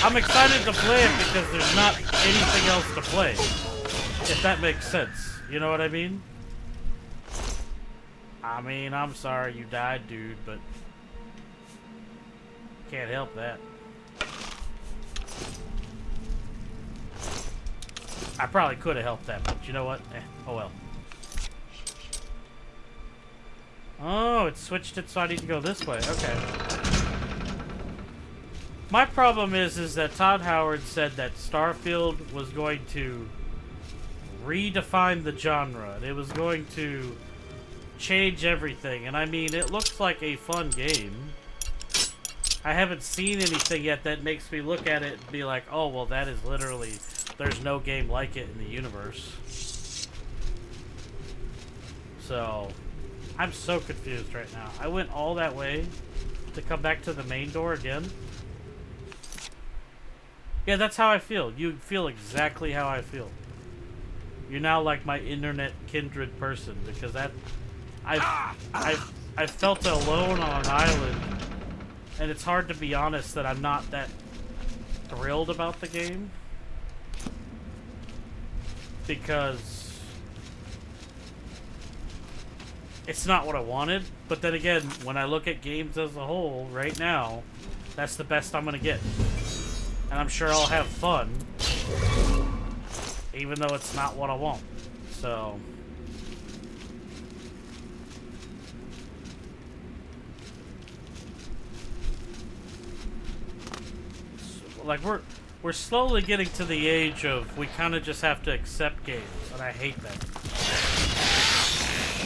I'm excited to play it because there's not anything else to play. If that makes sense. You know what I mean? I mean, I'm sorry you died, dude, but can't help that. I probably could have helped that, but you know what? Oh well. Oh, it switched it, so I need to go this way. Okay. My problem is that Todd Howard said that Starfield was going to redefine the genre. It was going to change everything. And I mean, it looks like a fun game. I haven't seen anything yet that makes me look at it and be like, oh, well, that is literally... There's no game like it in the universe. So, I'm so confused right now. I went all that way to come back to the main door again. Yeah, that's how I feel. You feel exactly how I feel. You're now like my internet kindred person because that I've felt alone on an island, and it's hard to be honest that I'm not that thrilled about the game because it's not what I wanted. But then again, when I look at games as a whole right now, that's the best I'm gonna get. And I'm sure I'll have fun, even though it's not what I want. So, like we're slowly getting to the age of we kind of just have to accept games, and I hate that.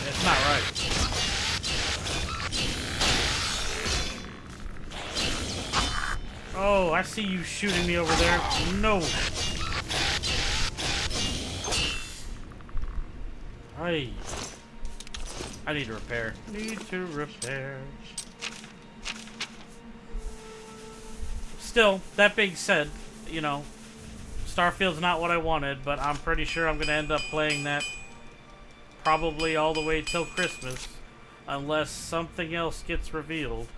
It's not right. Oh, I see you shooting me over there. No. I need to repair. Need to repair. Still, that being said, you know, Starfield's not what I wanted, but I'm pretty sure I'm going to end up playing that probably all the way till Christmas, unless something else gets revealed.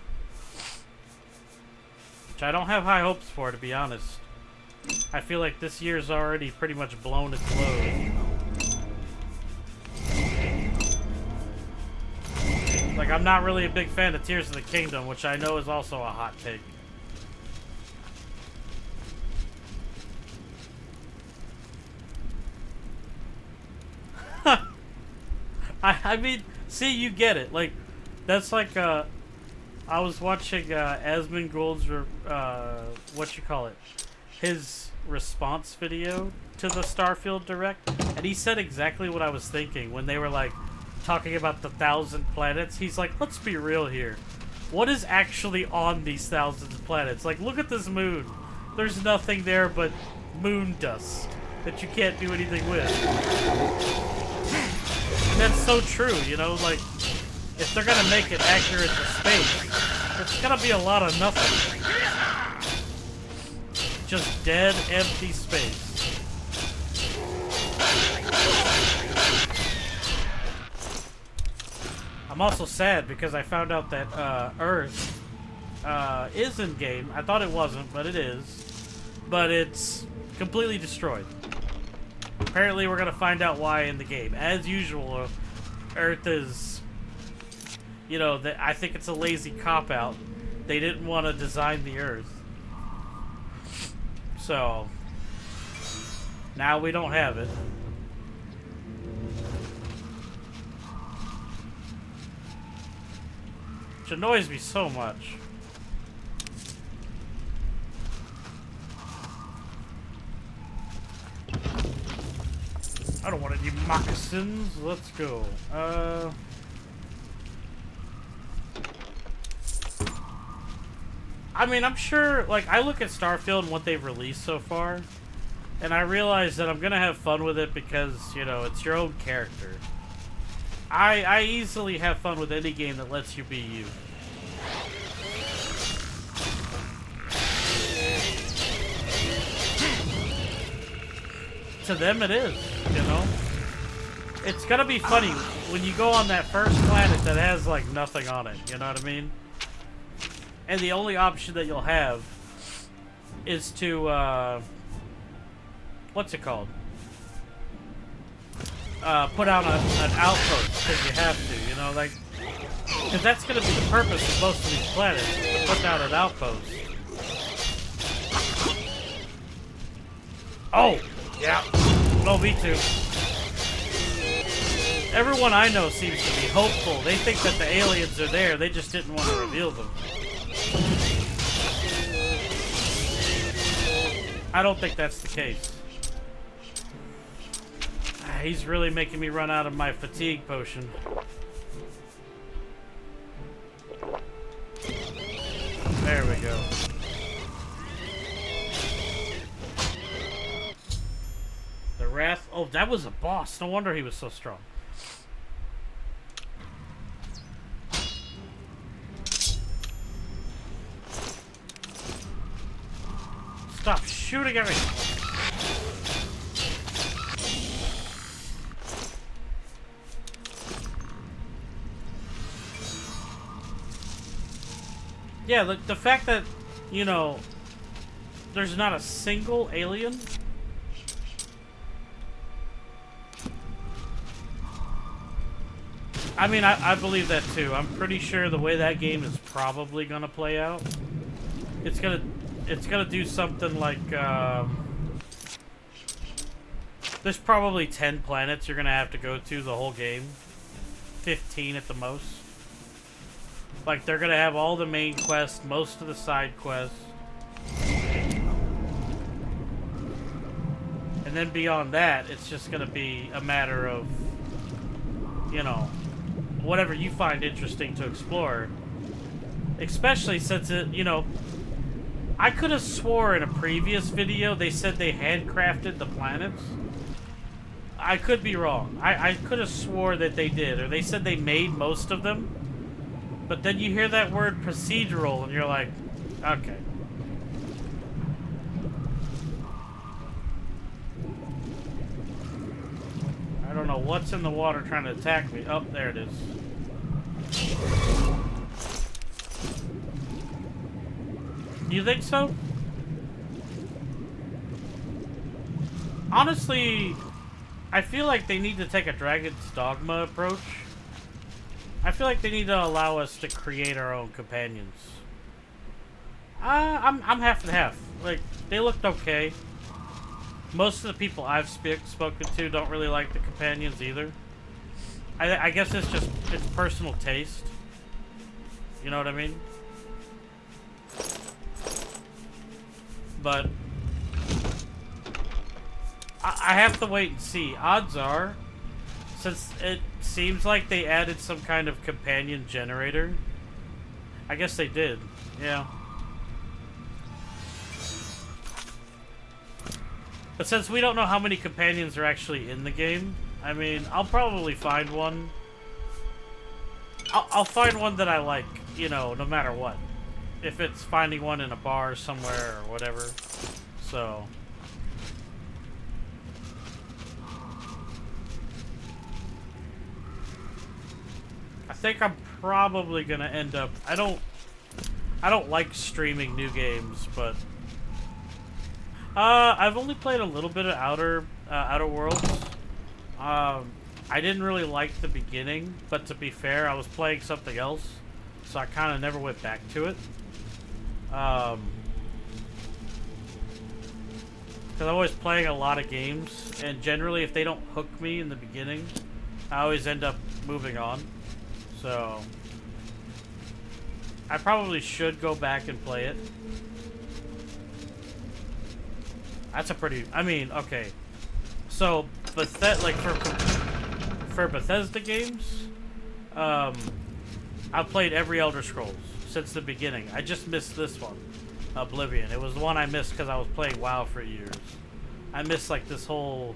Which I don't have high hopes for, to be honest. I feel like this year's already pretty much blown its load. Like, I'm not really a big fan of Tears of the Kingdom, which I know is also a hot take. I mean, see, you get it. Like, that's like, I was watching Asmongold's, his response video to the Starfield Direct, and he said exactly what I was thinking when they were, like, talking about the 1,000 planets. He's like, let's be real here. What is actually on these thousands of planets? Like, look at this moon. There's nothing there but moon dust that you can't do anything with. And that's so true, you know? Like, if they're gonna make it accurate to space, it's gonna be a lot of nothing. Just dead, empty space. I'm also sad because I found out that Earth is in game. I thought it wasn't, but it is. But it's completely destroyed. Apparently, we're gonna find out why in the game. As usual, Earth is, you know, I think it's a lazy cop-out. They didn't want to design the Earth. So, now we don't have it. Which annoys me so much. I don't want any moccasins. Let's go. I mean, I'm sure, like, I look at Starfield and what they've released so far, and I realize that I'm gonna have fun with it because, you know, it's your own character. I easily have fun with any game that lets you be you. To them it is, you know? It's gonna be funny when you go on that first planet that has, like, nothing on it, you know what I mean? And the only option that you'll have is to, what's it called? Put out an outpost, because you have to, you know, like, because that's going to be the purpose of most of these planets, to put down an outpost. Oh! Yeah. Oh, me too. Everyone I know seems to be hopeful. They think that the aliens are there, they just didn't want to reveal them. I don't think that's the case. He's really making me run out of my fatigue potion. There we go. The Wrath. Oh, that was a boss. No wonder he was so strong. Stop shooting at me. Yeah, the fact that, you know, there's not a single alien. I mean, I believe that too. I'm pretty sure the way that game is probably gonna play out, it's gonna do something like, there's probably 10 planets you're gonna have to go to the whole game. 15 at the most. Like, they're gonna have all the main quests, most of the side quests. And then beyond that, it's just gonna be a matter of, you know, whatever you find interesting to explore. Especially since it, you know, I could have swore in a previous video they said they handcrafted the planets. I could be wrong. I could have swore that they did, or they said they made most of them. But then you hear that word procedural and you're like, okay. I don't know what's in the water trying to attack me. Oh, there it is. You think so? Honestly, I feel like they need to take a Dragon's Dogma approach. I feel like they need to allow us to create our own companions. I'm half and half. Like, they looked okay. Most of the people I've spoken to don't really like the companions either. I guess it's personal taste. You know what I mean? But I have to wait and see. Odds are, since it seems like they added some kind of companion generator. I guess they did. Yeah. But since we don't know how many companions are actually in the game, I mean, I'll probably find one. I'll find one that I like, you know, no matter what. If it's finding one in a bar somewhere or whatever. So... I think I'm probably gonna end up... I don't like streaming new games, but... I've only played a little bit of Outer Worlds. I didn't really like the beginning, but to be fair, I was playing something else, so I kind of never went back to it. Because I'm always playing a lot of games, and generally if they don't hook me in the beginning, I always end up moving on. So, I probably should go back and play it. That's a pretty... I mean, okay. So, like, for Bethesda games, I've played every Elder Scrolls since the beginning. I just missed this one, Oblivion. It was the one I missed because I was playing WoW for years. I missed, like, this whole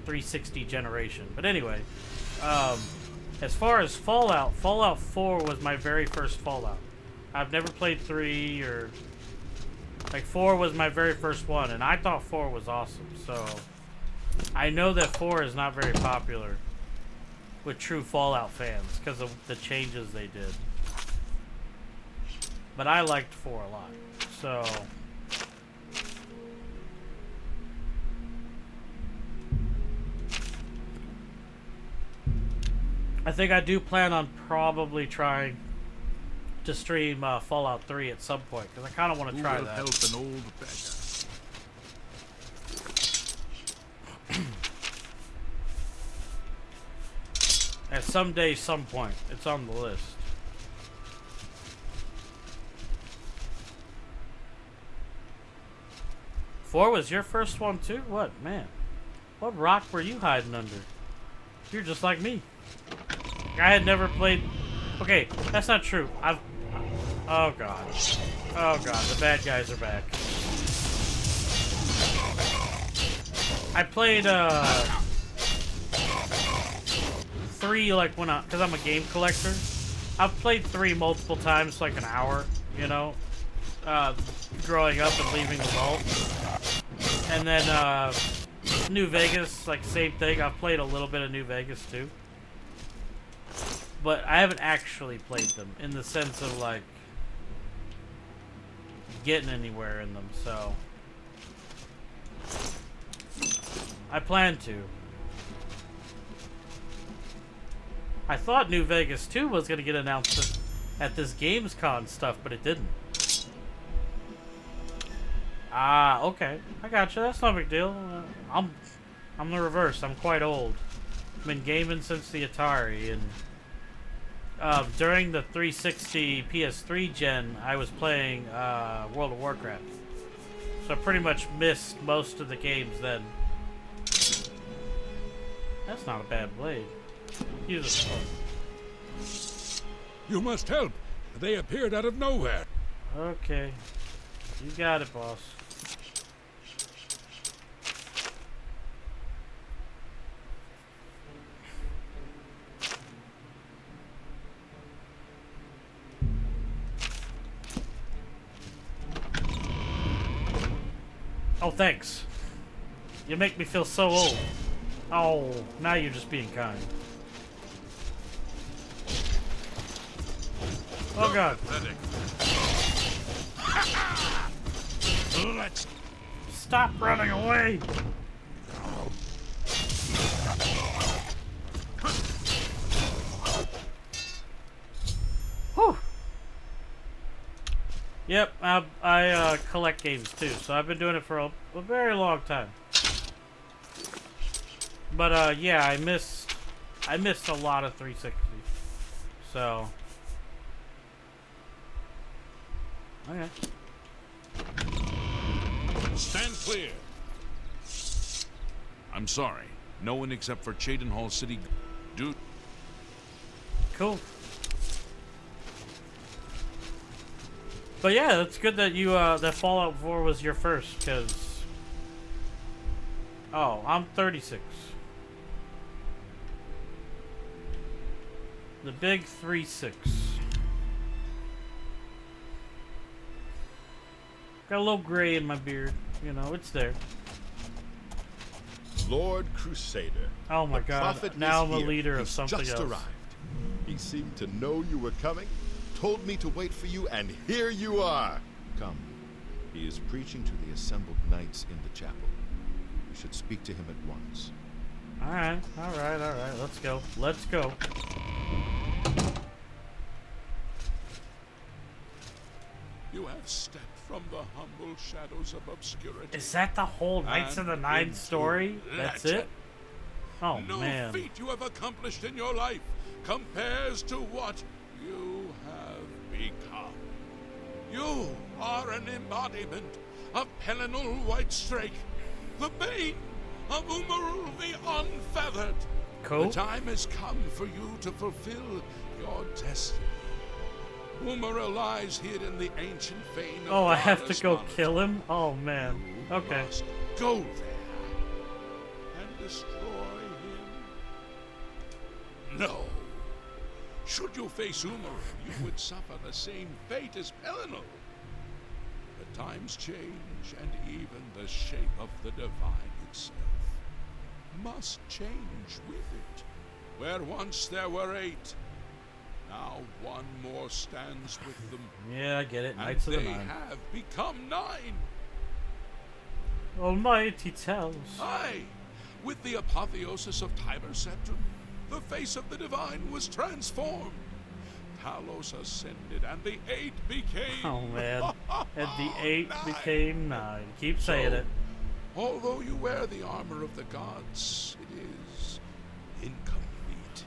360 generation. But anyway, as far as Fallout 4 was my very first Fallout. I've never played 3 or... Like, 4 was my very first one, and I thought 4 was awesome, so... I know that 4 is not very popular with true Fallout fans because of the changes they did. But I liked 4 a lot, so... I think I do plan on probably trying to stream Fallout 3 at some point, because I kind of want to try Who will that. help an old beggar? At someday, some point. It's on the list. Four was your first one too? What, man? What rock were you hiding under? You're just like me. I had never played... Okay, that's not true. I've... Oh, God. Oh, God. The bad guys are back. I played, 3, like, when I... Because I'm a game collector. I've played 3 multiple times, like an hour, you know? Growing up and leaving the vault. And then, New Vegas, like, same thing. I've played a little bit of New Vegas, too. But I haven't actually played them in the sense of, like, getting anywhere in them, so... I plan to. I thought New Vegas 2 was going to get announced at this Gamescom stuff, but it didn't. Ah, okay. I gotcha. That's no big deal. I'm the reverse. I'm quite old. I've been gaming since the Atari, and during the 360 PS3 gen, I was playing World of Warcraft. So I pretty much missed most of the games then. That's not a bad blade. Use this one. You must help. They appeared out of nowhere. Okay. You got it, boss. Oh, thanks. You make me feel so old. Oh, now you're just being kind. Oh, God. Let's Stop running away! Whew. Yep, I collect games too, so I've been doing it for a very long time. But yeah, I missed a lot of 360. So okay. Stand clear. I'm sorry. No one except for Cheydinhall City. Dude. Cool. But yeah, it's good that you that Fallout 4 was your first, because oh, I'm 36. The big 3-6. Got a little gray in my beard, you know, it's there. Lord Crusader. Oh my the God, prophet now is I'm a here. leader of He's something just else. arrived. He seemed to know you were coming, told me to wait for you, and here you are. Come. He is preaching to the assembled knights in the chapel. You should speak to him at once. Alright, let's go. Let's go. You have stepped from the humble shadows of obscurity. Is that the whole Knights of the and Nine into story? That's legend. it? Oh, No man. feat you have accomplished in your life compares to what you have become. You are an embodiment of Pelinal Whitestrake, the bane of Umarul the Unfeathered. Cool. The time has come for you to fulfill your destiny. Umarul lies hid in the ancient fane of Oh, I have to Goddess go Monarch. kill him? Oh, man. You Okay. must go there and destroy him. No. Should you face Umaril, you would suffer the same fate as Pelinal. The times change, and even the shape of the divine itself must change with it. Where once there were 8, now one more stands with them. Yeah, I get it. And Knights of the they Nine. have become 9. Almighty tells. Aye, with the apotheosis of Tiber Septim, the face of the divine was transformed. Talos ascended, and the 8 became... Oh, man. And the 8 9. became 9. Keep saying it. Although you wear the armor of the gods, it is incomplete.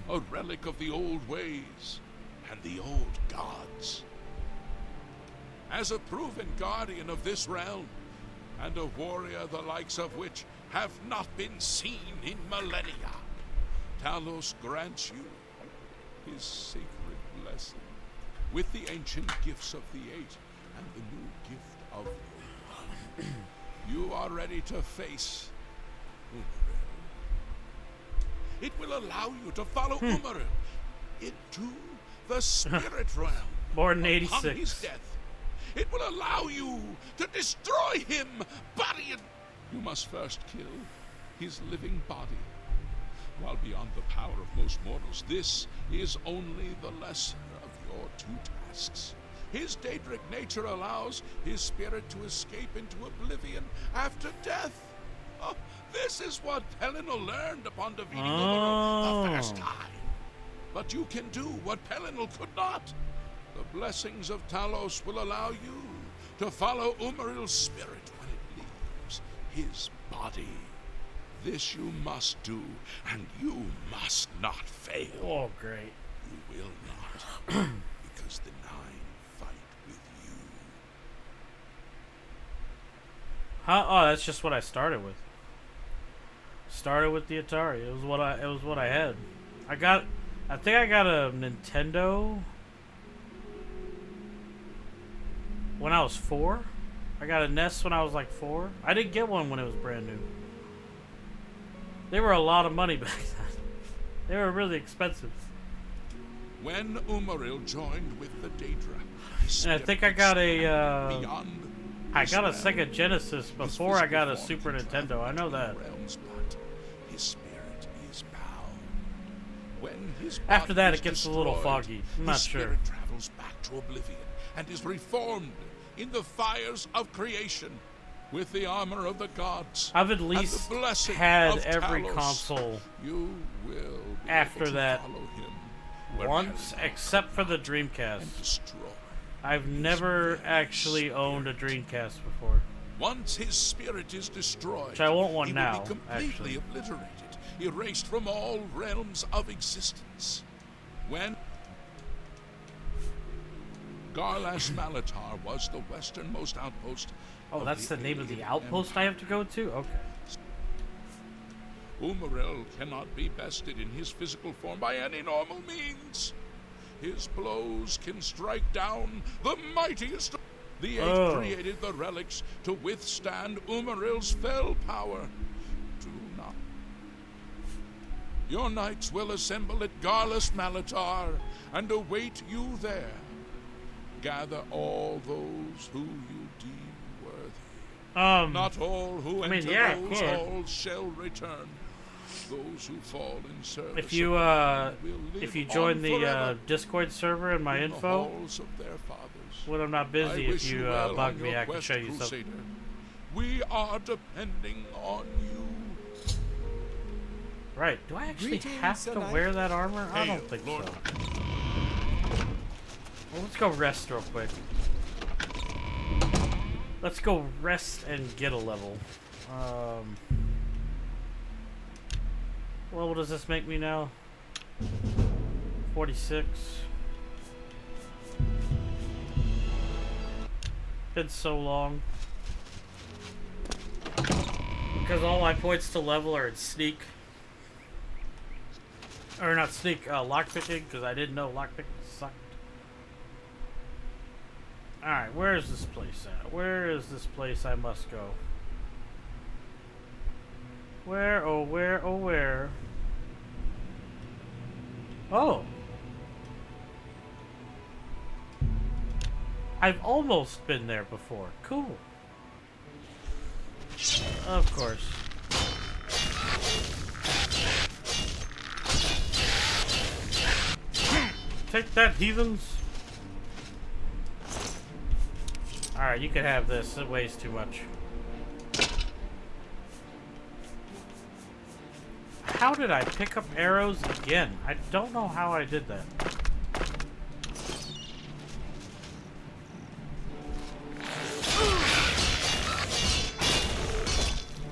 A relic of the old ways and the old gods. As a proven guardian of this realm, and a warrior the likes of which have not been seen in millennia, Talos grants you his sacred blessing with the ancient gifts of the 8 and the new gift of the 1. You are ready to face Umaril. It will allow you to follow Umaril into the spirit realm. Born in Upon 86. his death, it will allow you to destroy him, body and... You must first kill his living body. While beyond the power of most mortals, this is only the lesser of your 2 tasks. His Daedric nature allows his spirit to escape into oblivion after death. Oh, this is what Pelinal learned upon defeating Umaril the first time. But you can do what Pelinal could not. The blessings of Talos will allow you to follow Umaril's spirit when it leaves his body. This you must do, and you must not fail. Oh, great. You will not, because the 9 fight with you. Huh? Oh, that's just what I started with. Started with the Atari. It was what I had. I think I got a Nintendo when I was 4. I got a NES when I was like 4. I didn't get one when it was brand new. They were a lot of money back then. They were really expensive. When Umaril joined with the Daedra, And I think I got a beyond I got a this Sega realm. Genesis His before I got a physical Super form can Nintendo. travel I know that. between realms, but his spirit is bound. When his After body that, is it gets a little destroyed, foggy. I'm not his sure. spirit travels back to Oblivion and is reformed in the fires of creation with the armor of the gods. I've at and least the blessing had of every Talos. console You will be after able to that follow him once, wherever except for the and Dreamcast. destroy. I've never very actually owned a Dreamcast before. Once his spirit is destroyed, Which I want one he now, will be completely actually. obliterated, erased from all realms of existence. When Garlas Malatar was the westernmost outpost. Oh, of that's the name of the alien outpost I empire. have to go to? Okay. Umaril cannot be bested in his physical form by any normal means. His blows can strike down the mightiest. The 8 created the relics to withstand Umaril's fell power. Do not. Your knights will assemble at Garlas Malatar and await you there. Gather all those who you deem worthy. Not all who enter those halls shall return. Those who fall in service If you of God will live if you on join the forever Discord server and my in the info, halls of their fathers. when I'm not busy, I if wish you well bug on me, your I can quest, show you Crusader. something. We are depending on you. Right? Do I actually Greetings, have Sir to Knight. wear that armor? I Hail, don't think Lord. so. Well, let's go rest real quick. Let's go rest and get a level. Well, what does this make me now? 46. Been so long. Because all my points to level are in sneak. Or not sneak, lockpicking, because I didn't know lockpicking sucked. Alright, where is this place at? Where is this place I must go? Where, oh where, oh where? Oh! I've almost been there before. Cool. Of course. Take that, heathens! Alright, you can have this. It weighs too much. How did I pick up arrows again? I don't know how I did that.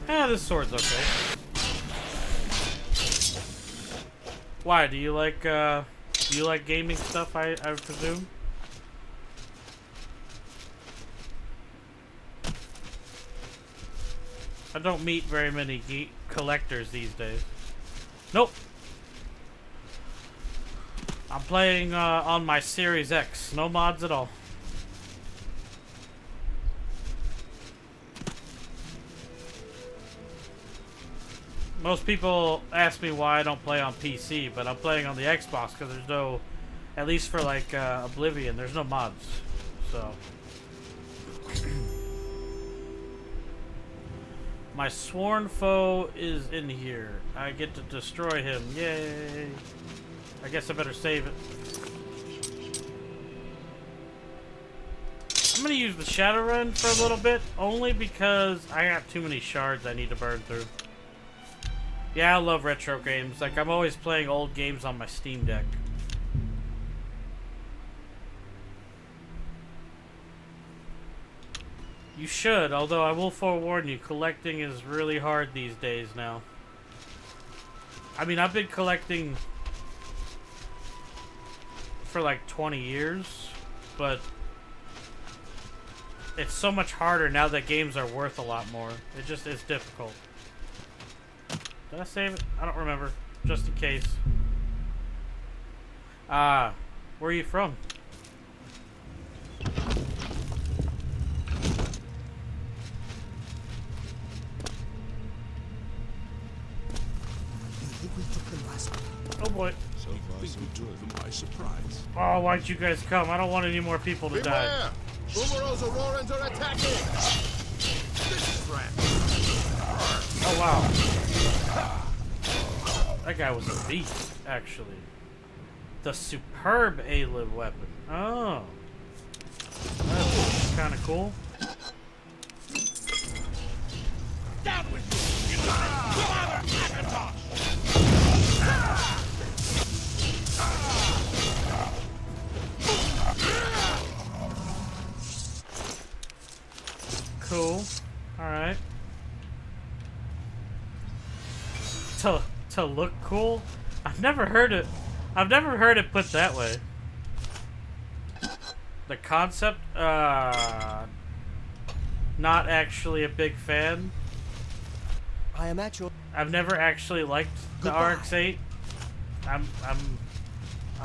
Yeah, this sword's okay. Why? Do you like gaming stuff, I presume? I don't meet very many collectors these days. Nope. I'm playing on my Series X. No mods at all. Most people ask me why I don't play on PC, but I'm playing on the Xbox because there's no, at least for like Oblivion, there's no mods. So. My sworn foe is in here. I get to destroy him. Yay! I guess I better save it. I'm gonna use the Shadowrun for a little bit, only because I got too many shards I need to burn through. Yeah, I love retro games. Like, I'm always playing old games on my Steam Deck. You should, although I will forewarn you, collecting is really hard these days now. I mean, I've been collecting for like 20 years, but it's so much harder now that games are worth a lot more. It just is difficult. Did I save it? I don't remember. Just in case. Where are you from? I think we took them last time. Oh boy. So far, so We took good. them by surprise. Oh, why'd you guys come? I don't want any more people to die. Boomeros Aurorans are attacking! Oh, wow. That guy was a beast, actually. The superb A-Lib weapon. Oh. That's kind of cool. Down with you! Father Macintosh! Cool. Alright. To look cool? I've never heard it put that way. The concept, not actually a big fan. I am at your... I've never actually liked the Goodbye. RX-8. I'm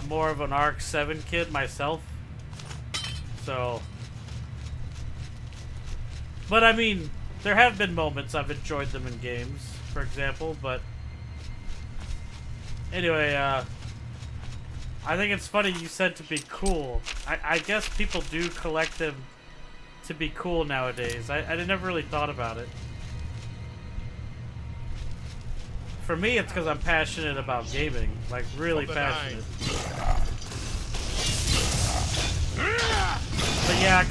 more of an RX-7 kid myself. So, but I mean, there have been moments I've enjoyed them in games, for example, but anyway, I think it's funny you said to be cool. I guess people do collect them to be cool nowadays. I never really thought about it. For me, it's because I'm passionate about gaming. Like, really passionate. But yeah,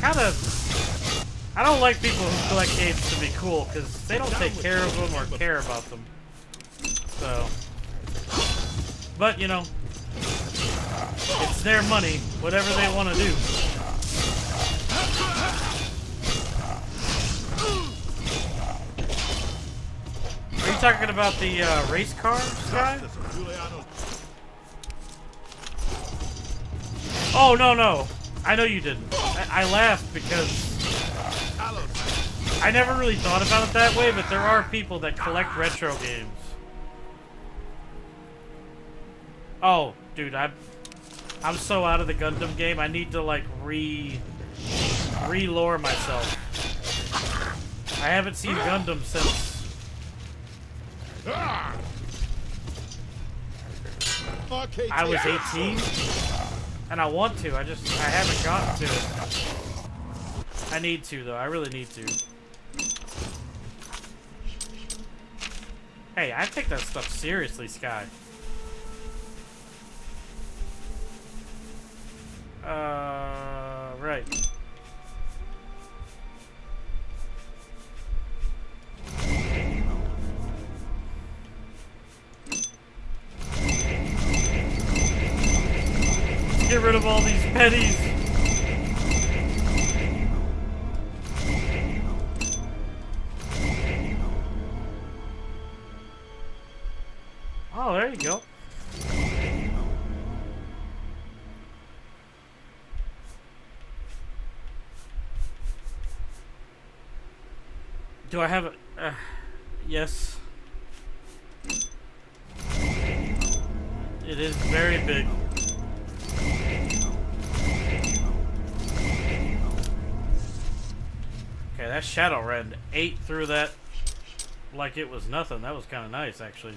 I don't like people who collect games to be cool, because they don't take care of them or care about them. So... But, you know, it's their money, whatever they want to do. Are you talking about the race car guy? Oh, no. I know you didn't. I laughed because I never really thought about it that way, but there are people that collect retro games. Oh, dude, I'm so out of the Gundam game. I need to like re-lore myself. I haven't seen Gundam since I was 18, and I want to. I haven't gotten to it. I need to though. I really need to. Hey, I take that stuff seriously, Sky. Right. him all these pennies. Oh, there you go. Do I have a... yes. It is very big. Okay, that Shadow Rend ate through that like it was nothing. That was kind of nice, actually.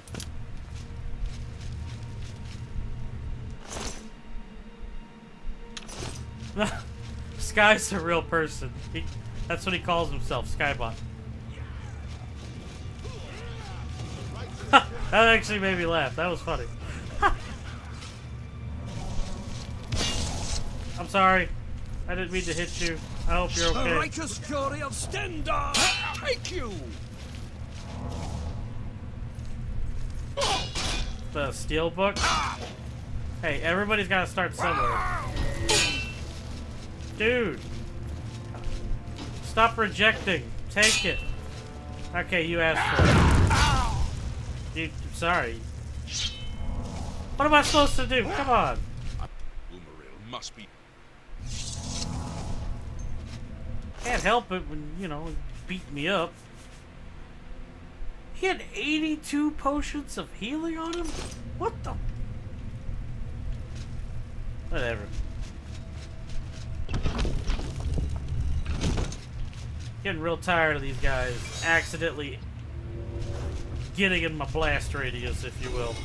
Sky's a real person. That's what he calls himself, Skybot. That actually made me laugh. That was funny. I'm sorry. I didn't mean to hit you. I hope you're okay. The righteous fury of Stendar! Take you! The steel book? Hey, everybody's got to start somewhere. Dude! Stop rejecting. Take it. Okay, you asked for it. Dude, I'm sorry. What am I supposed to do? Come on. Boomeril must be... Can't help it when, you know, he beat me up. He had 82 potions of healing on him? What the? Whatever. Getting real tired of these guys accidentally getting in my blast radius, if you will.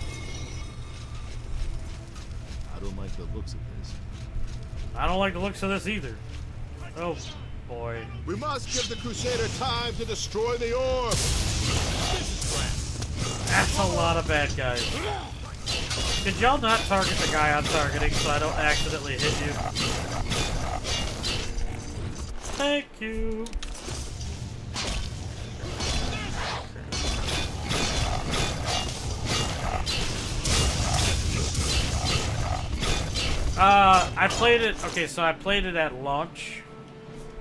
I don't like the looks of this. I don't like the looks of this either. Oh boy. We must give the Crusader time to destroy the orb. That's a lot of bad guys. Could y'all not target the guy I'm targeting so I don't accidentally hit you? Thank you. I played it, okay, so I played it at launch,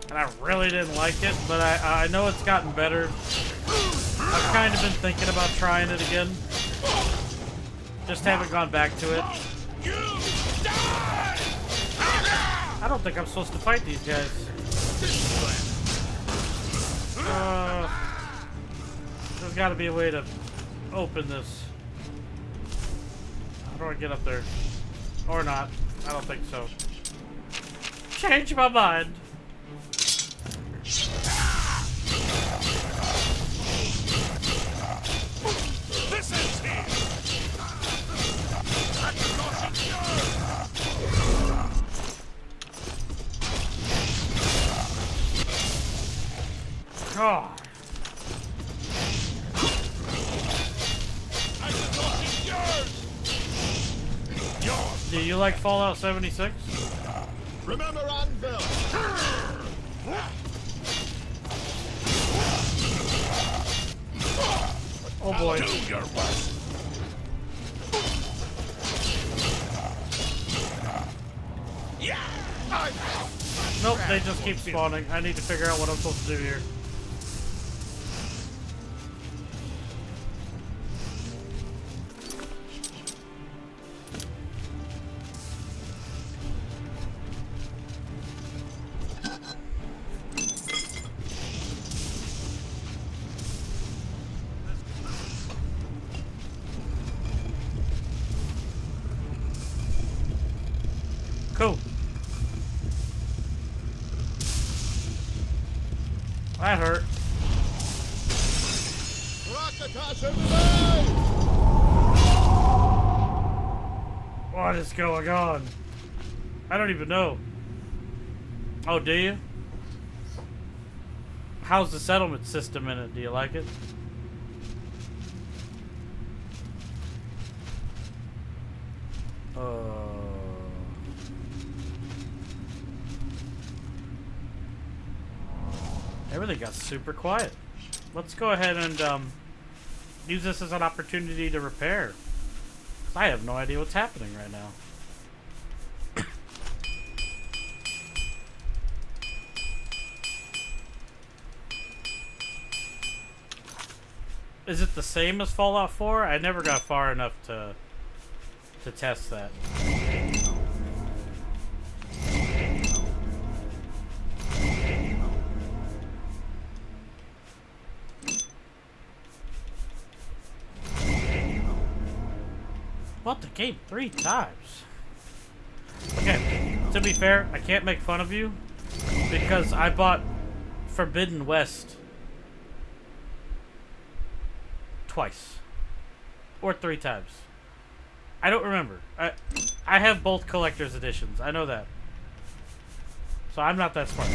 and I really didn't like it, but I know it's gotten better. I've kind of been thinking about trying it again. Just haven't gone back to it. I don't think I'm supposed to fight these guys. There's got to be a way to open this. How do I get up there? Or not. I don't think so. Change my mind. This is it! God. Do you like Fallout 76? Remember Anvil! Oh boy. Do your worst. Nope, they just keep spawning. I need to figure out what I'm supposed to do here. Cool. That hurt. What is going on? I don't even know. Oh, do you? How's the settlement system in it? Do you like it? Everything got super quiet. Let's go ahead and use this as an opportunity to repair. I have no idea what's happening right now. Is it the same as Fallout 4? I never got far enough to test that. Bought the game 3 times. Okay, to be fair, I can't make fun of you because I bought Forbidden West twice or 3 times. I don't remember. I have both collector's editions. I know that. So I'm not that smart.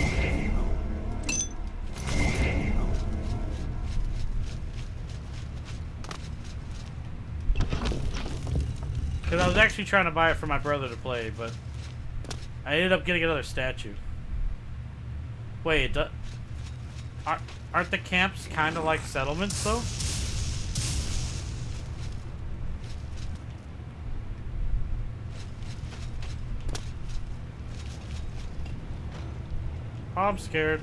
Because I was actually trying to buy it for my brother to play, but I ended up getting another statue. Wait, aren't the camps kind of like settlements, though? Oh, I'm scared.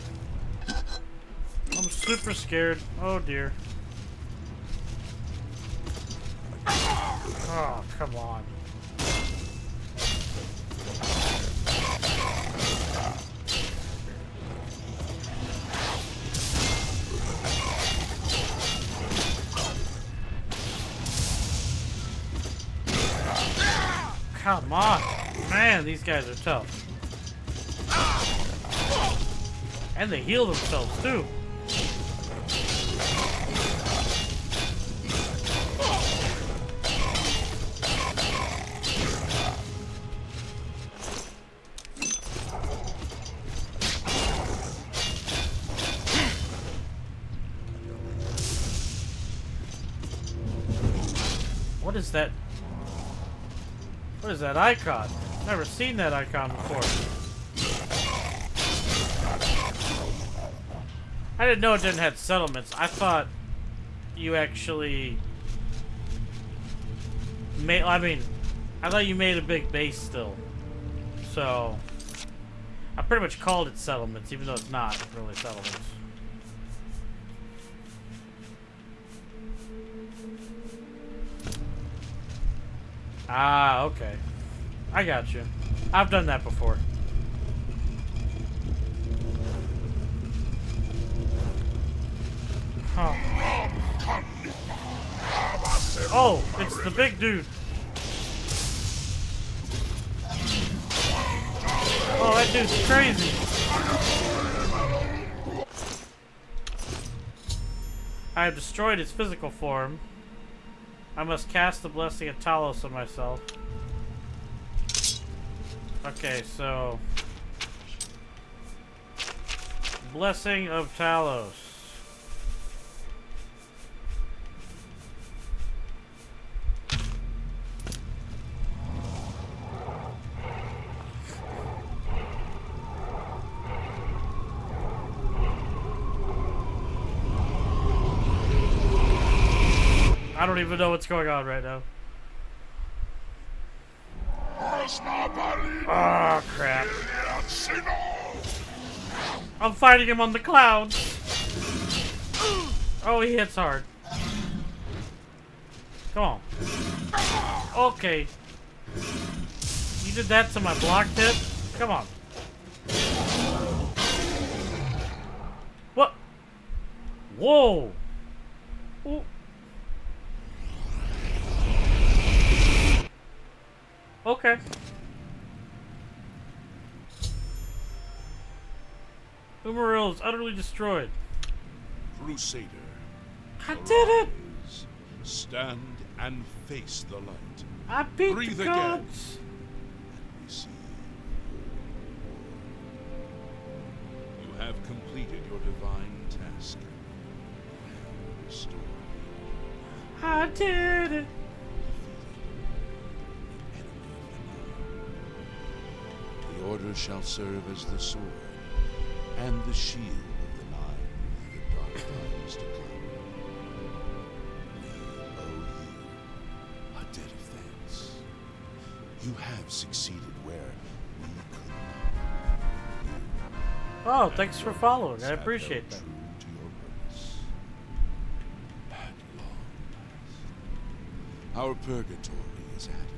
I'm super scared. Oh, dear. Oh, come on. Come on. Man, these guys are tough. And they heal themselves, too. What is that? What is that icon? Never seen that icon before. I didn't know it didn't have settlements. I thought you actually made, I thought you made a big base still. So, I pretty much called it settlements, even though it's not really settlements. Ah, okay. I got you. I've done that before. Huh. Oh, it's the big dude. Oh, that dude's crazy. I have destroyed his physical form. I must cast the blessing of Talos on myself. Okay, so... Blessing of Talos. I don't even know what's going on right now. Oh, crap. I'm fighting him on the clouds. Oh, he hits hard. Come on. Okay. You did that to my block tip? Come on. What? Whoa. Ooh. Okay. Umaril is utterly destroyed. Crusader. I did it! Stand and face the light. I beat Breathe the again. gods! And receive. You have completed your divine task. Restore. I did it! The order shall serve as the sword and the shield of the Nine in the dark times to come. We owe you a debt of thanks. You have succeeded where we could not. Oh, thanks for following. I appreciate that. True to your purpose. At Our purgatory is at an end.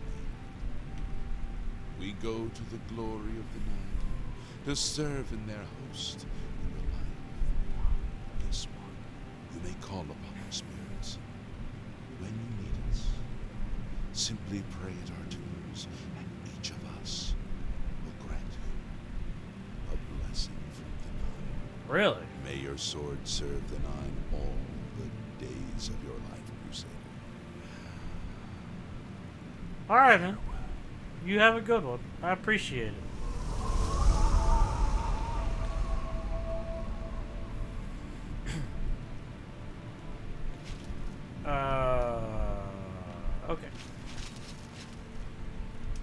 We go to the glory of the night to serve in their host in the light of this one. You may call upon our spirits when you need us. Simply pray at our tombs, and each of us will grant you a blessing from the Nine. Really? May your sword serve the Nine all the days of your life, Crusader. Alright, man. You have a good one. I appreciate it. Okay.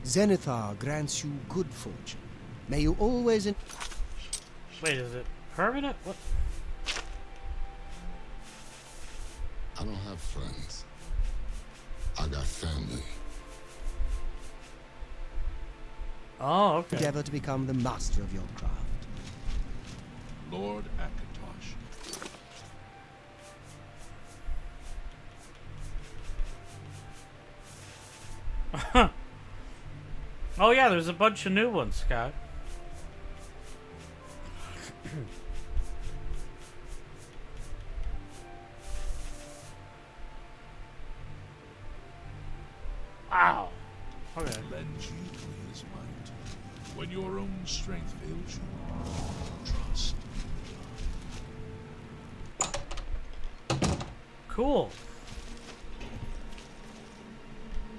Zenithar grants you good fortune. May you always... Wait, is it permanent? What? I don't have friends. I got family. Oh, okay. endeavor to become the master of your craft. Lord Akatosh. Oh yeah, there's a bunch of new ones, Scott. Wow. Okay. Lend you his might. When your own strength fails you, trust. Cool.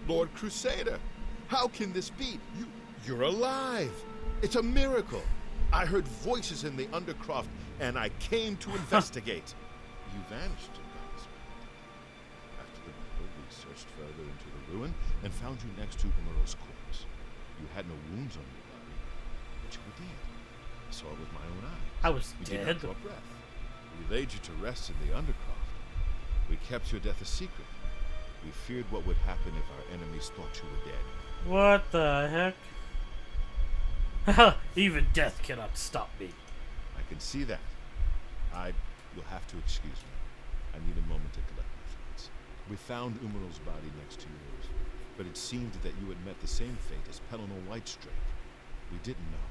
Lord Crusader, how can this be? You're alive. It's a miracle. I heard voices in the Undercroft, and I came to investigate. You vanished, after the battle, we searched further into the ruin and found you next to Umaral's corpse. You had no wounds on your body, but you were dead. I saw it with my own eyes. I was you dead. did not draw breath. We laid you to rest in the Undercroft. We kept your death a secret. We feared what would happen if our enemies thought you were dead. What the heck? Even death cannot stop me. I can see that. You'll have to excuse me. I need a moment to collect my thoughts. We found Umaral's body next to yours, but it seemed that you had met the same fate as Pelennor Whitestrake. We didn't know.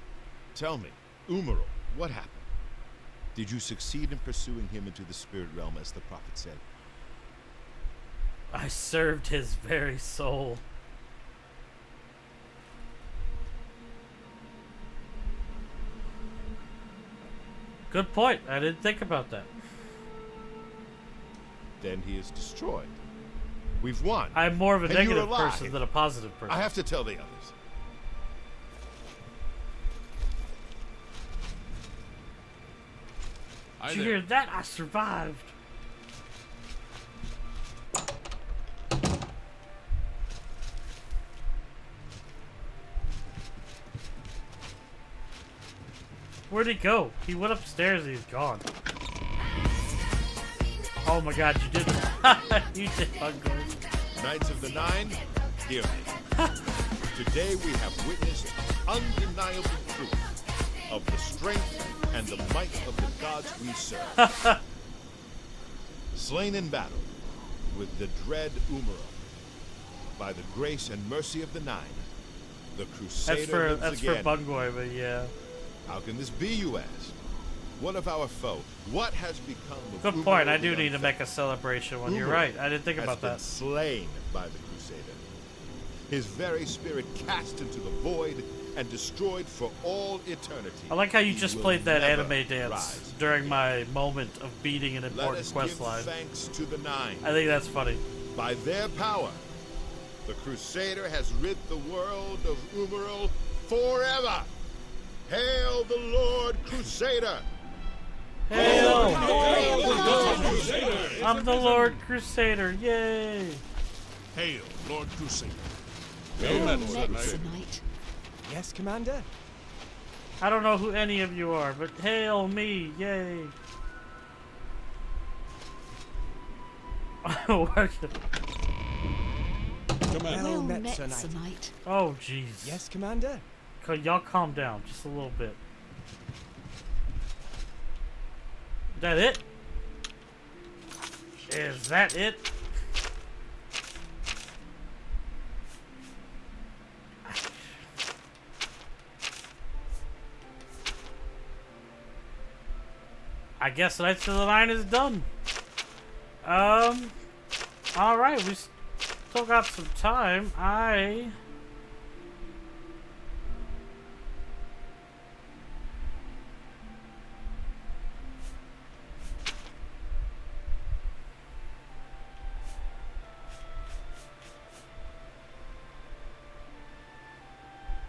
Tell me, Umaral, what happened? Did you succeed in pursuing him into the spirit realm as the prophet said? I served his very soul. Good point. I didn't think about that. Then he is destroyed. We've won. I'm more of a And you're negative alive. person than a positive person. I have to tell the others. Did you hear that? I survived. Where'd he go? He went upstairs and he's gone. Oh my god, you did it. You did ugly. Knights of the Nine, hear me. Today we have witnessed undeniable proof of the strength and the might of the gods we serve. Slain in battle with the dread Umaral, by the grace and mercy of the Nine, the Crusader lives again. For Bungoy, but yeah. How can this be, you ask? What of our foe? What has become of Good point. Umaral I do the need to make a Unfettered? celebration one. You're Umaral right. I didn't think has about been that. slain by the Crusader. His very spirit cast into the void and destroyed for all eternity. I like how you He just will played that never anime dance rise during again. my moment of beating an Let important us quest give line. thanks to the Nine. I think that's funny. By their power, the Crusader has rid the world of Umaral forever. Hail the Lord Crusader! Hail! I'm the Lord Crusader. Yay! Hail, Lord Crusader. Well Well met, met, Sir Knight. Knight. Yes, Commander? I don't know who any of you are, but hail me. Yay! Well met, Met, Sir Sir Knight. Knight. Oh, jeez. Yes, Commander? Y'all calm down just a little bit. Is that it? Is that it? I guess Knights of the Line is done. Alright, we still got some time.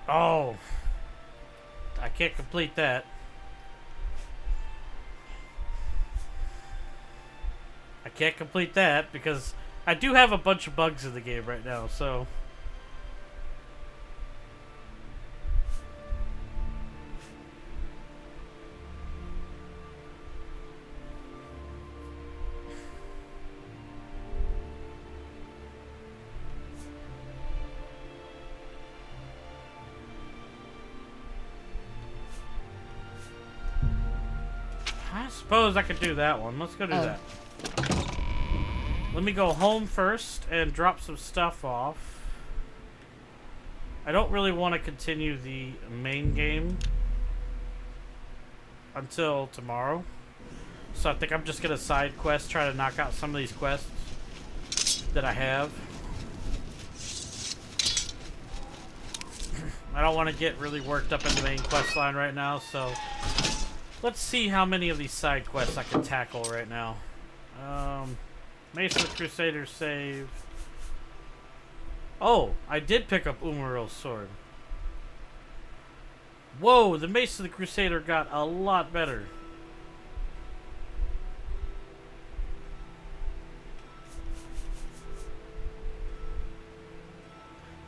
Oh, I can't complete that. I can't complete that because I do have a bunch of bugs in the game right now, so... I suppose I could do that one. Let's go do that. Let me go home first and drop some stuff off. I don't really want to continue the main game until tomorrow. So I think I'm just going to side quest, try to knock out some of these quests that I have. I don't want to get really worked up in the main quest line right now, so let's see how many of these side quests I can tackle right now. Mace of the Crusader save. Oh, I did pick up Umaril's sword. Whoa, the Mace of the Crusader got a lot better.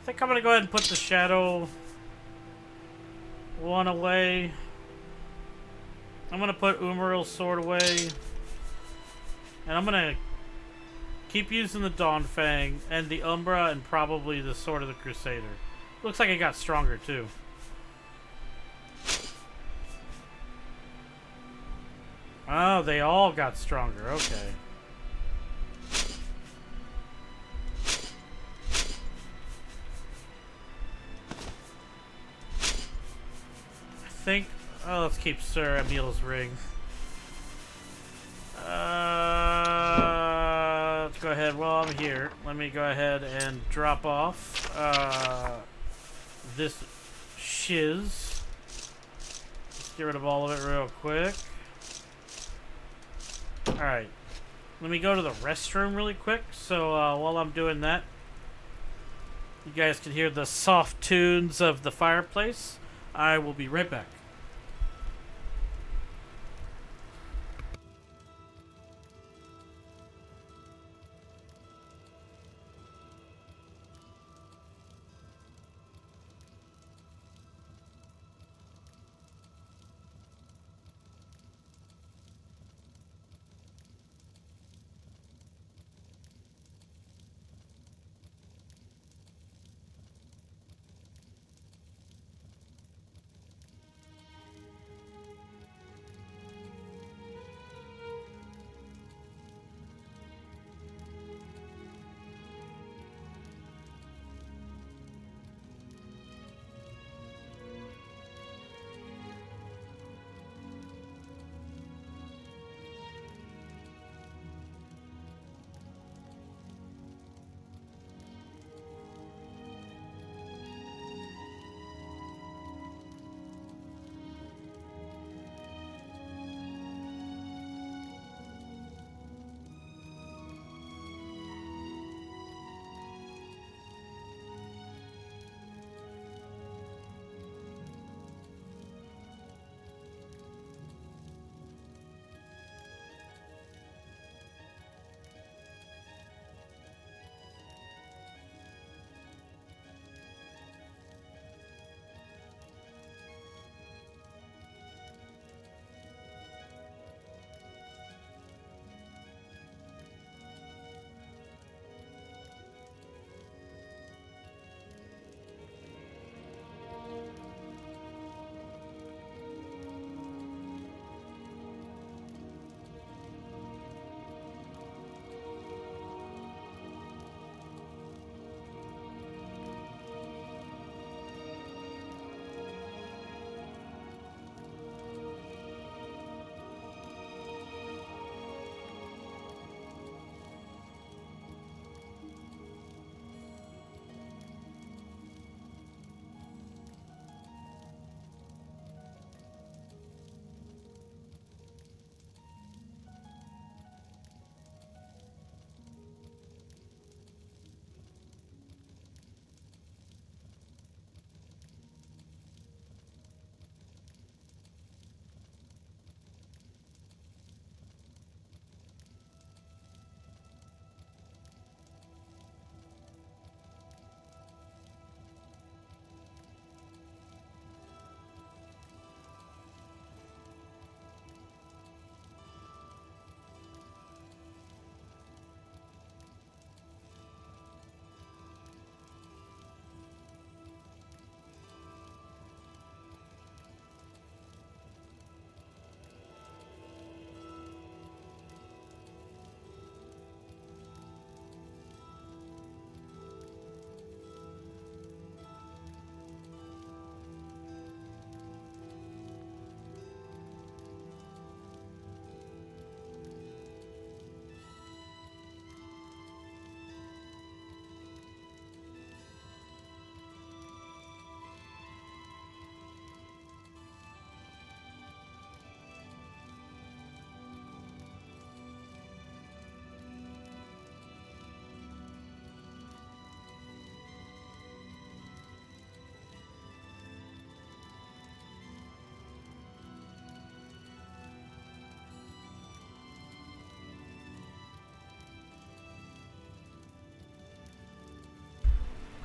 I think I'm going to go ahead and put the Shadow one away. I'm going to put Umaril's sword away. And I'm going to keep using the Dawnfang and the Umbra and probably the Sword of the Crusader. Looks like it got stronger too. Oh, they all got stronger. Okay. I think... Oh, let's keep Sir Emil's ring. Let's go ahead while I'm here. Let me go ahead and drop off this shiz. Let's get rid of all of it real quick. Alright. Let me go to the restroom really quick. So while I'm doing that, you guys can hear the soft tunes of the fireplace. I will be right back.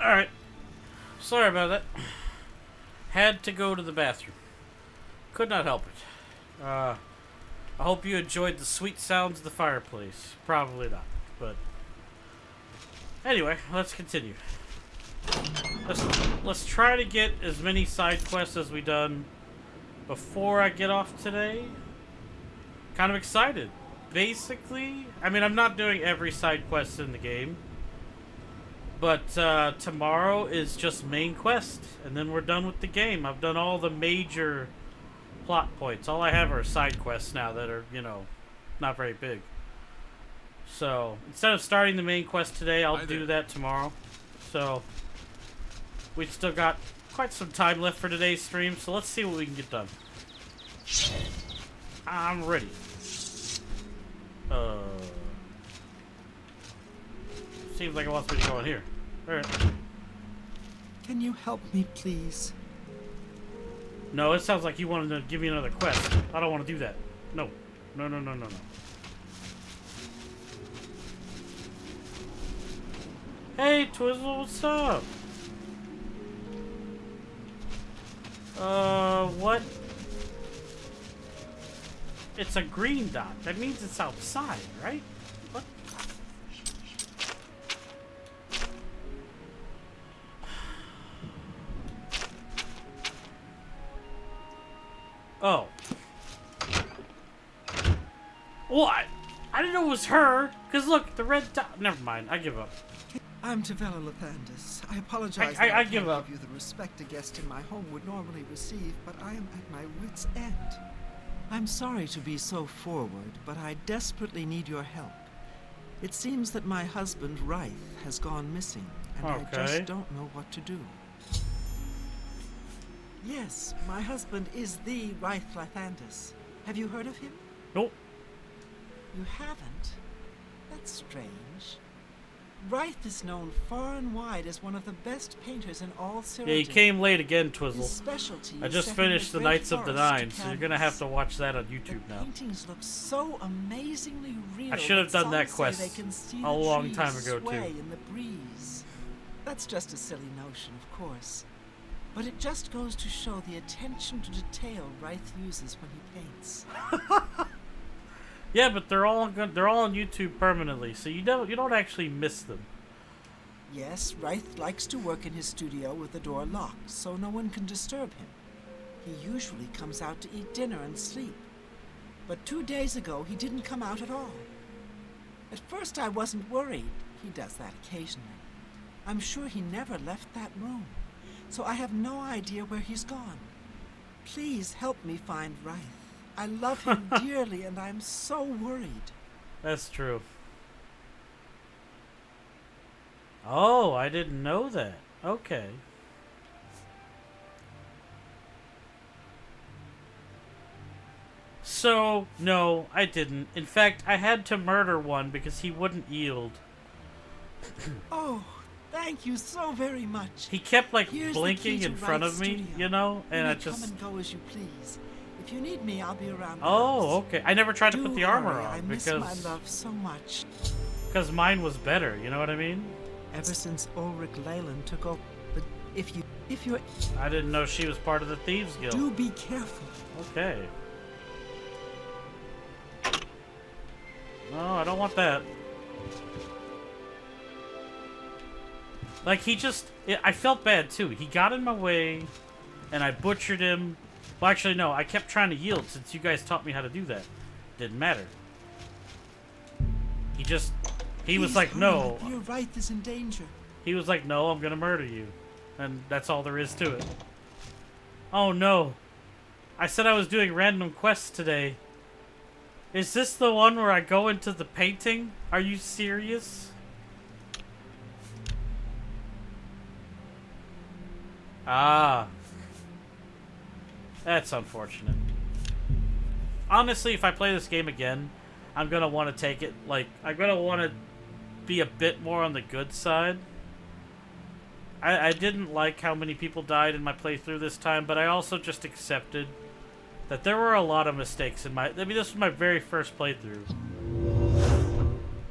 Alright. Sorry about that. Had to go to the bathroom. Could not help it. I hope you enjoyed the sweet sounds of the fireplace. Probably not, but... Anyway, let's continue. Let's try to get as many side quests as we done before I get off today. Kind of excited. Basically, I mean, I'm not doing every side quest in the game. But tomorrow is just main quest, and then we're done with the game. I've done all the major plot points. All I have are side quests now that are, you know, not very big. So, instead of starting the main quest today, I'll do that tomorrow. So, we've still got quite some time left for today's stream, so let's see what we can get done. I'm ready. Seems like it wants me to go in here. Alright. Can you help me, please? No, it sounds like you wanted to give me another quest. I don't want to do that. No. No, no, no, no, no. Hey, Twizzle, what's up? What? It's a green dot. That means it's outside, right? What? Oh. What? I didn't know it was her. Because look, the red dot. Never mind. I give up. I'm Tavella Lathandis. I apologize. I give up. Give you the respect a guest in my home would normally receive, but I am at my wit's end. I'm sorry to be so forward, but I desperately need your help. It seems that my husband, Reith, has gone missing, and I just don't know what to do. Yes, my husband is the Reith Lathandis. Have you heard of him? Nope. You haven't? That's strange. Reith is known far and wide as one of the best painters in all Cyrodiil. Yeah, he came late again, Twizzle. His specialty I just is finished the Knights of the Nine, so you're gonna have to canvas. watch that on YouTube The now. paintings look so amazingly real. I should have done that some say quest they can see a the long trees time ago, sway too. in the breeze. That's just a silly notion, of course. But it just goes to show the attention to detail Reith uses when he paints. Yeah, but they're all on YouTube permanently, so you don't actually miss them. Yes, Reith likes to work in his studio with the door locked, so no one can disturb him. He usually comes out to eat dinner and sleep. But 2 days ago, he didn't come out at all. At first, I wasn't worried. He does that occasionally. I'm sure he never left that room, so I have no idea where he's gone. Please help me find Reith. I love him dearly, and I'm so worried. That's true. Oh, I didn't know that. Okay. So, no, I didn't. In fact, I had to murder one because he wouldn't yield. Oh, thank you so very much. He kept, like, Here's the blinking key to in front Reith's of me, studio. you know? And You I may just... come and go as you please. If you need me, I'll be around. Oh, okay. I never tried to put the armor hurry. on I miss because... my love so much. Because mine was better, you know what I mean? Ever since Ulrich Leyland took over, but if you're, I didn't know she was part of the Thieves Guild. do be careful. Okay. No, I don't want that. Like, he just... I felt bad, too. He got in my way, and I butchered him. Well, actually, no. I kept trying to yield since you guys taught me how to do that. Didn't matter. He just... He was Please like, hurry, no. my dear Reith is in danger. He was like, no, I'm gonna murder you. And that's all there is to it. Oh, no. I said I was doing random quests today. Is this the one where I go into the painting? Are you serious? Ah. That's unfortunate. Honestly, if I play this game again, I'm gonna want to take it, like, I'm gonna want to be a bit more on the good side. I didn't like how many people died in my playthrough this time, but I also just accepted that there were a lot of mistakes in my... I mean, this was my very first playthrough.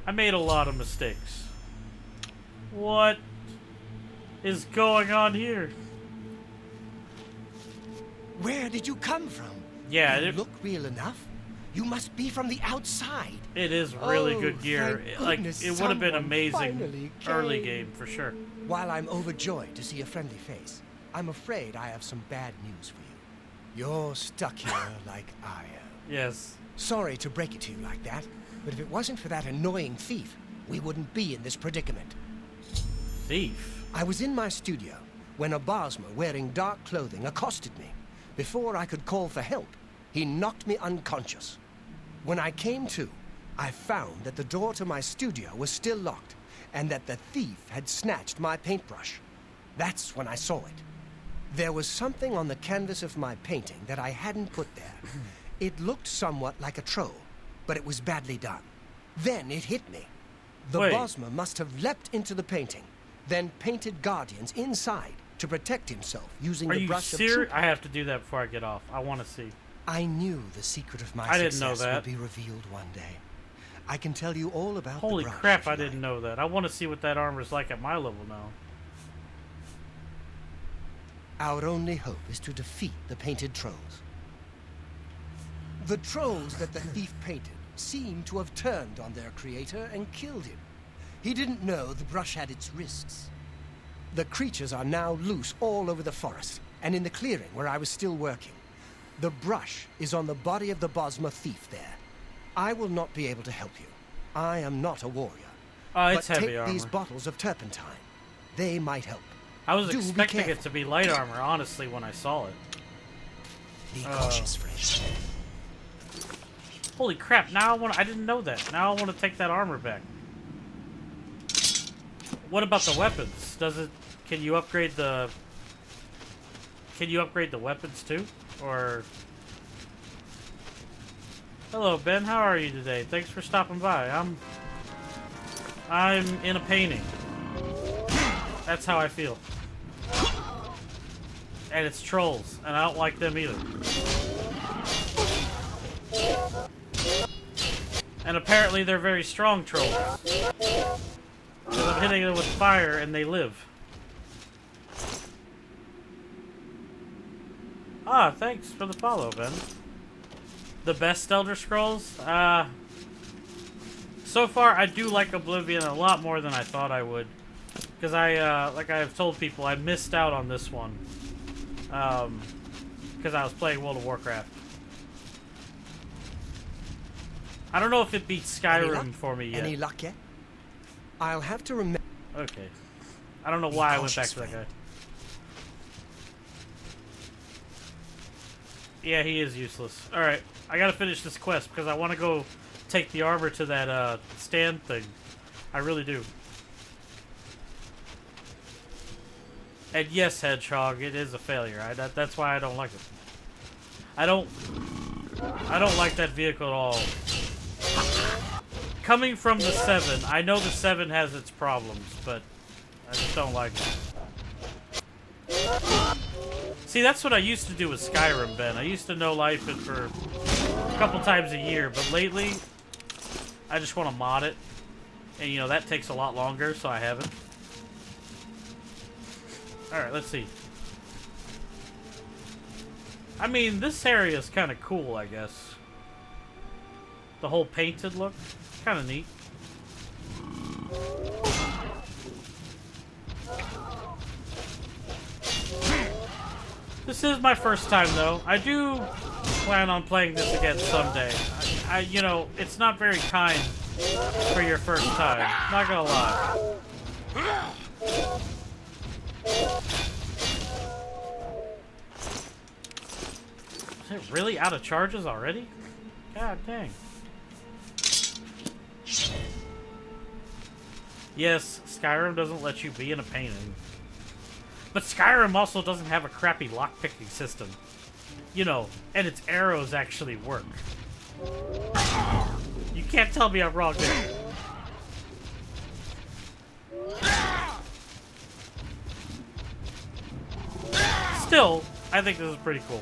I made a lot of mistakes. What? is going on here? Where did you come from? Yeah, you look real enough. You must be from the outside. It is really Oh, good gear. thank Like, goodness it would have been someone amazing finally early came. game for sure. While I'm overjoyed to see a friendly face, I'm afraid I have some bad news for you. You're stuck here like I am. Yes. Sorry to break it to you like that, but if it wasn't for that annoying thief, we wouldn't be in this predicament. Thief? I was in my studio when a Bosmer wearing dark clothing accosted me. Before I could call for help, he knocked me unconscious. When I came to, I found that the door to my studio was still locked, and that the thief had snatched my paintbrush. That's when I saw it. There was something on the canvas of my painting that I hadn't put there. It looked somewhat like a troll, but it was badly done. Then it hit me. The Wait. Bosmer must have leapt into the painting, then painted guardians inside to protect himself using Are the you brush of serious? true. I have to do that before I get off. I want to see. I knew the secret of my I didn't success know that. would be revealed one day. I can tell you all about Holy the brush crap, if you I didn't like. know that. I want to see what that armor's like at my level now. Our only hope is to defeat the painted trolls. The trolls that the thief painted seem to have turned on their creator and killed him. He didn't know the brush had its risks. The creatures are now loose all over the forest, and in the clearing where I was still working. The brush is on the body of the Bosmer thief there. I will not be able to help you. I am not a warrior. It's but heavy take armor. these bottles of turpentine. They might help. I was Do be expecting it careful. to be light armor, honestly, when I saw it. Be cautious, friends. Holy crap, now I didn't know that. Now I want to take that armor back. What about the weapons? Can you upgrade the weapons too? Or hello, Ben, how are you today? Thanks for stopping by. I'm in a painting. That's how I feel. And it's trolls, and I don't like them either. And apparently they're very strong trolls. Because I'm hitting them with fire and they live. Ah, thanks for the follow, Ben. The best Elder Scrolls? So far, I do like Oblivion a lot more than I thought I would. Because like I've told people, I missed out on this one. Because I was playing World of Warcraft. I don't know if it beats Skyrim for me yet. Any luck yet? I'll have to remember. Okay. I don't know why I went back to that guy. Yeah, he is useless. Alright, I gotta finish this quest because I want to go take the armor to that stand thing. I really do. And yes, Hedgehog, it is a failure. That's why I don't like it. I don't like that vehicle at all. Coming from the 7, I know the 7 has its problems, but I just don't like it. See, that's what I used to do with Skyrim, Ben. I used to no life it for a couple times a year, but lately, I just want to mod it. And, you know, that takes a lot longer, so I haven't. Alright, let's see. I mean, this area is kind of cool, I guess. The whole painted look. Kind of neat. This is my first time, though. I do plan on playing this again someday. You know, it's not very kind for your first time. Not gonna lie. Is it really out of charges already? God dang. Yes, Skyrim doesn't let you be in a painting. But Skyrim also doesn't have a crappy lockpicking system. You know, and its arrows actually work. You can't tell me I'm wrong there. Still, I think this is pretty cool.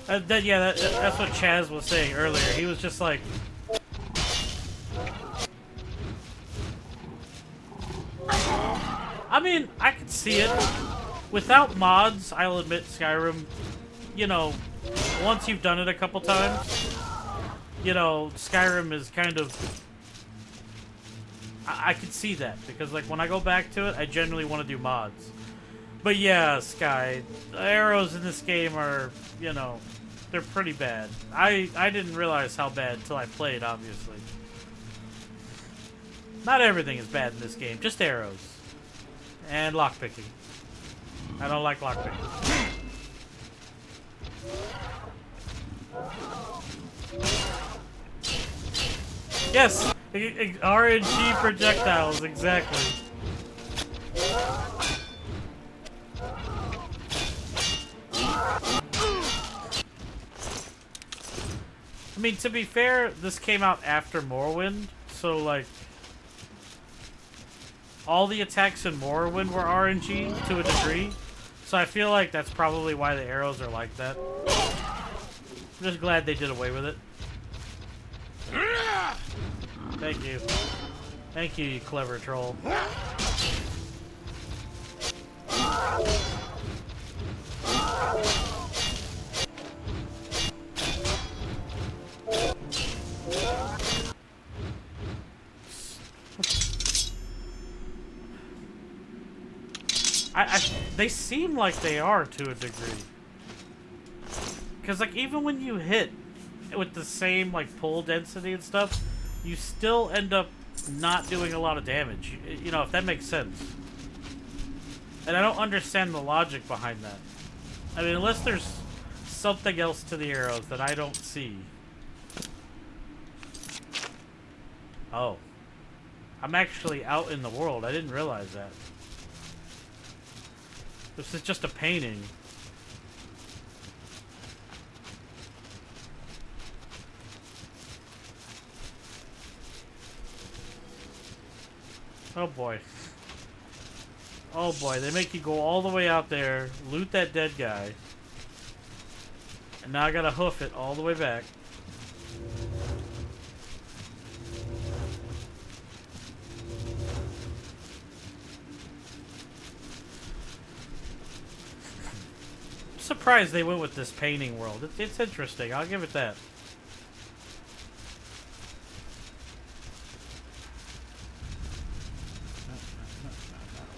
That's what Chaz was saying earlier. He was just like, see it. Without mods, I'll admit Skyrim, you know, once you've done it a couple times, you know, Skyrim is kind of... I could see that, because, like, when I go back to it, I generally want to do mods. But yeah, Sky, the arrows in this game are, you know, they're pretty bad. I didn't realize how bad until I played, obviously. Not everything is bad in this game, just arrows. And lockpicking. I don't like lockpicking. Yes! RNG projectiles, exactly. I mean, to be fair, this came out after Morrowind, so, like, all the attacks in Morrowind were RNG to a degree, so I feel like that's probably why the arrows are like that. I'm just glad they did away with it. Thank you. Thank you, you clever troll. They seem like they are to a degree. Because, like, even when you hit with the same, like, pull density and stuff, you still end up not doing a lot of damage. You know, if that makes sense. And I don't understand the logic behind that. I mean, unless there's something else to the arrows that I don't see. Oh. I'm actually out in the world. I didn't realize that. This is just a painting. Oh boy. Oh boy, they make you go all the way out there, loot that dead guy. And now I gotta hoof it all the way back. I'm surprised they went with this painting world. It's interesting, I'll give it that.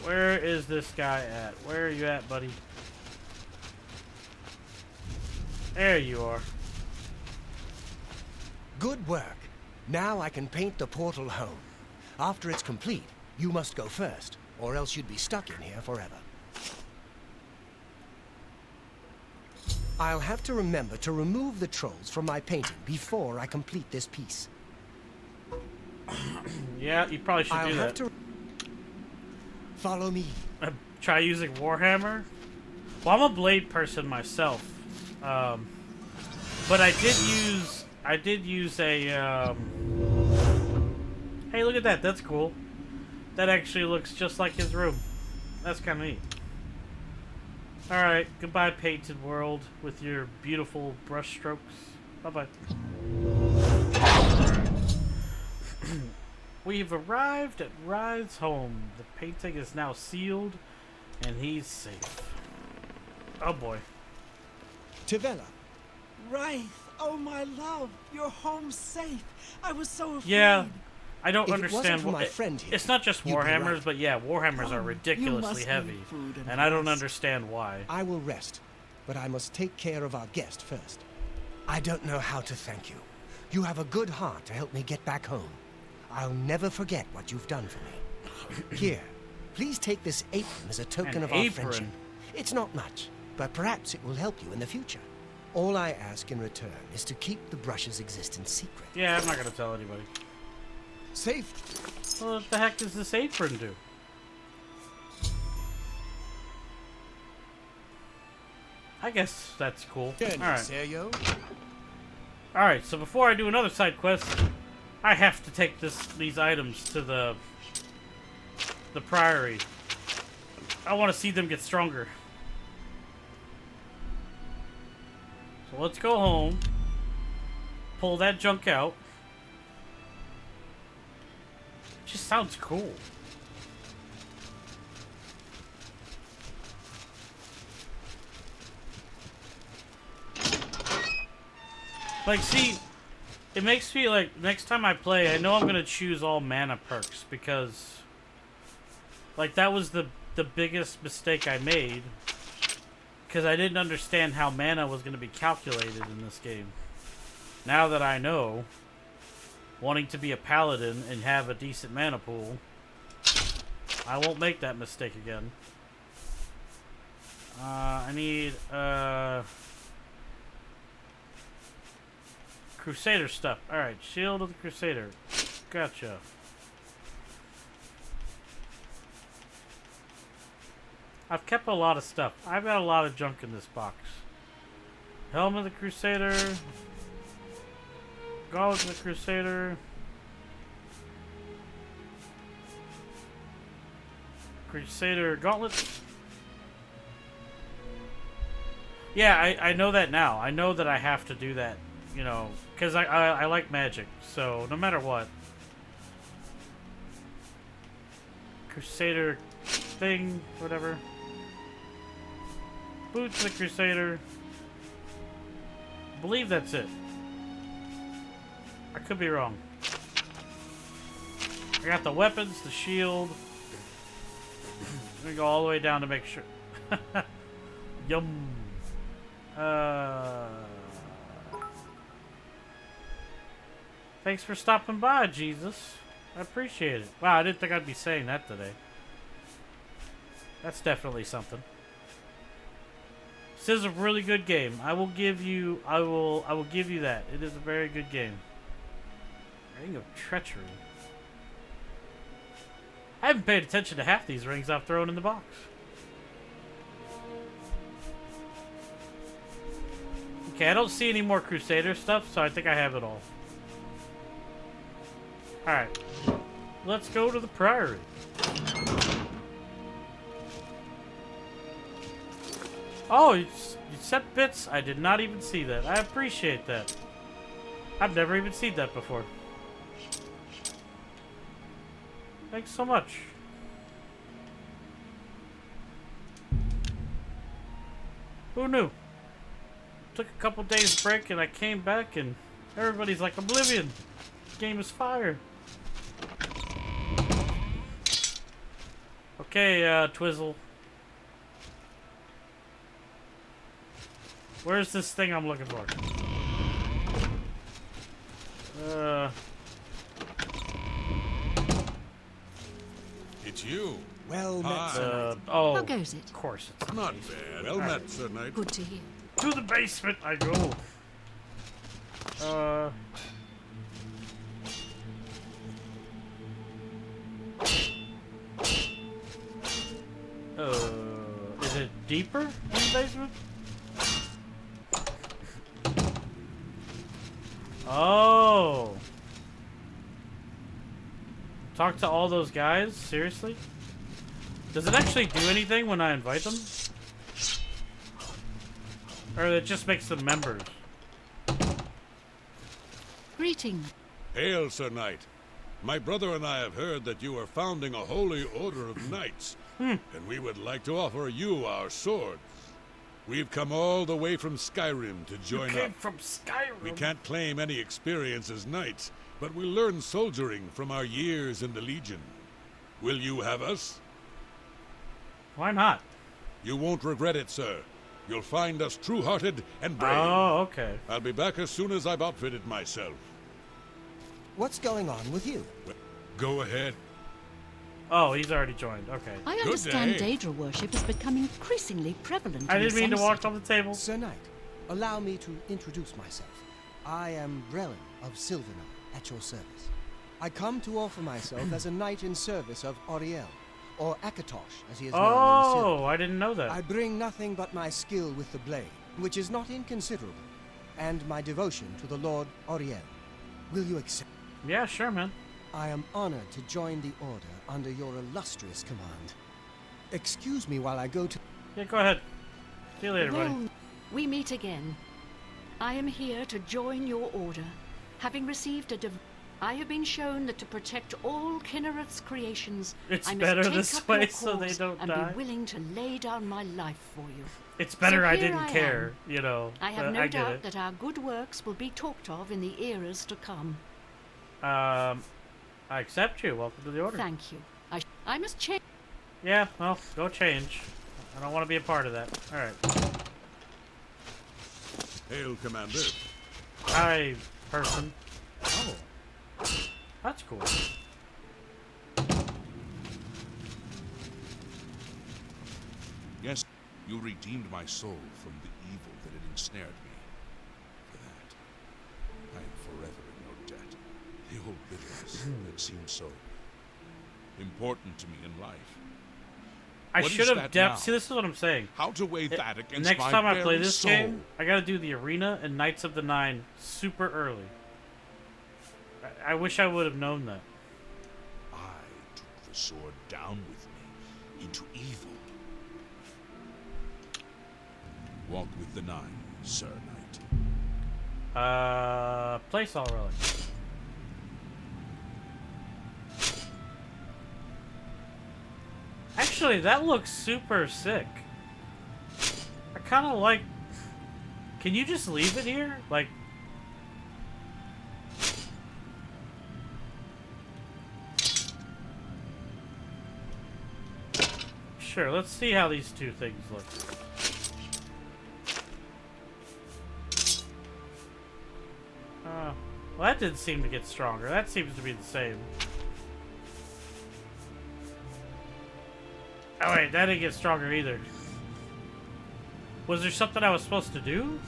Where is this guy at? Where are you at, buddy? There you are. Good work. Now I can paint the portal home. After it's complete, you must go first, or else you'd be stuck in here forever. I'll have to remember to remove the trolls from my painting before I complete this piece. Yeah, you probably should do that. Follow me. Try using Warhammer? Well, I'm a blade person myself. But I did use a, Hey, look at that. That's cool. That actually looks just like his room. That's kind of neat. Alright, goodbye, painted world, with your beautiful brush strokes. Bye-bye. We've arrived at Rythe's home. The painting is now sealed, and he's safe. Oh boy. Tivella. Rythe, oh my love, you're home safe. I was so afraid. Yeah, I don't If understand my friend here, it's not just you'd be Warhammers, right. but yeah, Warhammers are ridiculously heavy, and I don't understand why. I will rest, but I must take care of our guest first. I don't know how to thank you. You have a good heart to help me get back home. I'll never forget what you've done for me. Here, please take this apron as a token of our friendship. It's not much, but perhaps it will help you in the future. All I ask in return is to keep the brush's existence secret. Yeah, I'm not gonna tell anybody. Safe. Well, what the heck does this apron do? I guess that's cool. Alright. Alright, so before I do another side quest, I have to take these items to the Priory. I want to see them get stronger. So let's go home. Pull that junk out. Just sounds cool. Like, see, it makes me like next time I play, I know I'm gonna choose all mana perks because, like, that was the biggest mistake I made because I didn't understand how mana was gonna be calculated in this game. Now that I know, wanting to be a paladin and have a decent mana pool, I won't make that mistake again. I need Crusader stuff. Alright, Shield of the Crusader. Gotcha. I've kept a lot of stuff. I've got a lot of junk in this box. Helm of the Crusader. Gauntlet of the Crusader. Crusader gauntlets. Yeah, I know that now. I know that I have to do that, you know, because I like magic, so no matter what. Crusader thing, whatever. Boots of the Crusader. I believe that's it. I could be wrong. I got the weapons, the shield. Let me go all the way down to make sure. Yum. Thanks for stopping by, Jesus. I appreciate it. Wow, I didn't think I'd be saying that today. That's definitely something. This is a really good game. I will give you I will give you that. It is a very good game. Ring of Treachery. I haven't paid attention to half these rings I've thrown in the box. Okay, I don't see any more Crusader stuff, so I think I have it all. Alright. Let's go to the Priory. Oh, you set bits? I did not even see that. I appreciate that. I've never even seen that before. Thanks so much. Who knew? Took a couple days break and I came back and everybody's like, Oblivion. Game is fire. Okay, Twizzle. Where's this thing I'm looking for? It's you. Well met, Sir Knight. Oh, How goes it? of course it's Not bad. Well met, Sir Knight. Good to hear. to the basement I go. Is it deeper in the basement? Oh. Talk to all those guys? Seriously? Does it actually do anything when I invite them? Or it just makes them members? Greetings. Hail, Sir Knight. My brother and I have heard that you are founding a holy order of knights, and we would like to offer you our swords. We've come all the way from Skyrim to join You came up. from Skyrim? We can't claim any experience as knights, but we learn soldiering from our years in the Legion. Will you have us? Why not? You won't regret it, sir. You'll find us true-hearted and brave. Oh, okay. I'll be back as soon as I've outfitted myself. What's going on with you? Go ahead. Oh, he's already joined. Okay. I Good understand day. Daedra worship is becoming increasingly prevalent. I in didn't mean to Somerset. walk off the table. Sir Knight, allow me to introduce myself. I am Brelin of Silvenar, at your service. I come to offer myself as a knight in service of Auriel, or Akatosh, as he is known in Oh, Silver. I didn't know that. I bring nothing but my skill with the blade, which is not inconsiderable, and my devotion to the Lord Auriel. Will you accept? Yeah, sure, man. I am honored to join the Order under your illustrious command. Excuse me while I go to... Yeah, go ahead. See you later, buddy. Well, we meet again. I am here to join your order, having received a I have been shown that to protect all Kinnereth's creations, It's I better must take this up way your so they cause don't and die. be willing to lay down my life for you. It's better So I here didn't I care, am. you know. I have but no I get doubt it. that our good works will be talked of in the eras to come. I accept you. Welcome to the order. Thank you. I must change. Yeah, well, go change. I don't want to be a part of that. Alright. Hail, Commander. Hi, person. Oh. That's cool. Yes, you redeemed my soul from the evil that had ensnared me. For that, I am forever in your debt. The old bitterness that seemed so important to me in life. I What should is have that depth. now? See, this is what I'm saying. How to weigh that against Next my time I play very this soul? game, I gotta do the arena and Knights of the Nine super early. I wish I would have known that. I took the sword down with me into evil. Walk with the Nine, Sir Knight. Place all relic. Actually, that looks super sick. I kind of like... Can you just leave it here? Like... Sure, let's see how these two things look. Well, that didn't seem to get stronger. That seems to be the same. Oh wait, that didn't get stronger either. Was there something I was supposed to do?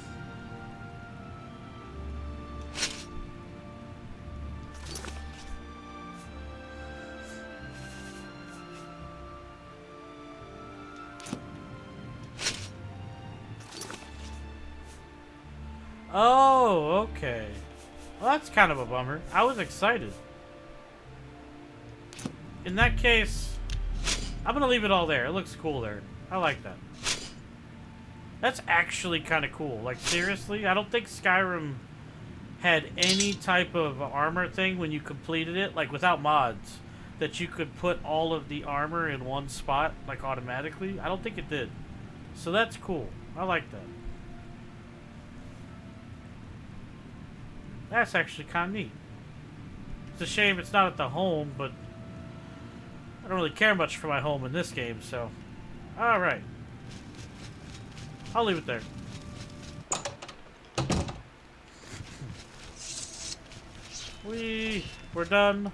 Oh, okay. Well, that's kind of a bummer. I was excited. In that case, I'm gonna leave it all there. It looks cool there. I like that. That's actually kind of cool. Like, seriously, I don't think Skyrim had any type of armor thing when you completed it, like without mods, that you could put all of the armor in one spot, like automatically. I don't think it did. So that's cool. I like that. That's actually kind of neat. It's a shame it's not at the home, but I don't really care much for my home in this game, so... Alright. I'll leave it there. We're done.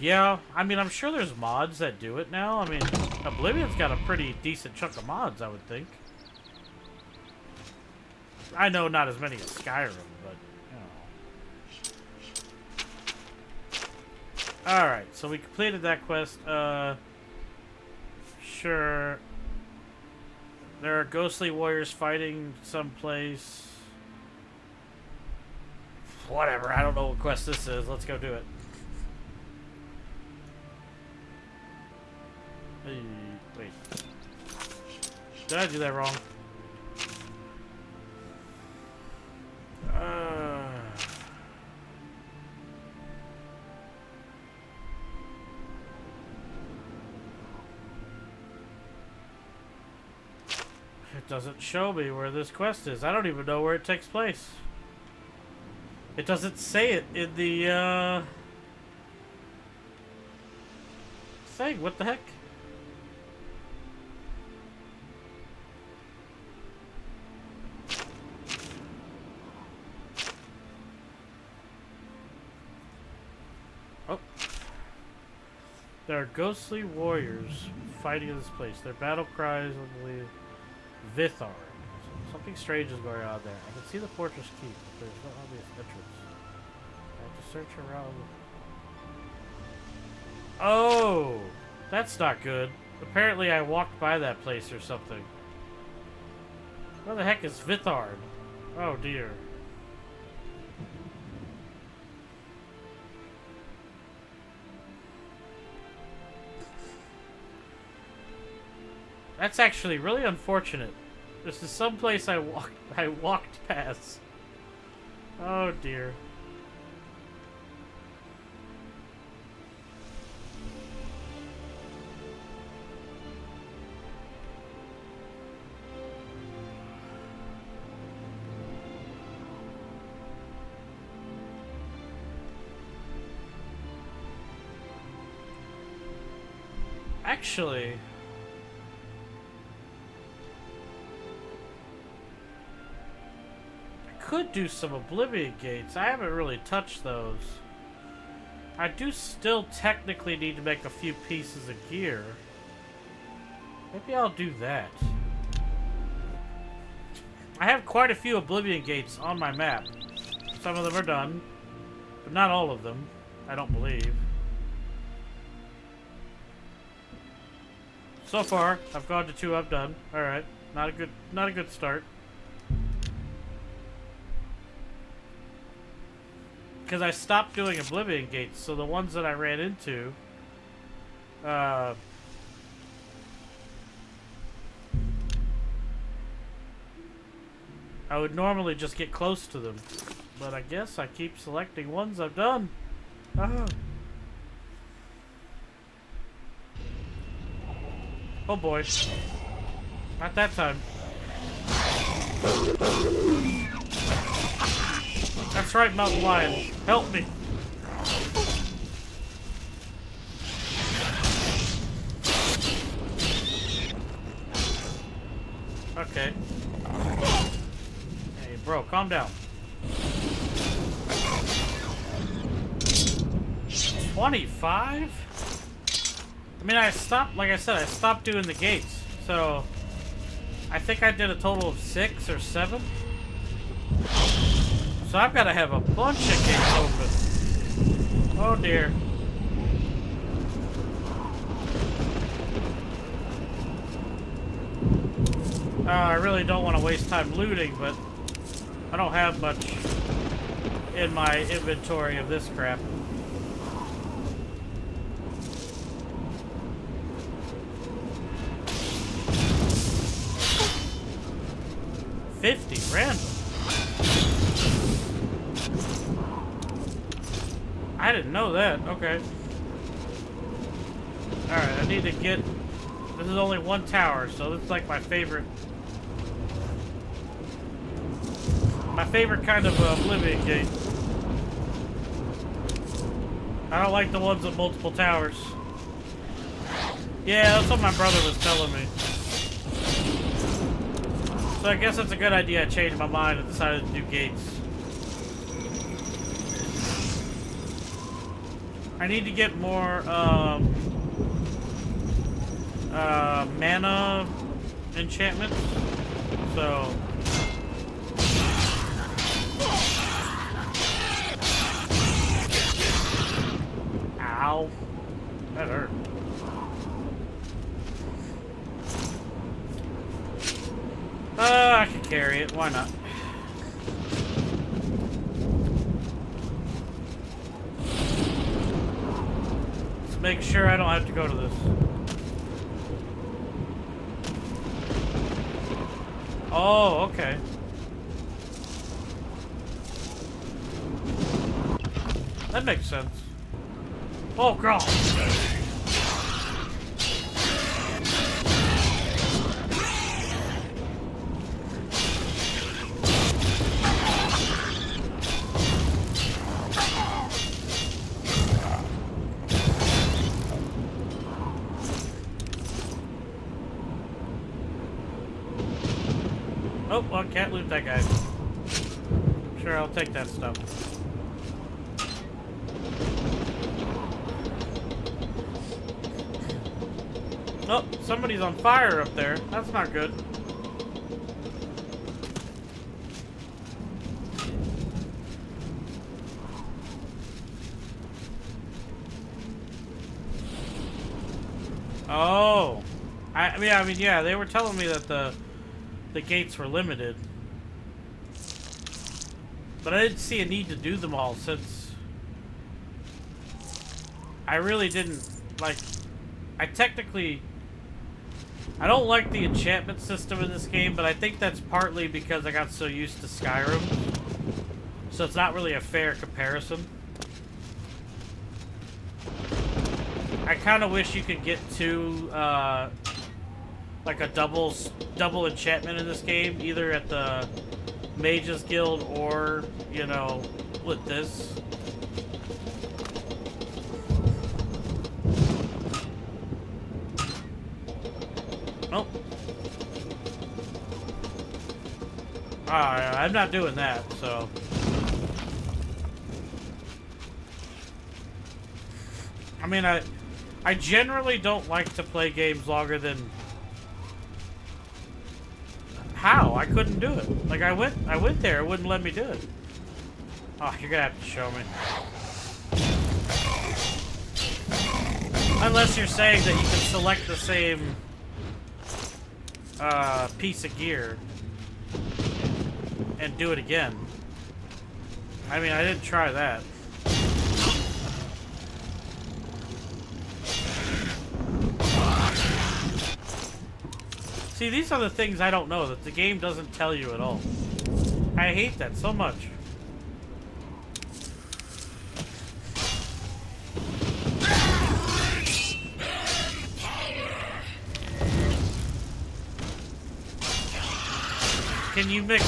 Yeah, I mean, I'm sure there's mods that do it now. I mean, Oblivion's got a pretty decent chunk of mods, I would think. I know not as many as Skyrim, but, you know. Alright, so we completed that quest. Sure. There are ghostly warriors fighting someplace. Whatever, I don't know what quest this is. Let's go do it. Hey, wait. Did I do that wrong? It doesn't show me where this quest is. I don't even know where it takes place. It doesn't say it in the thing. What the heck? Oh. There are ghostly warriors fighting in this place. Their battle cries on the Vithar. Something strange is going on there. I can see the fortress keep, but there's no obvious entrance. I have to search around. Oh! That's not good. Apparently I walked by that place or something. Where the heck is Vithard? Oh dear. That's actually really unfortunate. This is some place I walked past. Oh dear. Actually, I could do some Oblivion gates. I haven't really touched those. I do still technically need to make a few pieces of gear. Maybe I'll do that. I have quite a few Oblivion gates on my map. Some of them are done, but not all of them, I don't believe. So far, I've gone to 2 I've done. Alright. Not a good start. Because I stopped doing Oblivion gates, so the ones that I ran into I would normally just get close to them. But I guess I keep selecting ones I've done. Oh. Oh boy. Not that time. That's right, Mountain Lion. Help me. Okay. Hey, bro, calm down. 25? I mean, I stopped, like I said, I stopped doing the gates. So, I think I did a total of 6 or 7. So I've got to have a bunch of gates open. Oh dear. I really don't want to waste time looting, but I don't have much in my inventory of this crap. $50 random. I didn't know that. Okay. Alright, I need to get... This is only 1 tower, so this is like my favorite... My favorite kind of Oblivion gate. I don't like the ones with multiple towers. Yeah, that's what my brother was telling me. So I guess that's a good idea. I changed my mind and decided to do gates. I need to get more mana enchantments. So ow. That hurt. I can carry it. Why not? Let's make sure I don't have to go to this. Oh, okay. That makes sense. Oh, God. Oh, well, I can't loot that guy. Sure, I'll take that stuff. Oh, somebody's on fire up there. That's not good. Oh. I mean, yeah, they were telling me that the gates were limited. But I didn't see a need to do them all since I really didn't, like, I don't like the enchantment system in this game, but I think that's partly because I got so used to Skyrim. So it's not really a fair comparison. I kind of wish you could get to like a double enchantment in this game, either at the Mages Guild or, you know, with this. Oh. I'm not doing that, so. I mean, I generally don't like to play games longer than... How? I couldn't do it. Like, I went there, it wouldn't let me do it. Oh, you're gonna have to show me. Unless you're saying that you can select the same piece of gear and do it again. I mean, I didn't try that. See, these are the things I don't know, that the game doesn't tell you at all. I hate that so much. Can you mix,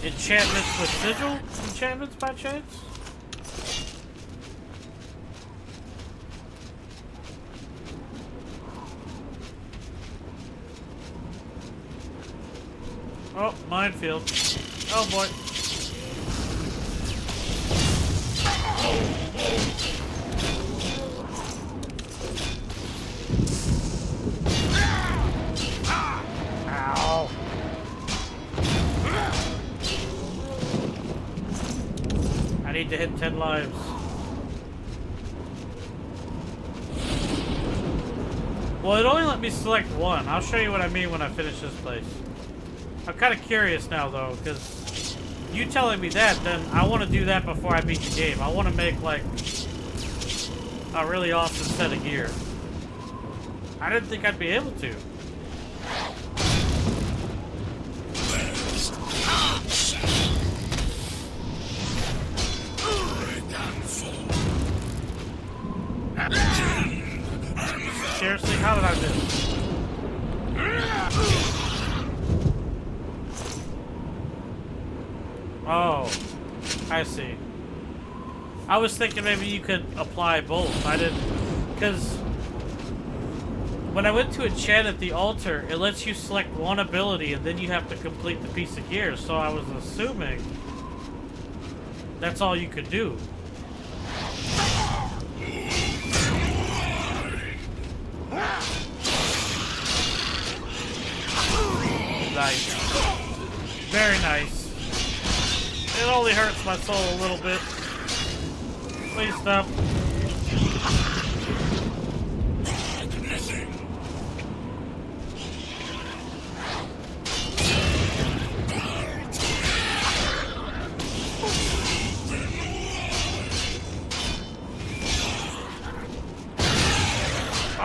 enchantments with sigil enchantments by chance? Oh, minefield. Oh boy. Ow. I need to hit 10 lives. Well, it only let me select one. I'll show you what I mean when I finish this place. I'm kind of curious now, though, because you telling me that, then I want to do that before I beat the game. I want to make, like, a really awesome set of gear. I didn't think I'd be able to. Seriously, how did I miss? Oh, I see. I was thinking maybe you could apply both. I didn't, because when I went to enchant at the altar, it lets you select one ability and then you have to complete the piece of gear. So I was assuming that's all you could do. Nice. Very nice. It only hurts my soul a little bit. Please stop.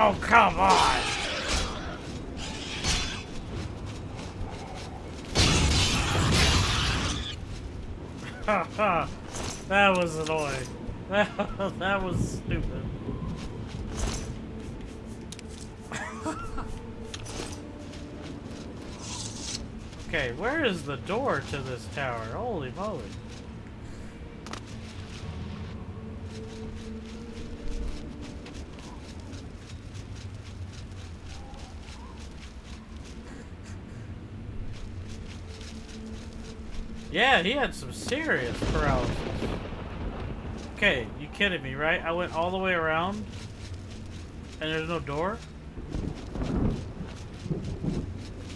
Oh, come on! That was annoying. That was stupid. Okay, where is the door to this tower? Holy moly. Yeah, he had some serious paralysis. Okay, you kidding me, right? I went all the way around and there's no door?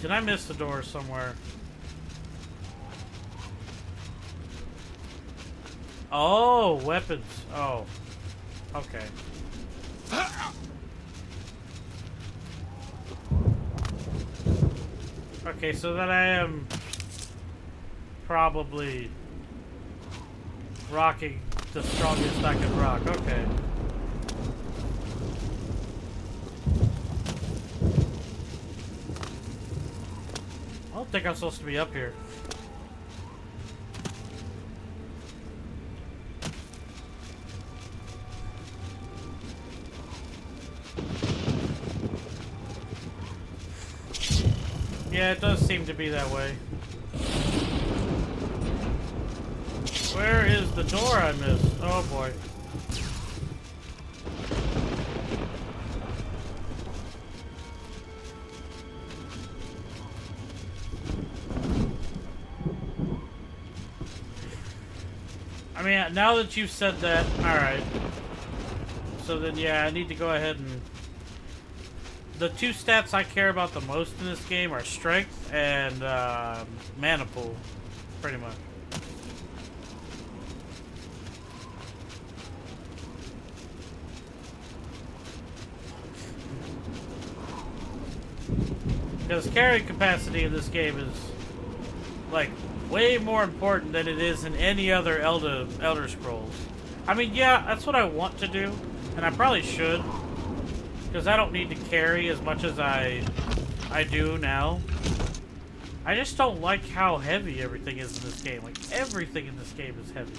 Did I miss the door somewhere? Oh, weapons. Oh, okay. Okay, so then I am probably rocking the strongest I can rock. Okay. I don't think I'm supposed to be up here. Yeah, it does seem to be that way. Where is the door I missed? Oh boy. I mean, now that you've said that, alright. So then, yeah, I need to go ahead and... The two stats I care about the most in this game are strength and mana pool, pretty much. Because carrying capacity in this game is, like, way more important than it is in any other Elder Scrolls. I mean, yeah, that's what I want to do, and I probably should, because I don't need to carry as much as I do now. I just don't like how heavy everything is in this game. Like, everything in this game is heavy.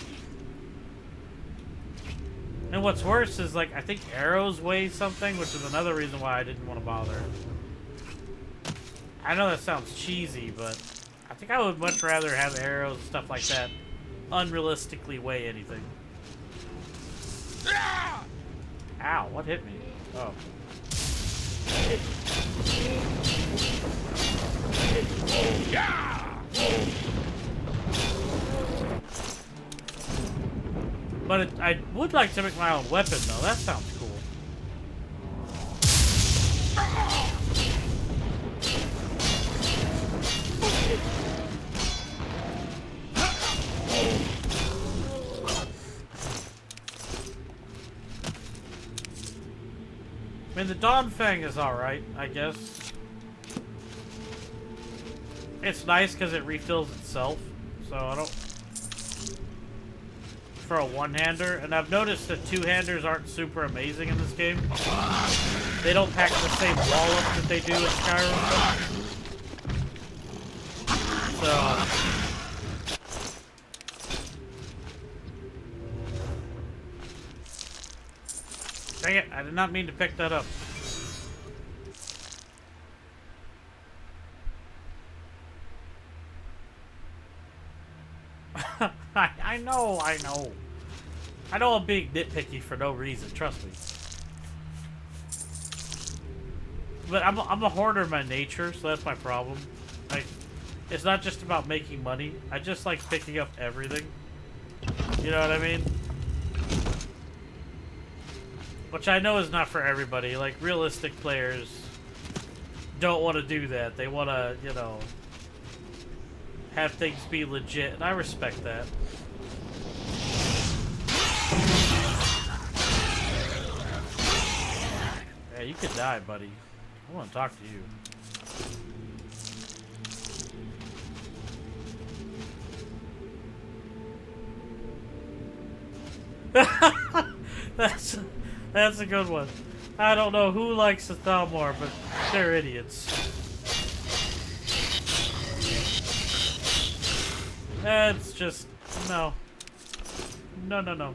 And what's worse is, like, I think arrows weigh something, which is another reason why I didn't want to bother. I know that sounds cheesy, but I think I would much rather have arrows and stuff like that unrealistically weigh anything. Ow, what hit me? Oh. But I would like to make my own weapon, though. That sounds cool. I mean, the Dawn Fang is alright, I guess. It's nice because it refills itself, so I don't... For a one-hander, and I've noticed that two-handers aren't super amazing in this game. They don't pack the same wallop that they do in Skyrim. So... Dang it, I did not mean to pick that up. I know. I know I'm being nitpicky for no reason, trust me. But I'm a hoarder by nature, so that's my problem. Like, it's not just about making money. I just like picking up everything. You know what I mean? Which I know is not for everybody. Like, realistic players don't want to do that. They want to, you know, have things be legit, and I respect that. Yeah, you could die, buddy. I want to talk to you. That's a good one. I don't know who likes the Thalmor, but they're idiots. That's just... no. No.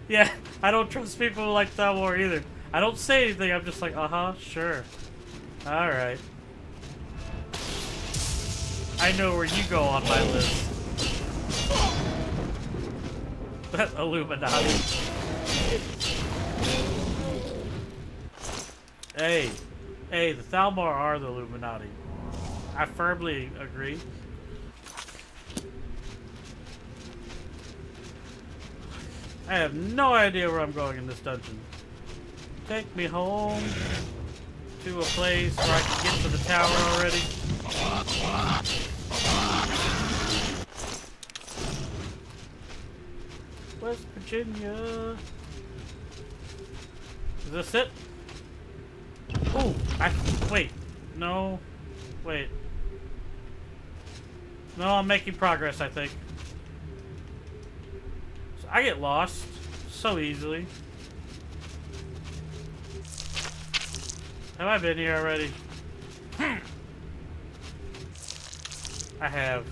Yeah, I don't trust people who like Thalmor either. I don't say anything, I'm just like, uh-huh, sure. Alright. I know where you go on my list. Illuminati. Hey, the Thalmor are the Illuminati. I firmly agree. I have no idea where I'm going in this dungeon. Take me home to a place where I can get to the tower already. West Virginia. Is this it? Oh, wait. No. Wait. No, I'm making progress, I think. So I get lost so easily. Have I been here already? I have.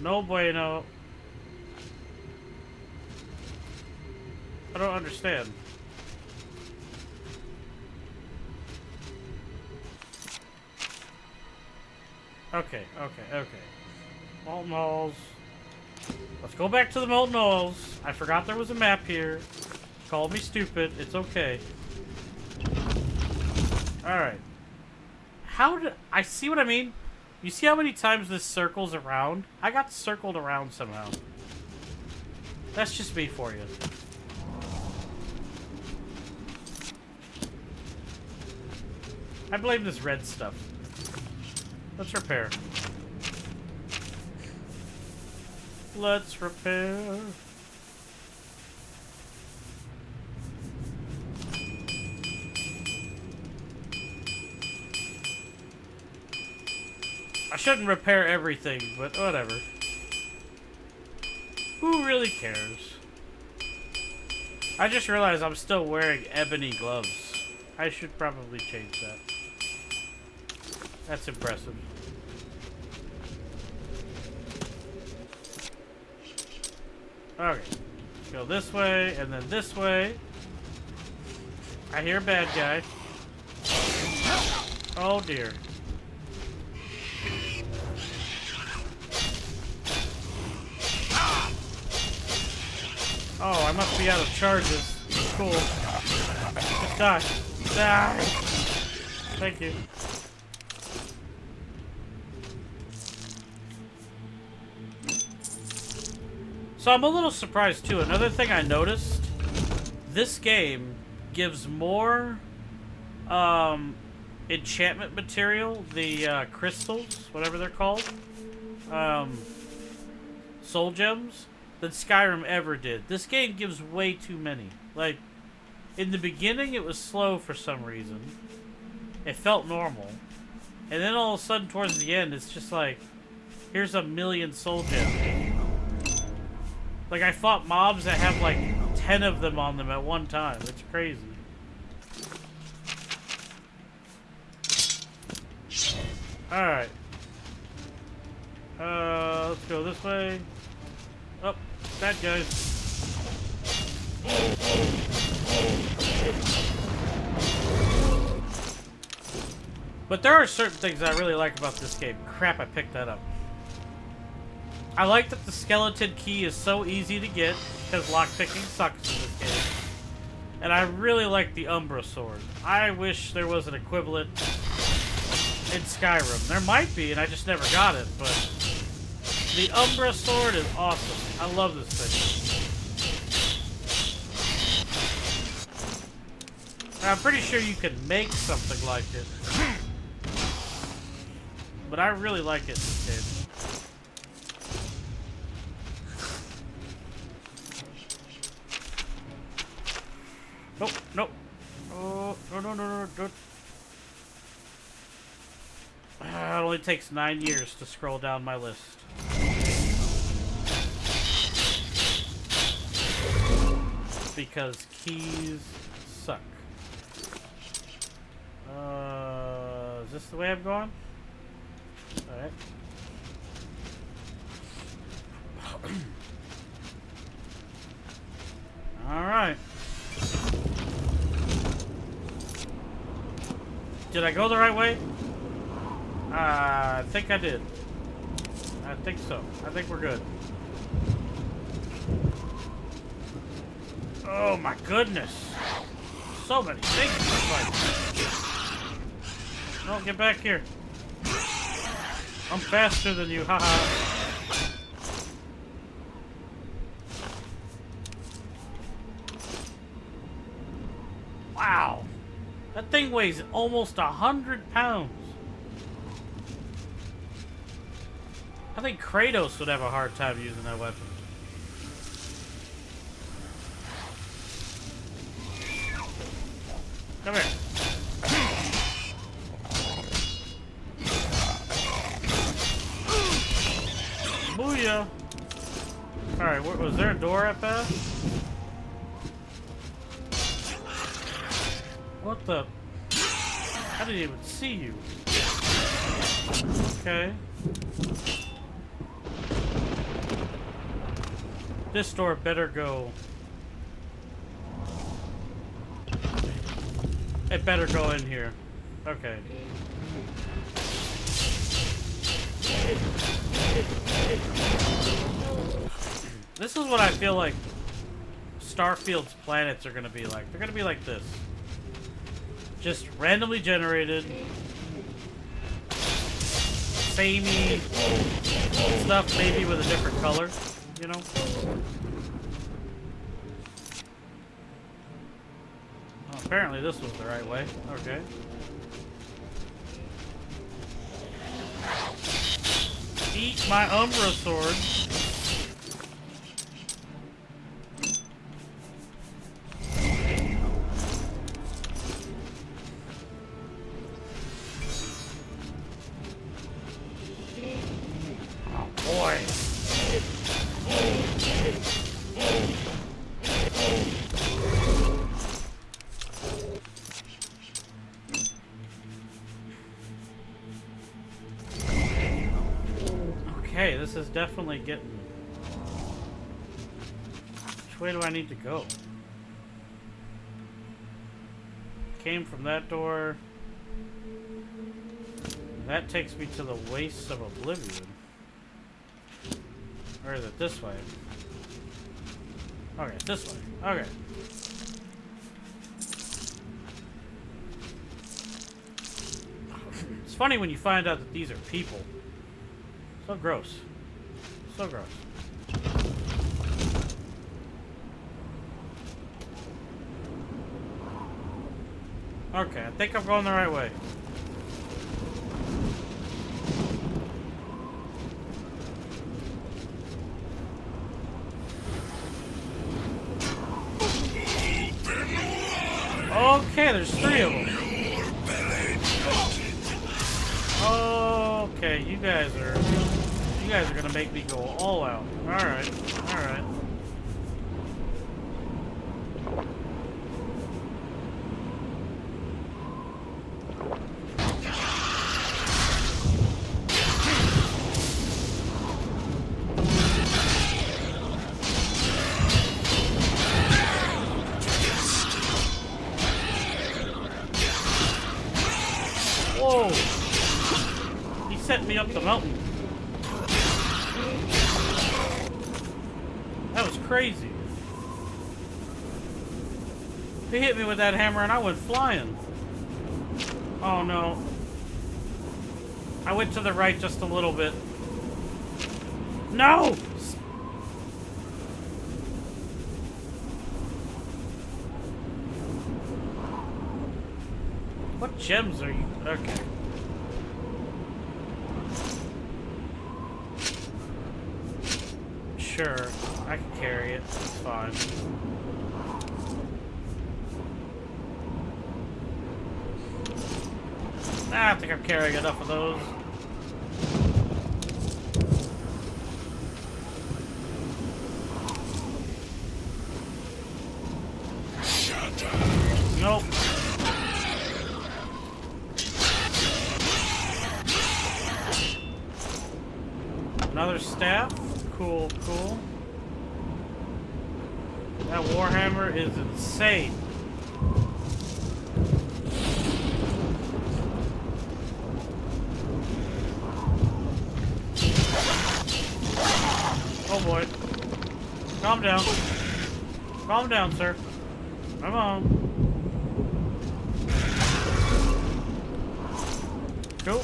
No bueno. I don't understand. Okay. Molten Halls. Let's go back to the Molten Halls. I forgot there was a map here. Called me stupid. It's okay. Alright. How did... I see what I mean? You see how many times this circles around? I got circled around somehow. That's just me for you. I blame this red stuff. Let's repair. Let's repair. I shouldn't repair everything, but whatever. Who really cares? I just realized I'm still wearing ebony gloves. I should probably change that. That's impressive. Okay. Go this way, and then this way. I hear a bad guy. Oh dear. Oh, I must be out of charges. Cool. Just die. Die! Thank you. So I'm a little surprised too. Another thing I noticed, this game gives more enchantment material, the crystals, whatever they're called, soul gems, than Skyrim ever did. This game gives way too many. Like, in the beginning it was slow for some reason. It felt normal. And then all of a sudden towards the end it's just like, here's 1,000,000 soul gems. Like, I fought mobs that have like 10 of them on them at one time. It's crazy. Alright. Let's go this way. Oh, bad guys. But there are certain things I really like about this game. Crap, I picked that up. I like that the skeleton key is so easy to get, because lockpicking sucks in this game. And I really like the Umbra sword. I wish there was an equivalent in Skyrim. There might be, and I just never got it, but the Umbra sword is awesome. I love this thing. And I'm pretty sure you can make something like it. But I really like it in this game. Nope, nope. Oh, no. It only takes 9 years to scroll down my list. Because keys suck. Is this the way I'm going? Alright. Alright. Did I go the right way? I think I did. I think so. I think we're good. Oh my goodness. So many things to fight. No, get back here. I'm faster than you, haha. Wow. That thing weighs almost 100 pounds. I think Kratos would have a hard time using that weapon. Come here. Booyah. Alright, was there a door I passed? What the? I didn't even see you. Okay. This door better go. It better go in here. Okay. This is what I feel like Starfield's planets are gonna be like. They're gonna be like this. Just randomly generated. Samey stuff, maybe with a different color, you know? Well, apparently this was the right way. Okay. Eat my Umbra sword. Oh boy. Okay, this is definitely getting... Which way do I need to go? Came from that door. That takes me to the Wastes of Oblivion. Or is it this way? Okay, this way. Okay. It's funny when you find out that these are people. So gross. So gross. Okay, I think I'm going the right way. Okay, there's 3 of them. Okay, you guys are gonna make me go all out. Alright, alright. Whoa! He sent me up the mountain. That was crazy. He hit me with that hammer and I went flying. Oh no. I went to the right just a little bit. No! What gems are you? Okay. Sure, I can carry it. It's fine. I think I'm carrying enough of those. Nope. Another staff. Cool, cool. That warhammer is insane. Oh boy. Calm down. Calm down, sir. Come on. Cool.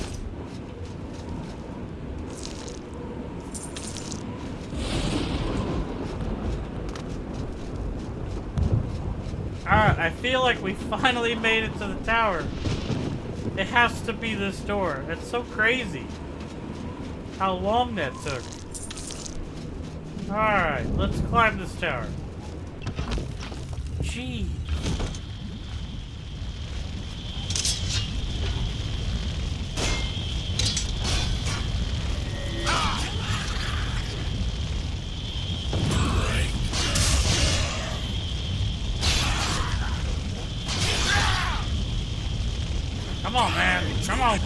Alright, I feel like we finally made it to the tower. It has to be this door. It's so crazy how long that took. Alright, let's climb this tower. Jeez. Come on, man. Come on.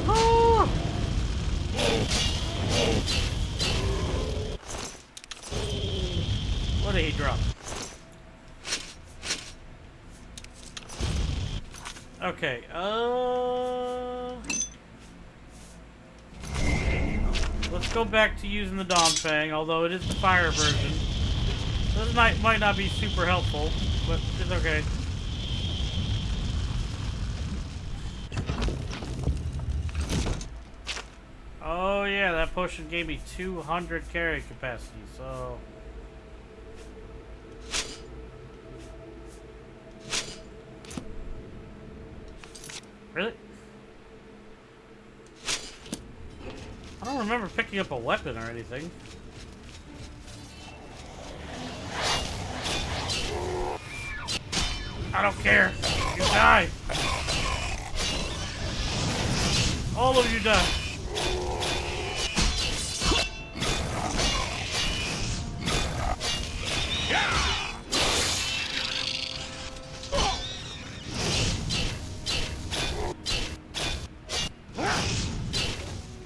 Oh. What did he drop? Okay, let's go back to using the Dawnfang, although it is the fire version. This might not be super helpful, but it's okay. Oh yeah, that potion gave me 200 carry capacity, so... Really? I don't remember picking up a weapon or anything. I don't care. You die. All of you die.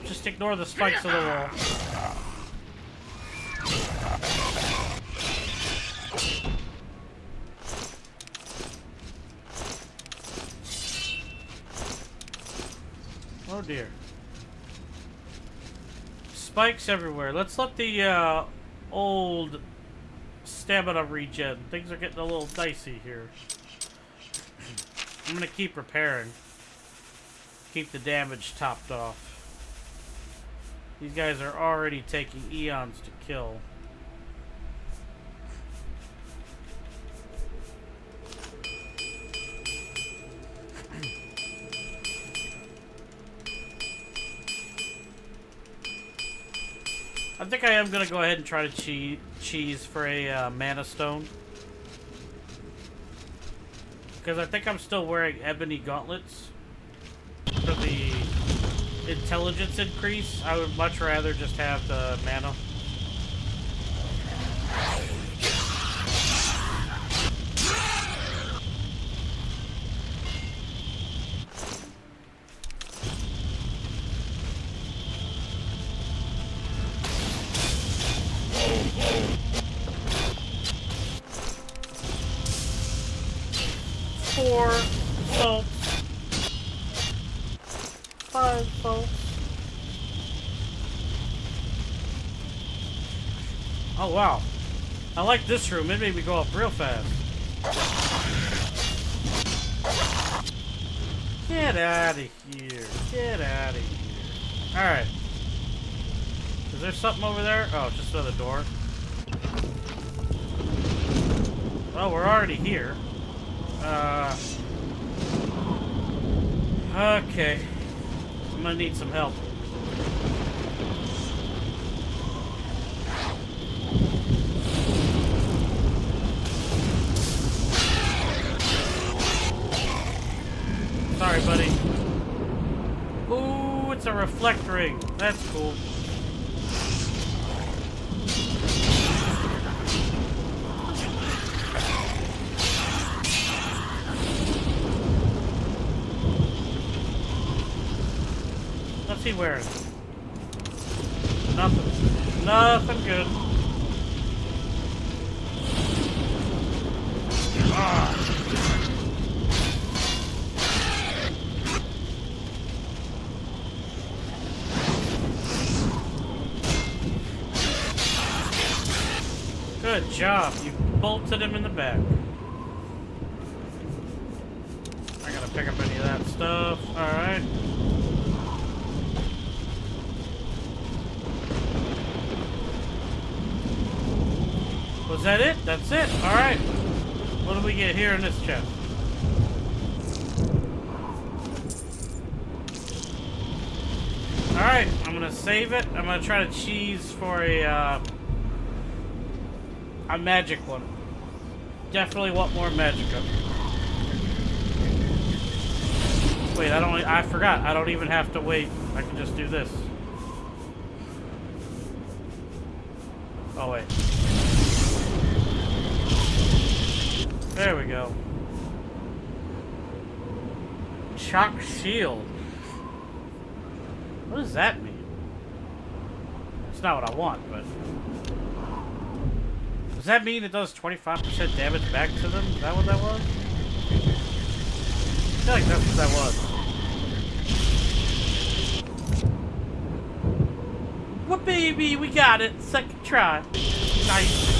Just ignore the spikes of the wall. Oh dear. Spikes everywhere. Let's let the old stamina regen. Things are getting a little dicey here. I'm gonna keep repairing. Keep the damage topped off. These guys are already taking eons to kill. I think I am going to go ahead and try to cheese for a mana stone. Because I think I'm still wearing ebony gauntlets for the intelligence increase. I would much rather just have the mana. Four salts. 5 salts. Oh wow. I like this room. It made me go up real fast. Get out of here. Get out of here. Alright. Is there something over there? Oh, just another door. Well, we're already here. Okay. I'm gonna need some help. Sorry, buddy. Ooh, it's a reflect ring. That's cool. What's he wearing? Nothing. Nothing good. Ah. Good job. You bolted him in the back. I gotta pick up any of that stuff. Alright. Was that it? That's it? Alright. What do we get here in this chest? Alright, I'm gonna save it. I'm gonna try to cheese for a magic one. Definitely want more magicka. Wait, I forgot. I don't even have to wait. I can just do this. Oh, wait. There we go. Chalk shield. What does that mean? It's not what I want, but... Does that mean it does 25% damage back to them? Is that what that was? feel like that's what that was. Well, baby, we got it. Second try. Nice.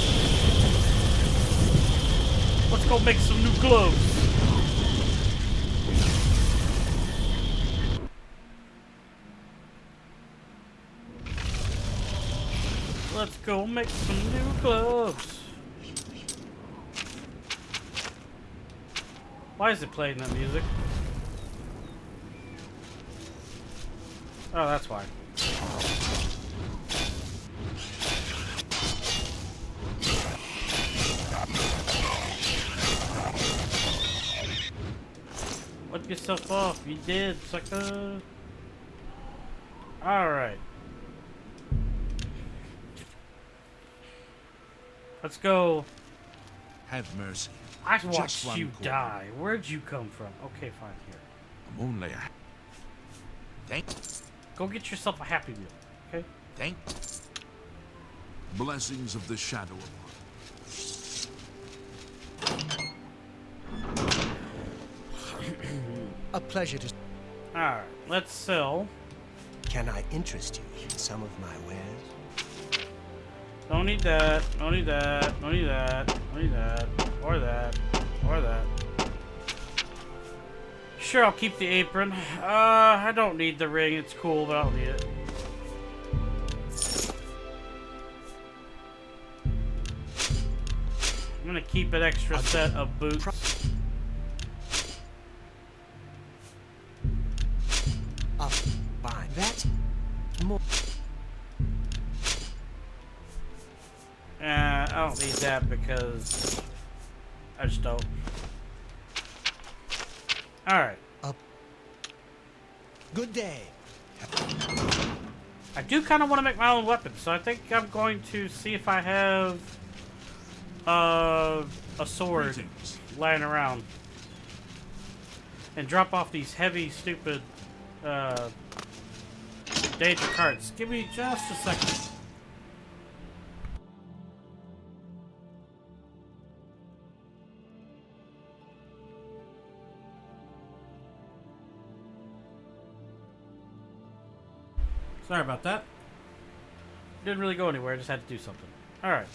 Let's go make some new gloves. Let's go make some new gloves. Why is it playing that music? Oh, that's why. Wipe yourself off. You did, sucker. Alright. Let's go. Have mercy. I Just watched one you quarter. die. Where'd you come from? Okay, fine, here. I'm only a... Thank... Go get yourself a Happy Meal, okay? Thank... Blessings of the Shadow A pleasure to... Alright, let's sell. Can I interest you in some of my wares? Don't need that. Don't need that. Don't need that. Don't need that. Or that. Or that. Sure, I'll keep the apron. I don't need the ring. It's cool, but I don't need it. I'm gonna keep an extra set of boots. Fine. That's more. I don't need that because I just don't. Alright. Good day. I do kind of want to make my own weapon, so I think I'm going to see if I have a sword lying around. And drop off these heavy, stupid danger carts. Give me just a second. Sorry about that. Didn't really go anywhere, just had to do something. Alright.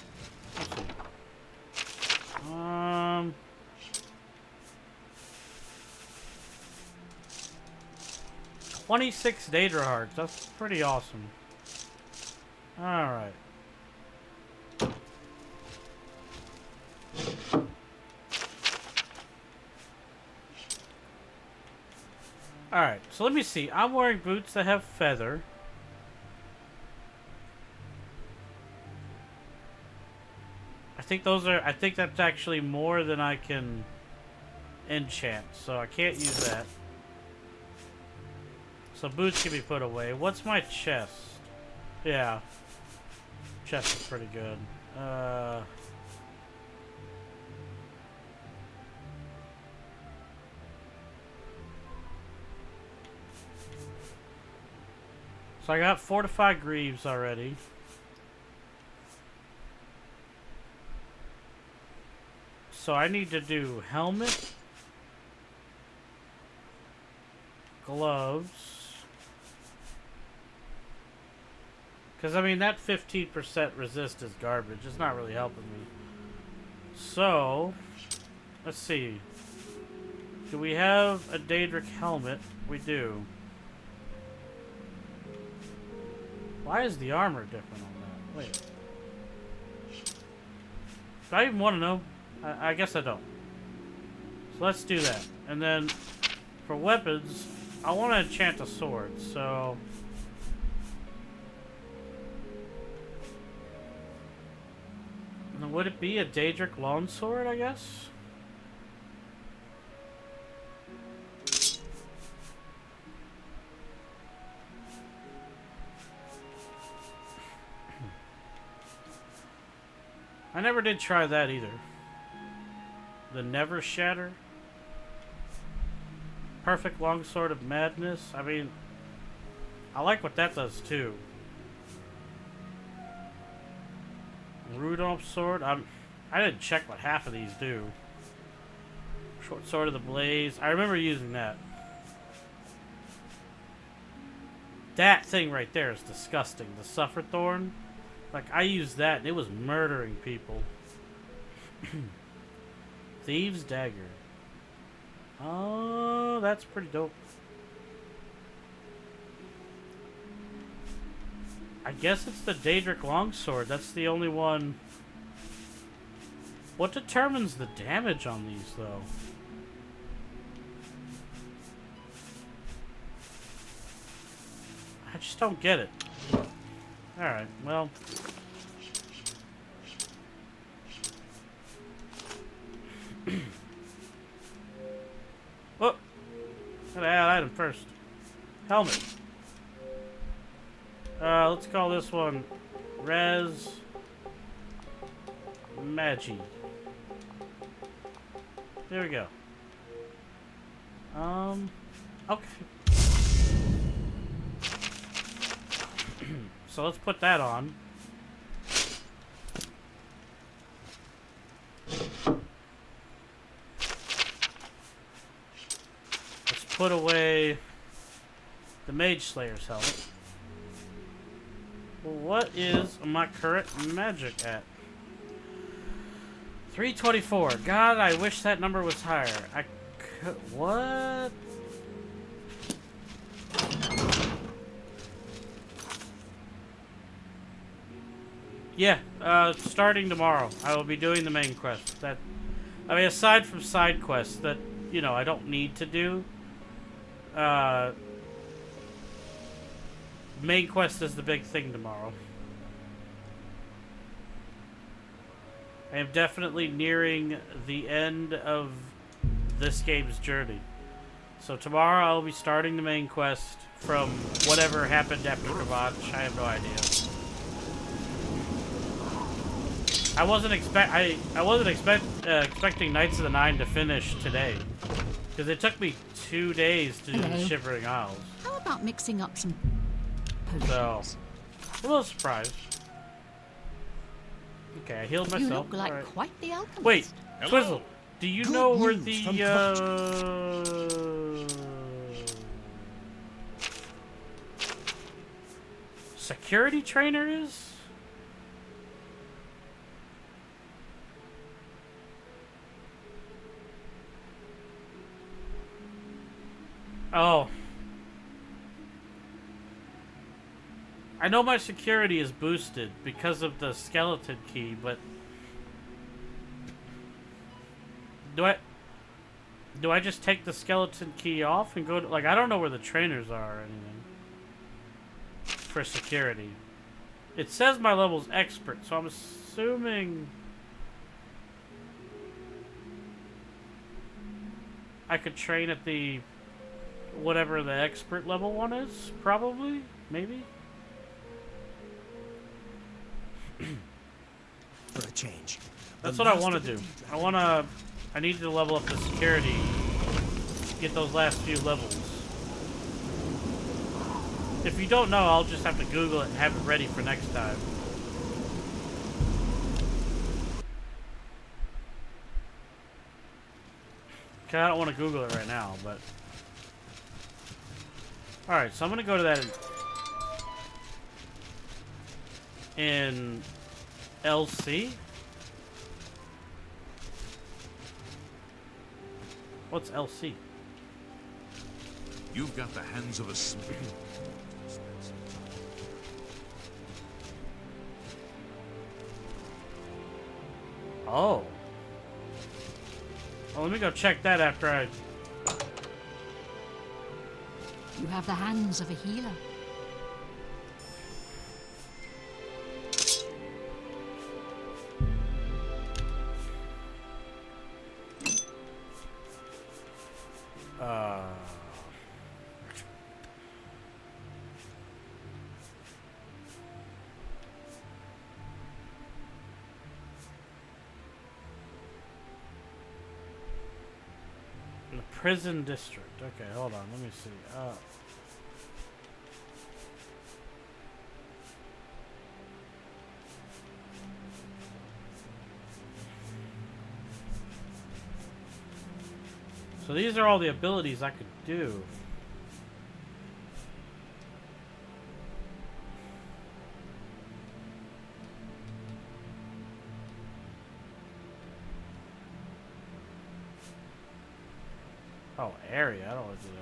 Let's see. 26 Daedra hearts. That's pretty awesome. Alright. Alright, so let me see. I'm wearing boots that have feather. I think that's actually more than I can enchant, so I can't use that. So boots can be put away. What's my chest? Yeah. Chest is pretty good. So I got fortified greaves already. So I need to do helmet, gloves, because I mean that 15% resist is garbage. It's not really helping me. So let's see. Do we have a Daedric helmet? We do. Why is the armor different on that? Wait. Do I even want to know? I guess I don't. So let's do that. And then for weapons, I want to enchant a sword, so... Would it be a Daedric longsword, I guess? I never did try that either. The Never Shatter. Perfect Longsword of Madness. I mean, I like what that does too. Rudolph's Sword. I didn't check what half of these do. Short Sword of the Blaze. I remember using that. That thing right there is disgusting. The Suffer Thorn. Like, I used that and it was murdering people. Thieves' Dagger. Oh, that's pretty dope. I guess it's the Daedric Longsword. That's the only one. What determines the damage on these, though? I just don't get it. Alright, well. Oh! Gotta add item first. Helmet. Let's call this one Res Magi. There we go. Okay. So let's put that on. Let's put away the Mage Slayer's helmet. What is my current magic at? 324. God, I wish that number was higher. I could. What? Yeah, starting tomorrow, I will be doing the main quest. That, I mean, aside from side quests that, you know, I don't need to do, main quest is the big thing tomorrow. I am definitely nearing the end of this game's journey. So tomorrow I'll be starting the main quest from whatever happened after Kvatch. I have no idea. I wasn't expecting Knights of the Nine to finish today, because it took me 2 days to do the Shivering Isles. How about mixing up some potions? So, a little surprised. Okay, I healed myself. You look like right. quite the alchemist. Wait, Hello. Twizzle, do you know where the security trainer is? Oh. I know my security is boosted because of the skeleton key, but do I just take the skeleton key off and go to, like, I don't know where the trainers are or anything for security. It says my level's expert, so I'm assuming I could train at the whatever the expert level one is, probably, maybe. For a change. That's what I want to do. I need to level up the security, get those last few levels. If you don't know, I'll just have to Google it and have it ready for next time. Okay, I don't want to Google it right now, but... Alright, so I'm going to go to that in LC. What's LC? You've got the hands of a smith. Oh. Well, let me go check that after I... You have the hands of a healer. In the prison district. Okay, hold on. Let me see. So these are all the abilities I could do. Oh, area. I don't want to do that.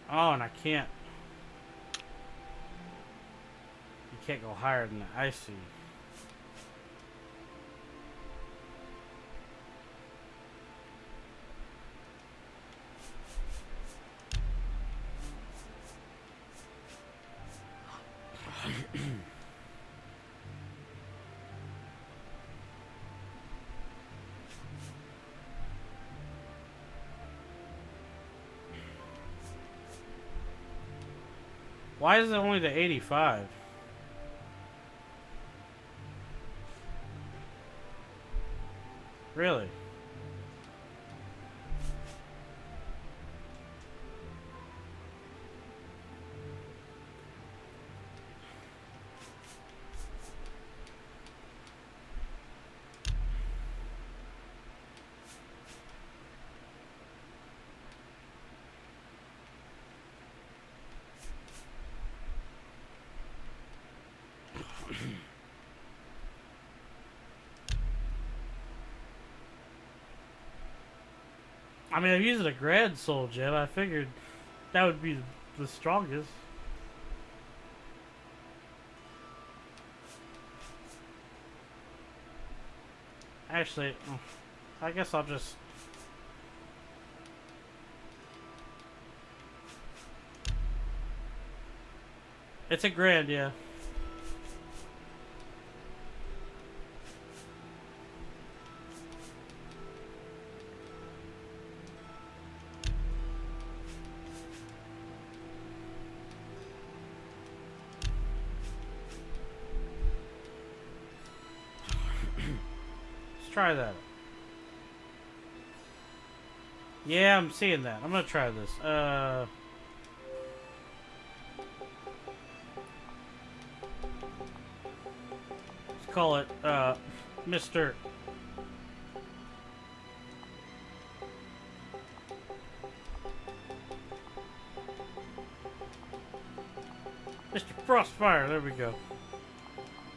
Oh, and I can't. You can't go higher than that. I see. Why is it only to 85? Really? I mean, I'm using a Grand Soul Gem. I figured that would be the strongest. Actually, I guess I'll just... It's a grand, yeah. Try that. Yeah, I'm seeing that. I'm gonna try this. Let's call it, Mr. Mr. Frostfire. There we go.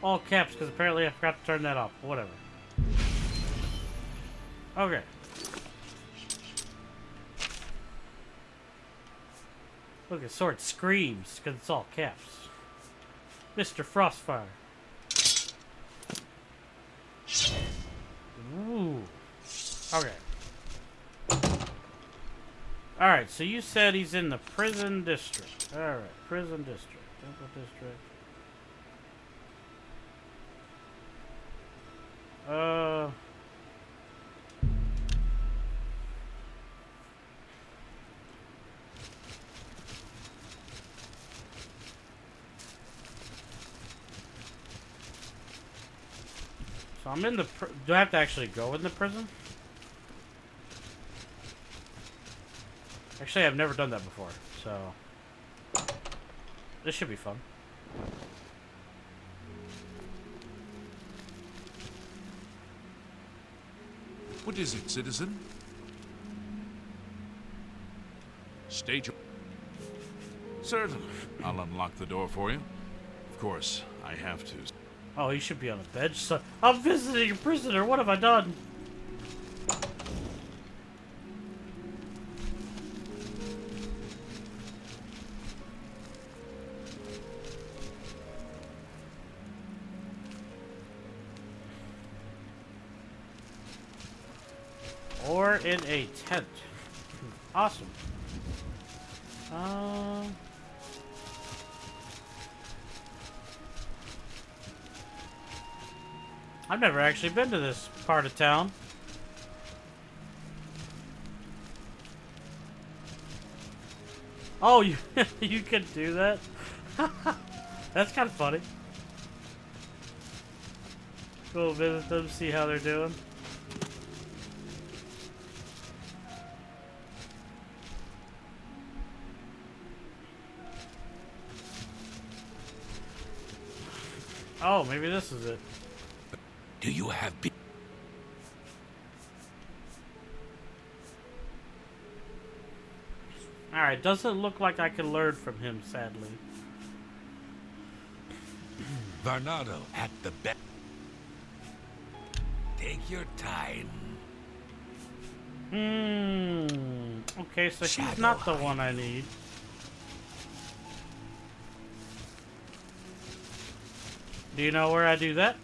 All caps, because apparently I forgot to turn that off. Whatever. Okay. Look, his sword screams because it's all caps. Mr. Frostfire. Ooh. Okay. Alright, so you said he's in the prison district. Alright, prison district. Temple district. So I'm in the... Do I have to actually go in the prison? Actually, I've never done that before, so... This should be fun. What is it, citizen? Stage. Certainly. I'll unlock the door for you. Of course, I have to. Oh, he should be on a bench. So I'm visiting a prisoner. What have I done? Or in a tent. Awesome. I've never actually been to this part of town. Oh, you you can do that? That's kind of funny. Go visit them, see how they're doing. Oh, maybe this is it. Do you have... Alright, doesn't look like I can learn from him, sadly. Varnado at the best. Take your time. Okay, so he's Shadow not the one I need. Do you know where I do that?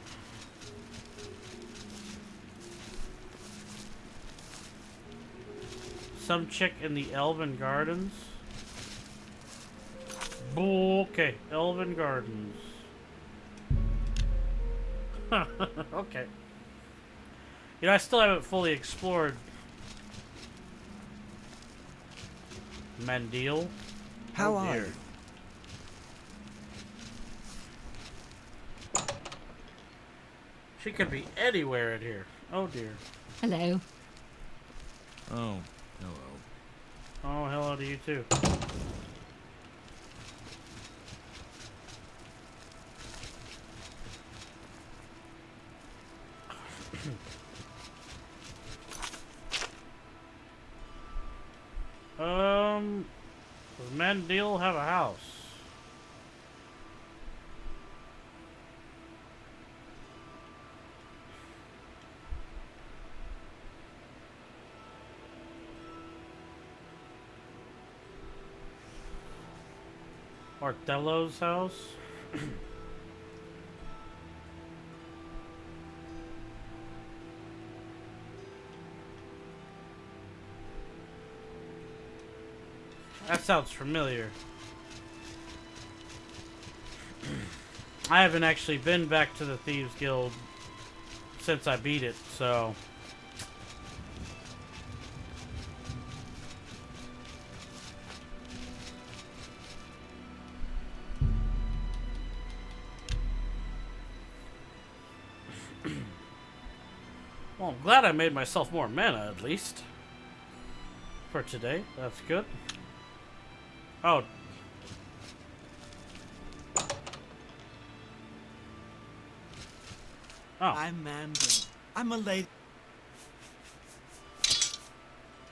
Some chick in the Elven Gardens. Okay, Elven Gardens. Okay. You know, I still haven't fully explored Mandil. How are you? She could be anywhere in here. Oh dear. Hello. Oh, hello. Oh, hello to you too. Does Mandil have a house? Ortello's house? That sounds familiar. I haven't actually been back to the Thieves Guild since I beat it, so... Well, I'm glad I made myself more mana, at least. For today. That's good. Oh. Oh. I'm Mando. I'm a lady.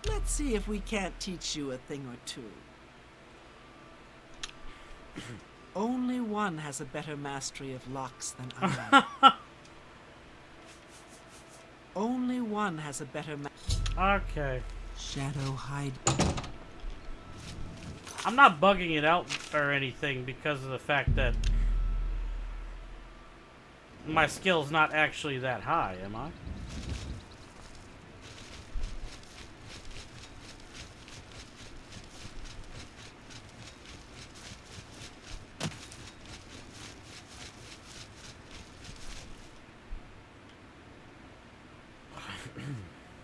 Let's see if we can't teach you a thing or two. Only one has a better mastery of locks than I. Only one has a better Okay. Shadow hide. I'm not bugging it out or anything because of the fact that my skill's not actually that high, am I?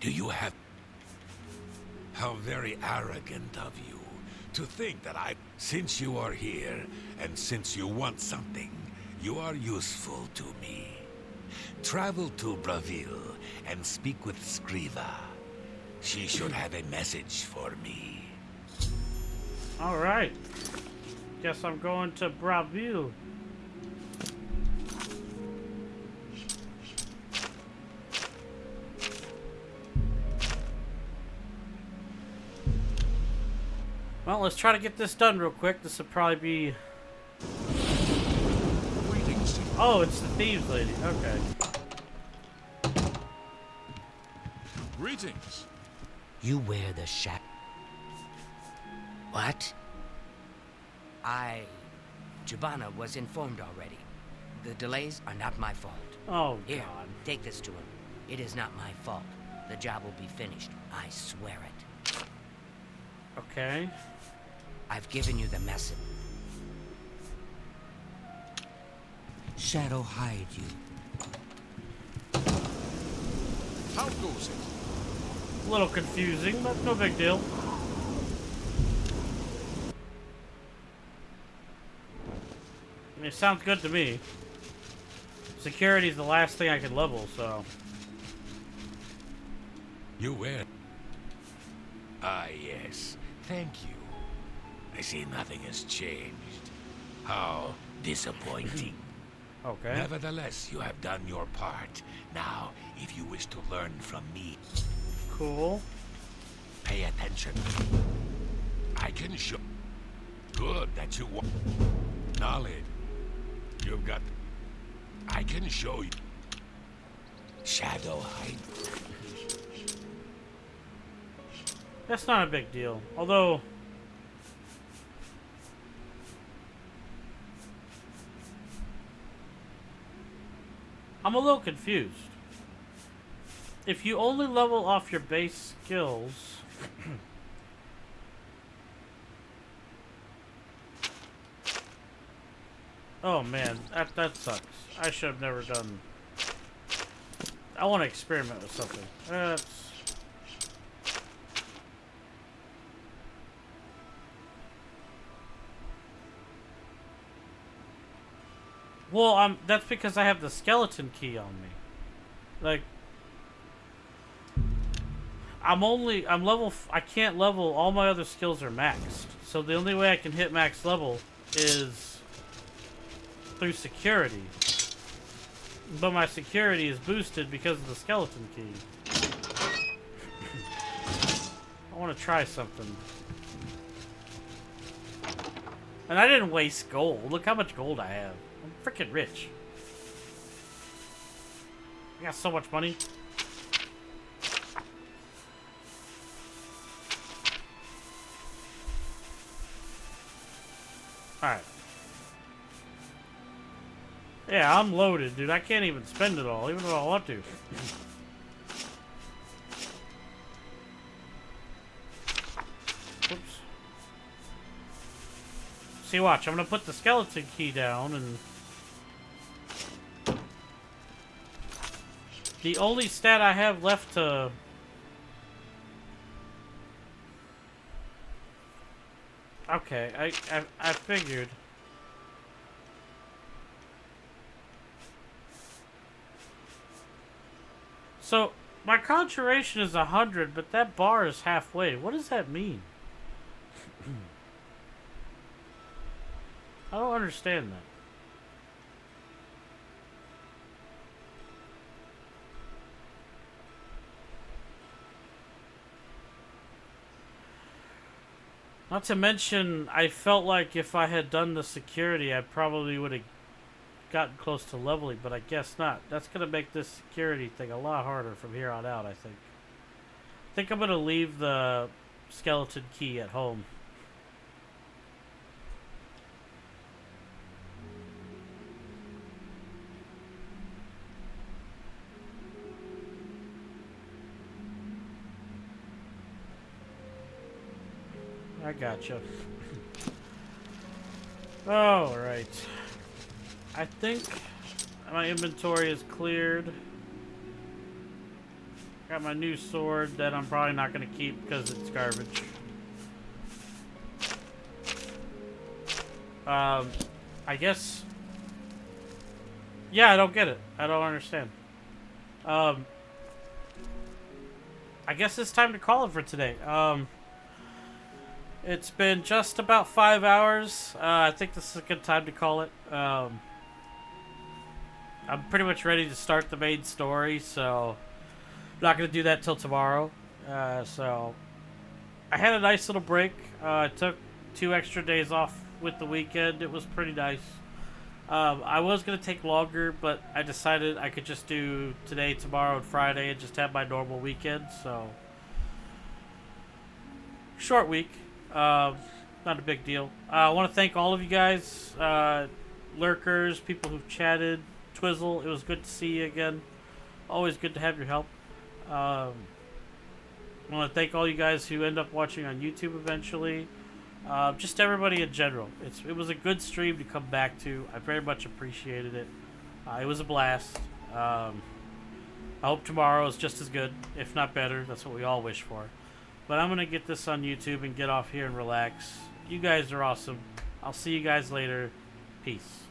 Do you have... How very arrogant of you to think that I... Since you are here, and since you want something, you are useful to me. Travel to Bravil and speak with Scriva. She should have a message for me. Alright. Guess I'm going to Bravil. Well, let's try to get this done real quick. This will probably be... Greetings to you. Oh, it's the thieves lady. Okay. Greetings. You wear the shack. What? Jabana was informed already. The delays are not my fault. Oh, Here, God. take this to him. It is not my fault. The job will be finished. I swear it. Okay. I've given you the message. Shadow hide you. How goes it? A little confusing, but no big deal. I mean, it sounds good to me. Security's the last thing I could level, so... You wear... Ah, yes. Thank you. I see nothing has changed. How disappointing. Okay. Nevertheless, you have done your part. Now, if you wish to learn from me, Cool. pay attention. I can show. Good that you want knowledge. You've got. I can show you. Shadow hide. That's not a big deal. Although, I'm a little confused. If you only level off your base skills, oh man, that sucks. I should have never done. I want to experiment with something. That's. Well, that's because I have the skeleton key on me. Like, I'm level, I can't level, all my other skills are maxed. So the only way I can hit max level is through security. But my security is boosted because of the skeleton key. I want to try something. And I didn't waste gold. Look how much gold I have. I'm freaking rich. I got so much money. Alright. Yeah, I'm loaded, dude. I can't even spend it all, even if I want to. Oops. See, watch. I'm gonna put the skeleton key down, and the only stat I have left to... Okay, I figured. So, my conjuration is 100, but that bar is halfway. What does that mean? I don't understand that. Not to mention, I felt like if I had done the security, I probably would have gotten close to leveling, but I guess not. That's going to make this security thing a lot harder from here on out, I think. I think I'm going to leave the skeleton key at home. I gotcha. Alright. I think my inventory is cleared. Got my new sword that I'm probably not going to keep because it's garbage. I guess... Yeah, I don't get it. I don't understand. I guess it's time to call it for today. It's been just about 5 hours. I think this is a good time to call it. I'm pretty much ready to start the main story, so I'm not going to do that till tomorrow. So I had a nice little break. I took 2 extra days off with the weekend. It was pretty nice. I was going to take longer, but I decided I could just do today, tomorrow, and Friday and just have my normal weekend. So short week. Not a big deal. I want to thank all of you guys, lurkers, people who've chatted, Twizzle. It was good to see you again. Always good to have your help. I want to thank all you guys who end up watching on YouTube eventually. Just everybody in general. It was a good stream to come back to. I very much appreciated it. It was a blast. I hope tomorrow is just as good, if not better. That's what we all wish for. But I'm going to get this on YouTube and get off here and relax. You guys are awesome. I'll see you guys later. Peace.